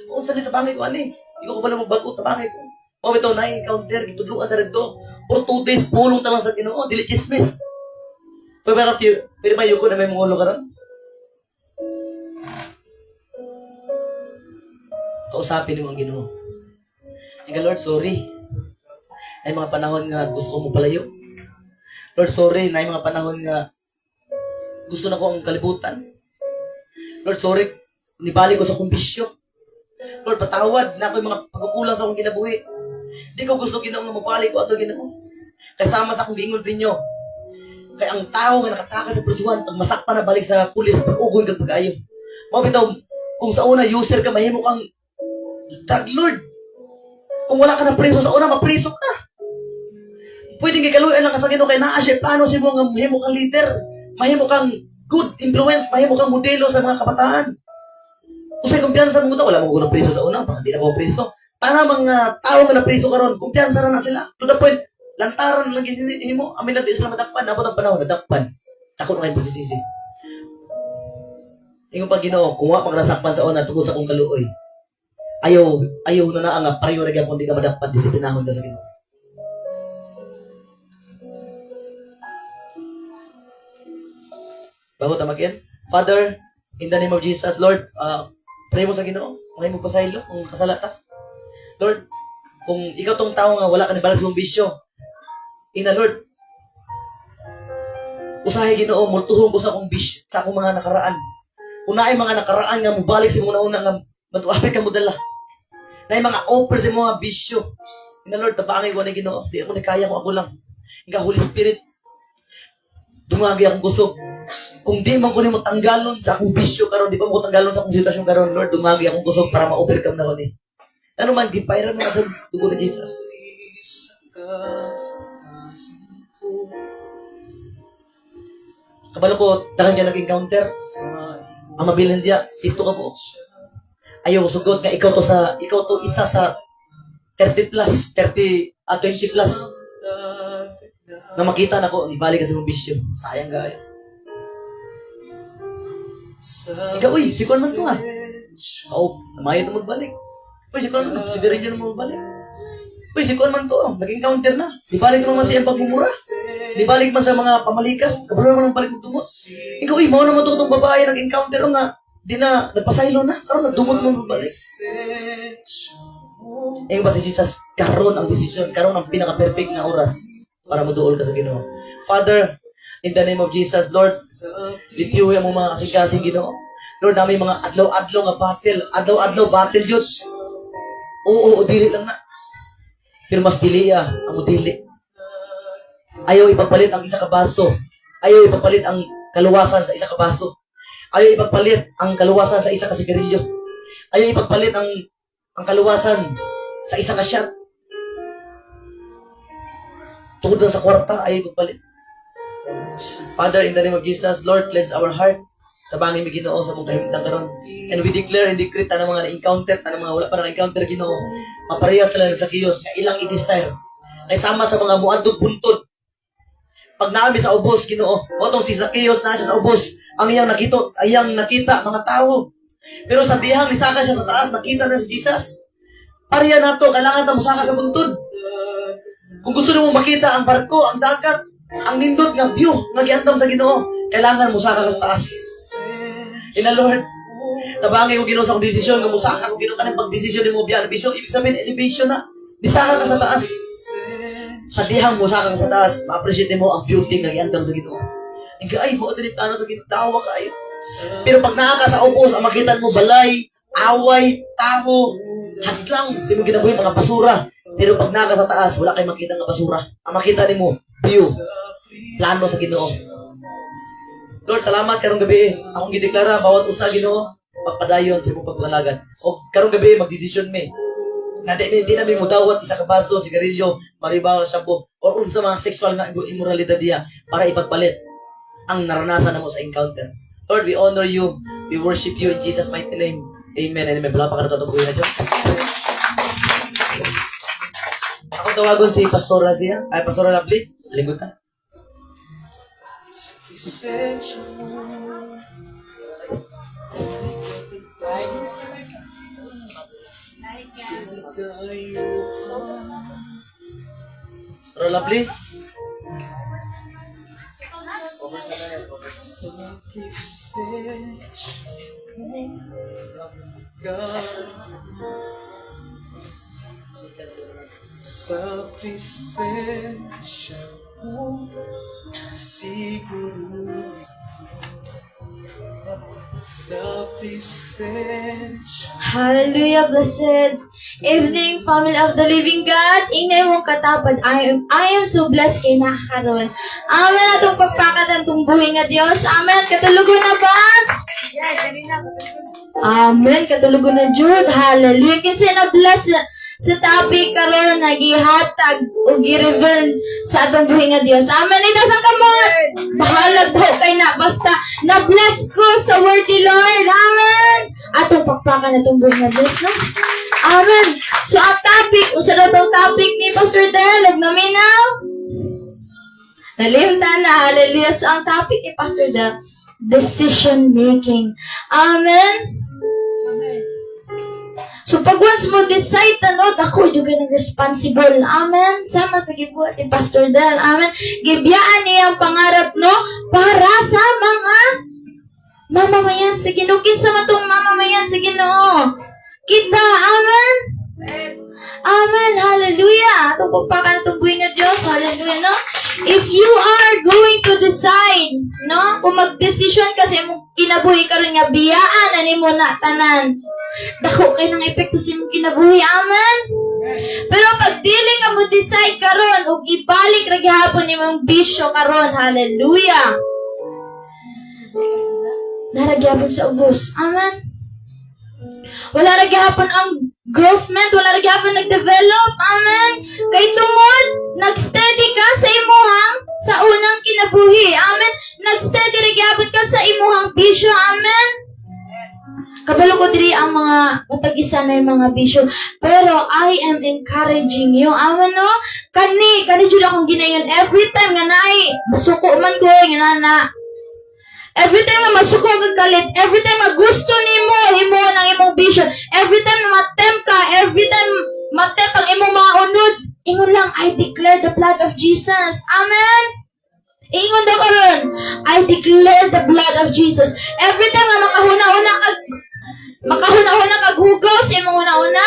[SPEAKER 5] Kung saan tabangay ko, ani. Hindi ko ba na magbago, tabangay ko. O ito, na-encounter. Itudluan na rin to. For 2 days, pulong talang sa Ginoo. Dili chismis. Pero may yuko na may mungulo ka rin. Kausapin mo ang Ginoo. Ika, Lord, sorry. Ay mga panahon nga gusto ko mo palayo. Lord, sorry. Na mga panahon nga gusto na ko ang kalibutan. Lord, sorry. Nibalik ko sa kong bisyo. Lord, patawad na ako yung mga pagkukulang sa akong kinabuhi. Hindi ko gusto Ginoo nga mabalik ko ato Ginoo. Kasama sa akong giingon ninyo. Kaya ang tao nga nakatakas sa prisuhan, pag masakpan na balik sa pulis, pag-ugon kag pag-ayo. Mabitaw, kung sa una user ka, mahimo kang drug lord. Kung wala ka na preso sa una, mapreso ka. Pwede kay kaluyan lang ka sa Ginoo kay naa siya paano si mo nga mahimo kang leader, mahimo kang good influence, mahimo kang modelo sa mga kabataan. Kung sa'y kumpiyansa mo ito, wala mo kung preso sa una, baka di na ko preso. Tana mga tao nga na preso karon, kumpiyansa na sila. To the point, lantaran lang gini mo, amin lang di sila madakpan, abot ang panahon, nadakpan. Takot na kayo pagsisisi. Tingong pag Ginoo, kung wala nasakpan sa una, tungkol sa kong kaluoy. Ayaw na nga, pareho na kung di ka madakpan, disiplinahon ka sa Ginoo. Bago tamagyan, Father, in the name of Jesus, Lord, pray mo sa Ginoo, may mo pasaylo, kung kasalata. Lord, kung ikaw tong tao nga wala ka nabalag sa bisyo, Ina Lord, usahay Ginoo, multuhon ko sa akong bisyo, sa akong mga nakaraan. Unaay mga nakaraan nga mubalik sa mga una nga matuapit ka mo dala. Na yung mga offer sa mga bisyo. Ina Lord, tabangay ko na Ginoo, di ako nakaya ko ako lang. Ika Holy Spirit, dumagi akong kusog. Kung di man ko ni mo tanggalon sa akong bisyo karon, di pa mo tanggalon sa akong sitwasyon karon, Lord, dumagi akong kusog para ma-overcome na ko ni. Ano man, gipairan na sa dugo ni Jesus. Kabalo ko, dakan ka nag-encounter. Ang mabilin diya, ito ka po. Ayaw, sugod nga, ikaw to isa sa 30 plus, 20 plus. Na makita na ko, ibalik ka sa mong bisyo. Sayang gaya. Ikaw, uy, sikon man to ha. Oo, namayad na magbalik. Uy, sikon man, sigarilyo na magbalik. Uy, si Kuan man to, nag-encounter na. Di balik naman sa iyang pagmumura. Di balik man sa mga pamalikas. Kabalo naman ang balik ng tumot. Ikaw, uy, mo naman itong babae nag-encounter nga. Di na, nagpasaylo na. Karoon, nagdumot mo balik. Eh, ba si Jesus, karoon ang desisyon. Karoon ang pinaka-perfect na oras para maduol ka sa Ginoo. Father, in the name of Jesus, Lord, litiyo mo mga kasing-kasing Ginoo. Lord, namin mga adlaw-adlaw nga battle. Adlaw-adlaw battle, Diyos. Oo, dili lang na. Pero mas dili ang dili. Ayaw ipagpalit ang isa ka baso. Ayaw ipagpalit ang kaluwasan sa isa ka baso. Ayaw ipagpalit ang kaluwasan sa isa ka sigarilyo. Ayaw ipagpalit ang kaluwasan sa isa ka shot. Tungkol lang sa kwarta, ayaw ipagpalit. Father, in the name of Jesus, Lord, cleanse our heart. Tabangin mi Ginoo sa mong kahimtang karon. And we declare and decree tanang mga na-encounter, tanang mga wala pa na-encounter Ginoo. Mapareha sila sa kiyos nga ilang i-desire. Ay sama sa mga muadtog buntod. Pag naami sa ubos Ginoo, otong si Zacchaeus na siya sa ubos, ang iyang nakita mga tao. Pero sa dihang nisaka siya sa taas, nakita na si Jesus. Pareha nato, kailangan ta musaka sa buntod. Kung gusto mo makita ang barko, ang dagat, ang nindot nga view nga giandam sa Ginoo, kailangan musaka ka sa taas. Ina Lord, tabangay ko Ginoo sa akong desisyon, nga musaka ko Ginoo kanang pagdesisyon nimo biya elevation, ibig sabihin elevation na. Bisaka ka sa taas. Sa dihang musaka ka sa taas, ma-appreciate mo ang beauty nga giandam sa Ginoo. Ingka ay mo dili ano sa Ginoo kayo. Pero pag naa ka sa ubos, ang makita mo balay, away, taho, hadlang, simo ginabuhi mga basura. Pero pag naa ka sa taas, wala kay makita nga basura. Ang makita nimo view, plano sa Ginoo. Lord, salamat karong gabi. Akong gideklara bawat usa Ginoo pagpadayon sa imong paglalagad. O karong gabi magdesisyon mi. Na di na mi mudawat isa ka baso, sigarilyo, maribaw, shampoo, or unsa mga sexual nga immoralidad diya para ipagpalit ang naranasan namo sa encounter. Lord, we honor you. We worship you in Jesus' mighty name. Amen. And may bala pa ka na tatubuhin na Diyos. Ako tawagon si Pastora siya. Ay, Pastora Lovely. Lingkod ka. Pastora Lovely.
[SPEAKER 4] Sa presensya mo, siguro sa presensya.
[SPEAKER 6] Hallelujah, blessed evening, family of the living God. Ingay mong katapad. I am so blessed kay nakakaroon. Amen. Atong pagpakatan tong buhay nga Diyos. Amen. Katulugon na ba? Amen. Katulugon na Jude. Hallelujah. Kasi na-bless sa topic karon nagihatag o gi-reveal sa atong buhay nga Dios. Amen. Itasang kamot. Bahala po kay na basta na-bless ko sa word ni Lord. Amen. Atong pakpakan na itong buhay nga Dios, no? Amen. So, ang topic, usa na itong topic ni Pastor Del, huwag naminaw. Nalimtan na, hallelujah. So, ang topic ni Pastor Del, decision making. Amen. So, pag once mo decide, ako yung ganang responsible. Amen. Sama sa gibuhat ni Pastor Del. Amen. Gibiyaan niya ang pangarap, no? Para sa mga mamamayan sa Ginoo. Kinsa matong mamamayan sa Ginoo? Kita. Amen. Amen. Hallelujah. Itong pagpakan itong buhay nga Diyos. Hallelujah, no? If you are going to decide, no? Kung mag-decision kasi mong kinabuhi ka rin nga, biyaan na mo na tanan. Dako kayo ng epekto sa mong kinabuhi. Amen? Pero pag dili ka mo decide karon ug ibalik ra gihapon ni mong bisyo karon. Hallelujah. Naragyapon sa ubos. Amen? Wala ra gihapon ang growthment, wala ra gihapon nag-develop. Amen? Kay tungod, nag-steady ka sa imuhang sa unang kinabuhi. Amen? Nag-steady ra gihapon ka sa imuhang bisyo. Amen? Kabalo ko diri ang mga matag-isa na yung mga bisyo. Pero I am encouraging you. Amen, no? Kani jud akong ginaingon every time nga naay masuko man ko nga na. Every time na masuko kag galit, every time na gusto nimo himo nang imong bisyo, every time na matempt ka, every time matempt ang imong mga unod, Ingon lang, I declare the blood of Jesus. Amen? Ingon daw karon, I declare the blood of Jesus. Every time nga makahuna-una kag hugaw sa imong una-una,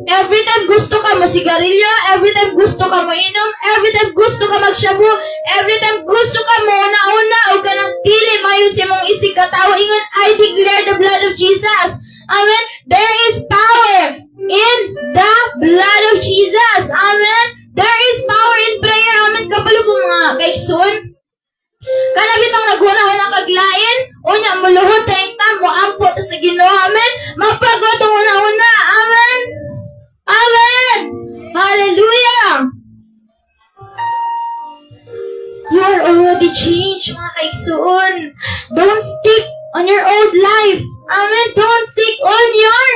[SPEAKER 6] every time gusto ka mo sigarilyo, every time gusto ka mo inom, every time gusto ka magshabu, every time gusto ka mo una-una o ka nang pili mayo sa imong isig katawo, ingon, I declare the blood of Jesus. Amen? There is power in the blood of Jesus. Amen? There is power in prayer. Amen? Kapalo po mga kaiksun. Kanabitang naghuna-una kaglain, unya muluhod tayong tamo, ampo ta sa Ginoo. Amen? Mapagod ang una-una. Amen? Amen! Hallelujah! You are already changed, mga kaiksuon. Don't stick on your old life. Amen? Don't stick on your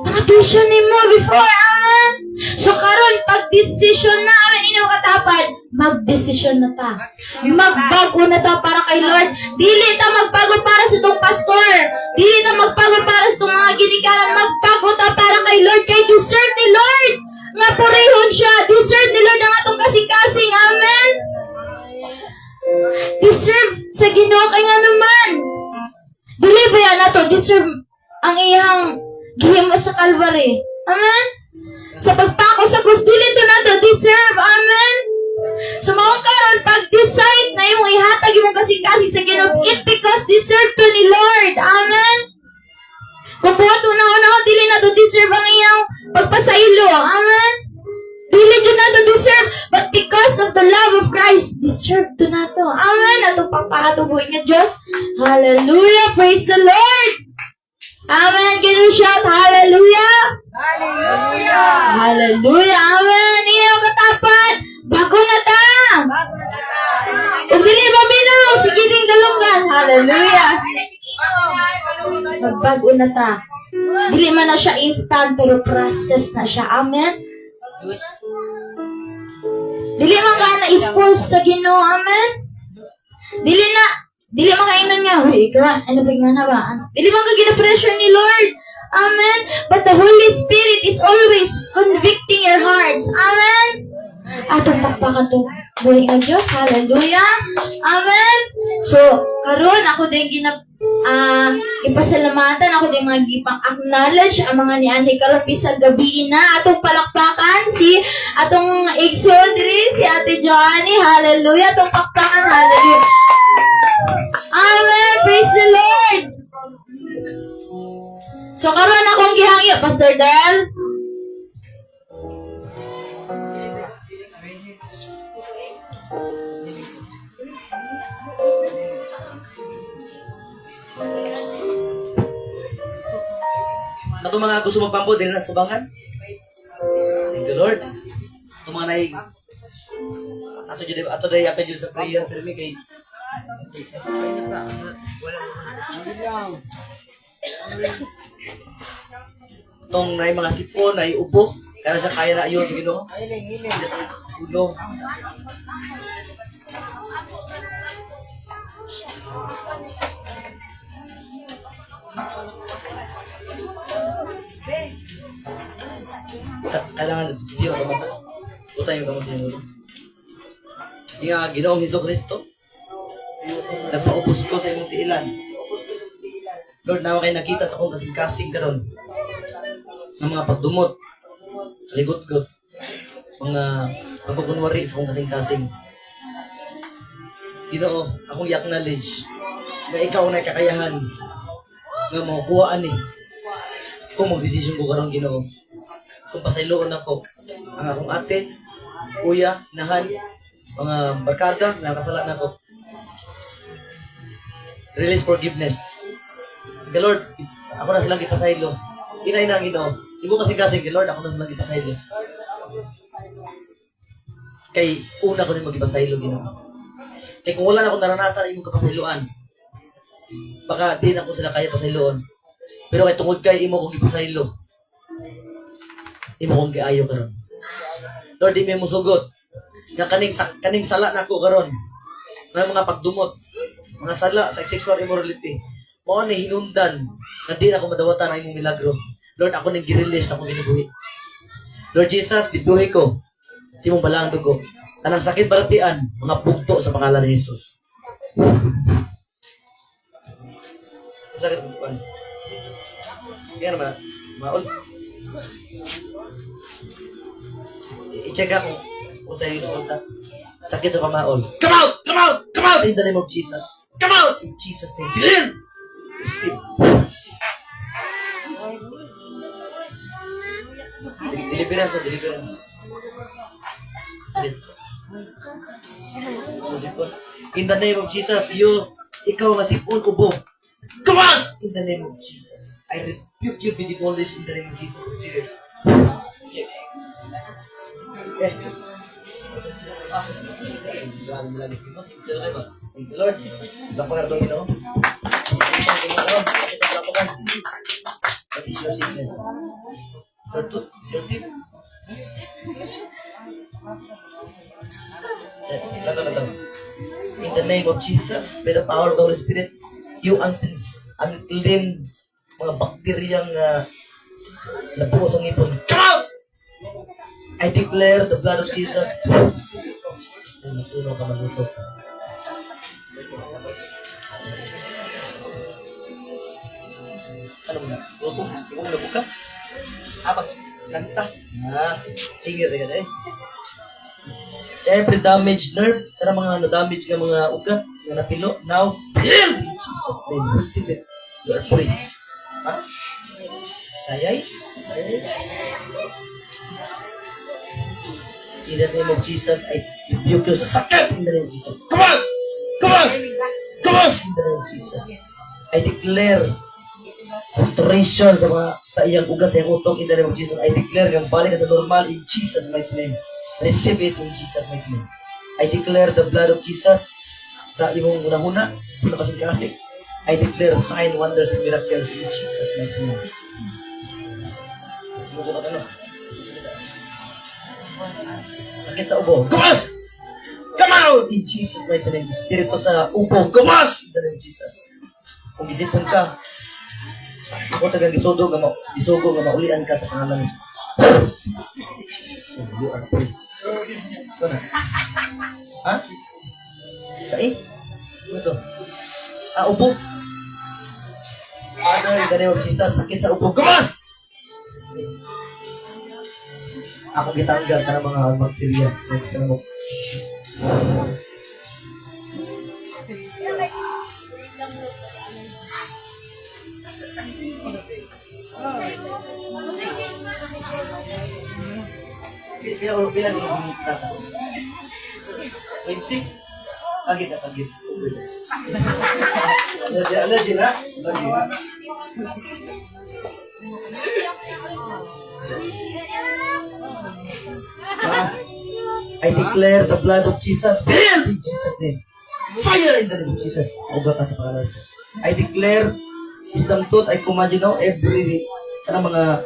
[SPEAKER 6] mga vision mo before. Amen? So karon pag-decision na, amen, ini makatapan, mag-decision na ta. Magbago na ta para kay Lord. Dili ta magbago para sa itong pastor. Dili ta magbago para sa itong mga ginikanan. Magbago ta para kay Lord. Kay deserve ni Lord. Nga purihon siya. Deserve ni Lord ang atong kasing-kasing. Amen? Deserve sa Ginoo kay nga naman. Dili ba yan nato? Deserve ang iyang gihimo sa Calvary. Amen? Sa pagpako sa krus, dili to nato deserve. Amen? So maong karon pag-decide na imong ihatag imong kasing-kasing sa Ginoo, it because deserve to ni Lord. Amen? Kung buhat una-una, dili na to deserve ang iyang pagpasaylo. Amen? Dili jud na to deserve, but because of the love of Christ, deserve to na to. Amen? Atong pagpakatuboy nga Diyos. Hallelujah! Praise the Lord! Amen! Can you shout hallelujah? Hallelujah! Hallelujah! Amen! Hindi mo katapat! Bago na ta! Kung dili ba minaw, sige ding dalungan. Hallelujah! Magbago na ta. Dili man na siya instant, pero process na siya. Amen? Dili man ka na i-force sa Ginoo. Amen? Dili man kainan nga, huy, ikaw, ano ba nga na ba? Dili man ka gina-pressure ni Lord. Amen? But the Holy Spirit is always convicting your hearts. Amen? Atong pakpakan to buhay ng Diyos. Hallelujah. Amen. So, karon ako din ipasalamatan, ako din mga gipang-acknowledge ang mga nianay karon bisag gabi na. Atong palakpakan atong exodri, si Ate Joanny. Hallelujah. Atong pakpakan. Hallelujah. Amen. Praise the Lord. So, karon akong gihangyo, Pastor Del.
[SPEAKER 5] Ato mga gusto magpampo, din na sa tubangan. Thank you, Lord. Ato mga naig. Ato day apel yun sa prayer. Pero may kay... Itong na mga sipon, na upo. Kaya siya kaya na yun, Ginoo. Hiling. Ulo. Kailangan diyo kamata. Utay yung kamata yung ulo. Yung Ginoong Hesus Kristo. Nagpaupos ko sa imong tiilan. Lord, nawa kayo nakita sa akong kasing-kasing karon ng mga pagdumot, ligot-got, mga pagkukunwari sa akong kasing-kasing. Ginoo, akong i-acknowledge na ikaw na kakayahan nga makukuhaan kung mag-desisyon ko karon, Ginoo. Kung pasayloon ako ang akong ate, kuya, nahan, mga barkada na kasala na ako. Release forgiveness. The Lord, ako na silang ipasaylo. Inay na ang Ginoo. Ibo kasi the Lord, ako na silang ipasaylo. Kay una ko rin mag-ipasaylo, Ginoo. Kay kung wala na akong naranasan imong kapasayloan, baka di na ako sila kaya pasayloon. Pero kay tungod kay imo kong ipasaylo, imo kong giayo karon. Lord, di mo sugot. Nga kaning sala na ko karon. Nga mga pagdumot, mga sala sa sexual immorality. Mao ni hinungdan nga di na ako madawatan ang imong milagro. Lord, ako ning gi-release ako ginubuhi. Lord Jesus, bibuhi ko. Si mong balang dugo. Tanang sakit balatian, mga pugto sa pangalan ni Jesus. Sakit bukan. Kaya naman, maul. I-check ako kung sa'yo yung resulta. Sakit sa pamaol. Come out! Come out! Come out! In the name of Jesus. Come out! In Jesus' name. Receive. Deliverance, deliverance. In the name of Jesus, ikaw nga sipon ubo. Come on! In the name of Jesus. I rebuke you, be demolished in the name of Jesus. Receive it. Eh. Ah. Thank you, Lord. Lapangan ito, Ginoo. What is your sickness? Your tooth? Your teeth? In the name of Jesus, by the power of the Holy Spirit, you unclean mga bakteryang nabuo sa ngipon. Come out! I declare the blood of Jesus. Natunaw ka magusok. Ano mo na? Gusto? Hindi mo nabuka? Kanta. Tingir yan eh. Every damaged nerve, tara mga na-damage ng mga ugat, mga napilo, now, heal! In Jesus' name, receive it. You are free. Ha? Ayay? Ayay? In the name of Jesus, I rebuke you. Sakit! In the name of Jesus. Come on! Come on! Come on! In the name of Jesus. I declare restoration sa iyang ugat, sa iyang utong. In the name of Jesus. I declare yung balik ka sa normal in Jesus' mighty name. Receive it in Jesus' mighty name. I declare the blood of Jesus sa imong unahuna, sa kasing-kasing. I declare sign, wonders, and miracles in Jesus' mighty name. Sakit sa ubo. Gumas! Come out! In Jesus' mighty name. Espiritu sa ubo. Gumas! In the name of Jesus. Kung isipon ka, kung tagang gisugo nga maulian ka sa pangalan ni Jesus. You are free. Ito na. Ha? Sai? Ano ito? Ubo. Father, in the name of Jesus, sakit sa ubo. Gumas! Ako gitanggal ka ng mga bacteria. Sa mo. Bilang yung tata. 20? Agit at agit. Allergy na? Allergy na? I declare the blood of Jesus. Burn in Jesus' name. Fire in the name of Jesus. Ugat ka sa pangalan ng Jesus. I declare wisdom tooth. I command you now every mga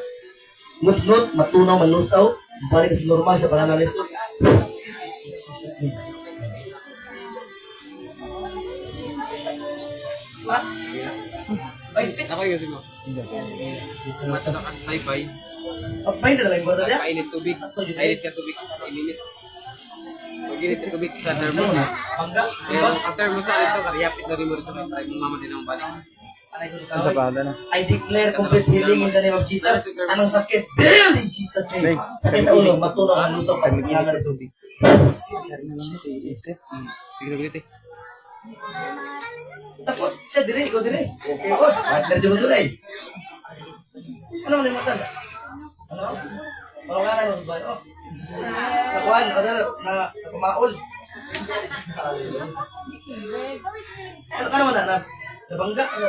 [SPEAKER 5] ngut-ngut, matunaw, malusaw. Balik sa normal sa pangalan ng Jesus.
[SPEAKER 3] Ako yung mo. Mata na kay
[SPEAKER 5] Pain na lang yung bata niya?
[SPEAKER 3] Painit tubig. Painit ka tubig. Ilinit. Pag-init ka tubig sa thermos.
[SPEAKER 5] Bangga?
[SPEAKER 3] Kaya ang thermos sa ito, kariyapit na rin mo rin ito. Try mo mama din ang balik.
[SPEAKER 5] I declare complete healing in the name of Jesus. Anong sakit? Heal in Jesus' name. Sakit sa ulo, matunaw ang lusaw pa sa pangalan ng tubig.
[SPEAKER 3] Sige na ulit eh.
[SPEAKER 5] Takot siya dire, ikaw dire. Okay, partner di mo tuloy. Ano man yung mata? Ano? Palunganan mo ba? Nakuhan, na pumaol. Ano man na? Nabangga? Ano?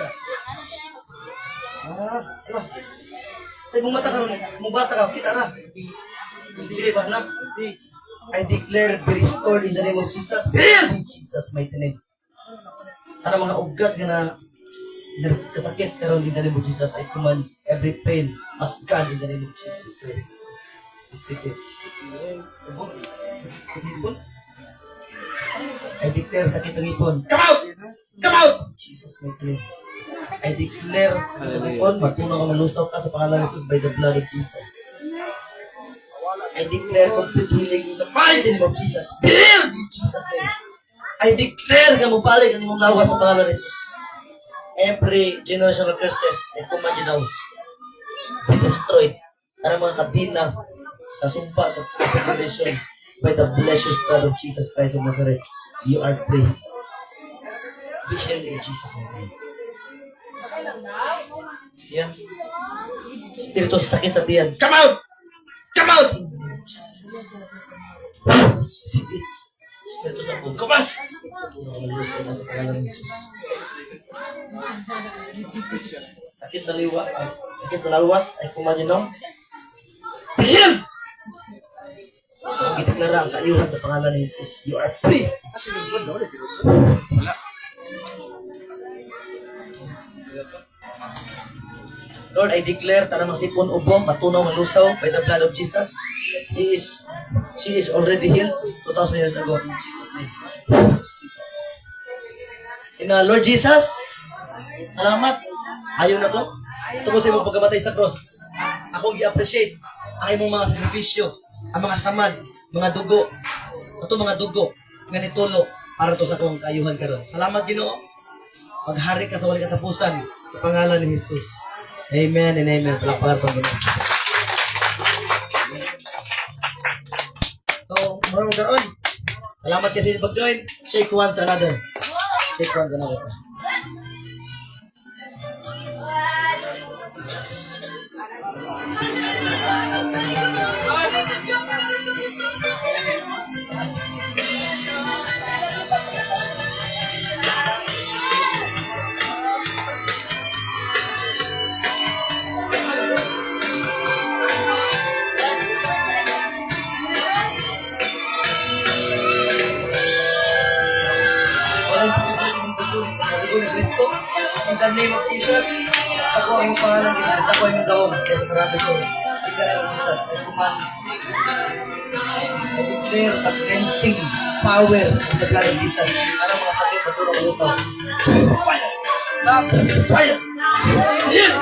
[SPEAKER 5] Sa ibang mata ka rin, mubasa ka, kita na. Hindi ba na? I declare be restored in the name of Jesus. In Jesus' mighty name. Para mga ugat na kasakit karon in the name of Jesus, I command every pain must gone in the name of Jesus Christ. Sige. I declare sakit ng ipon. Come out! Come out! Jesus mighty name. I declare sakit ng ipon, matunaw ka malusaw ka sa pangalan ng Jesus by the blood of Jesus. I declare complete healing in the mighty name of Jesus. Be healed in Jesus' name. I declare nga mabalik ang imong lawas sa pangalan ni Jesus. Every generational curses, I command you now, be destroyed. Ang mga kadina sa sumpa sa generation by the blessed blood of Jesus Christ of Nazareth. You are free. Be healed in Jesus' name. Yan. Spirito sa sakit sa tiyan. Come out! Come out! Sige. Spirito sa buong. Kumas! Sakit sa liwa. Sakit sa lawas. Ay kumanyo no. Be healed! Ang itiklara ang kaiyuhan sa pangalan ni Jesus. You are free. Lord, I declare tanang masipon ubong, matunaw ng lusaw by the blood of Jesus. She is already healed 2,000 years ago in Jesus' name. Lord Jesus, salamat. Ayaw na ko. Tungkol sa imong pagkamatay sa cross. Ako i-appreciate ang imong mga sakripisyo, ang mga samad, mga dugo. Ito mga dugo, nga nitulo para to sa kong kaayuhan karon. Salamat Ginoo. Maghari ka sa walang katapusan sa pangalan ni Jesus. Amen and amen. Palakpakan po Ginoo. So, maraming karon. Salamat kasi pag-join. Shake one sa another. Shake one sa another. Kristo, in the name of Jesus, ako ang iyong pangalan, ginagawa ako ang iyong daong, kaya marami ko, ikaw ang Jesus, ay commands. I declare the cleansing power of the blood of Jesus. Ano mga sakit, matulong ko ito. Fire! Fire! Heal!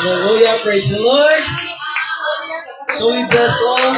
[SPEAKER 5] Hallelujah, praise the Lord. So we bless all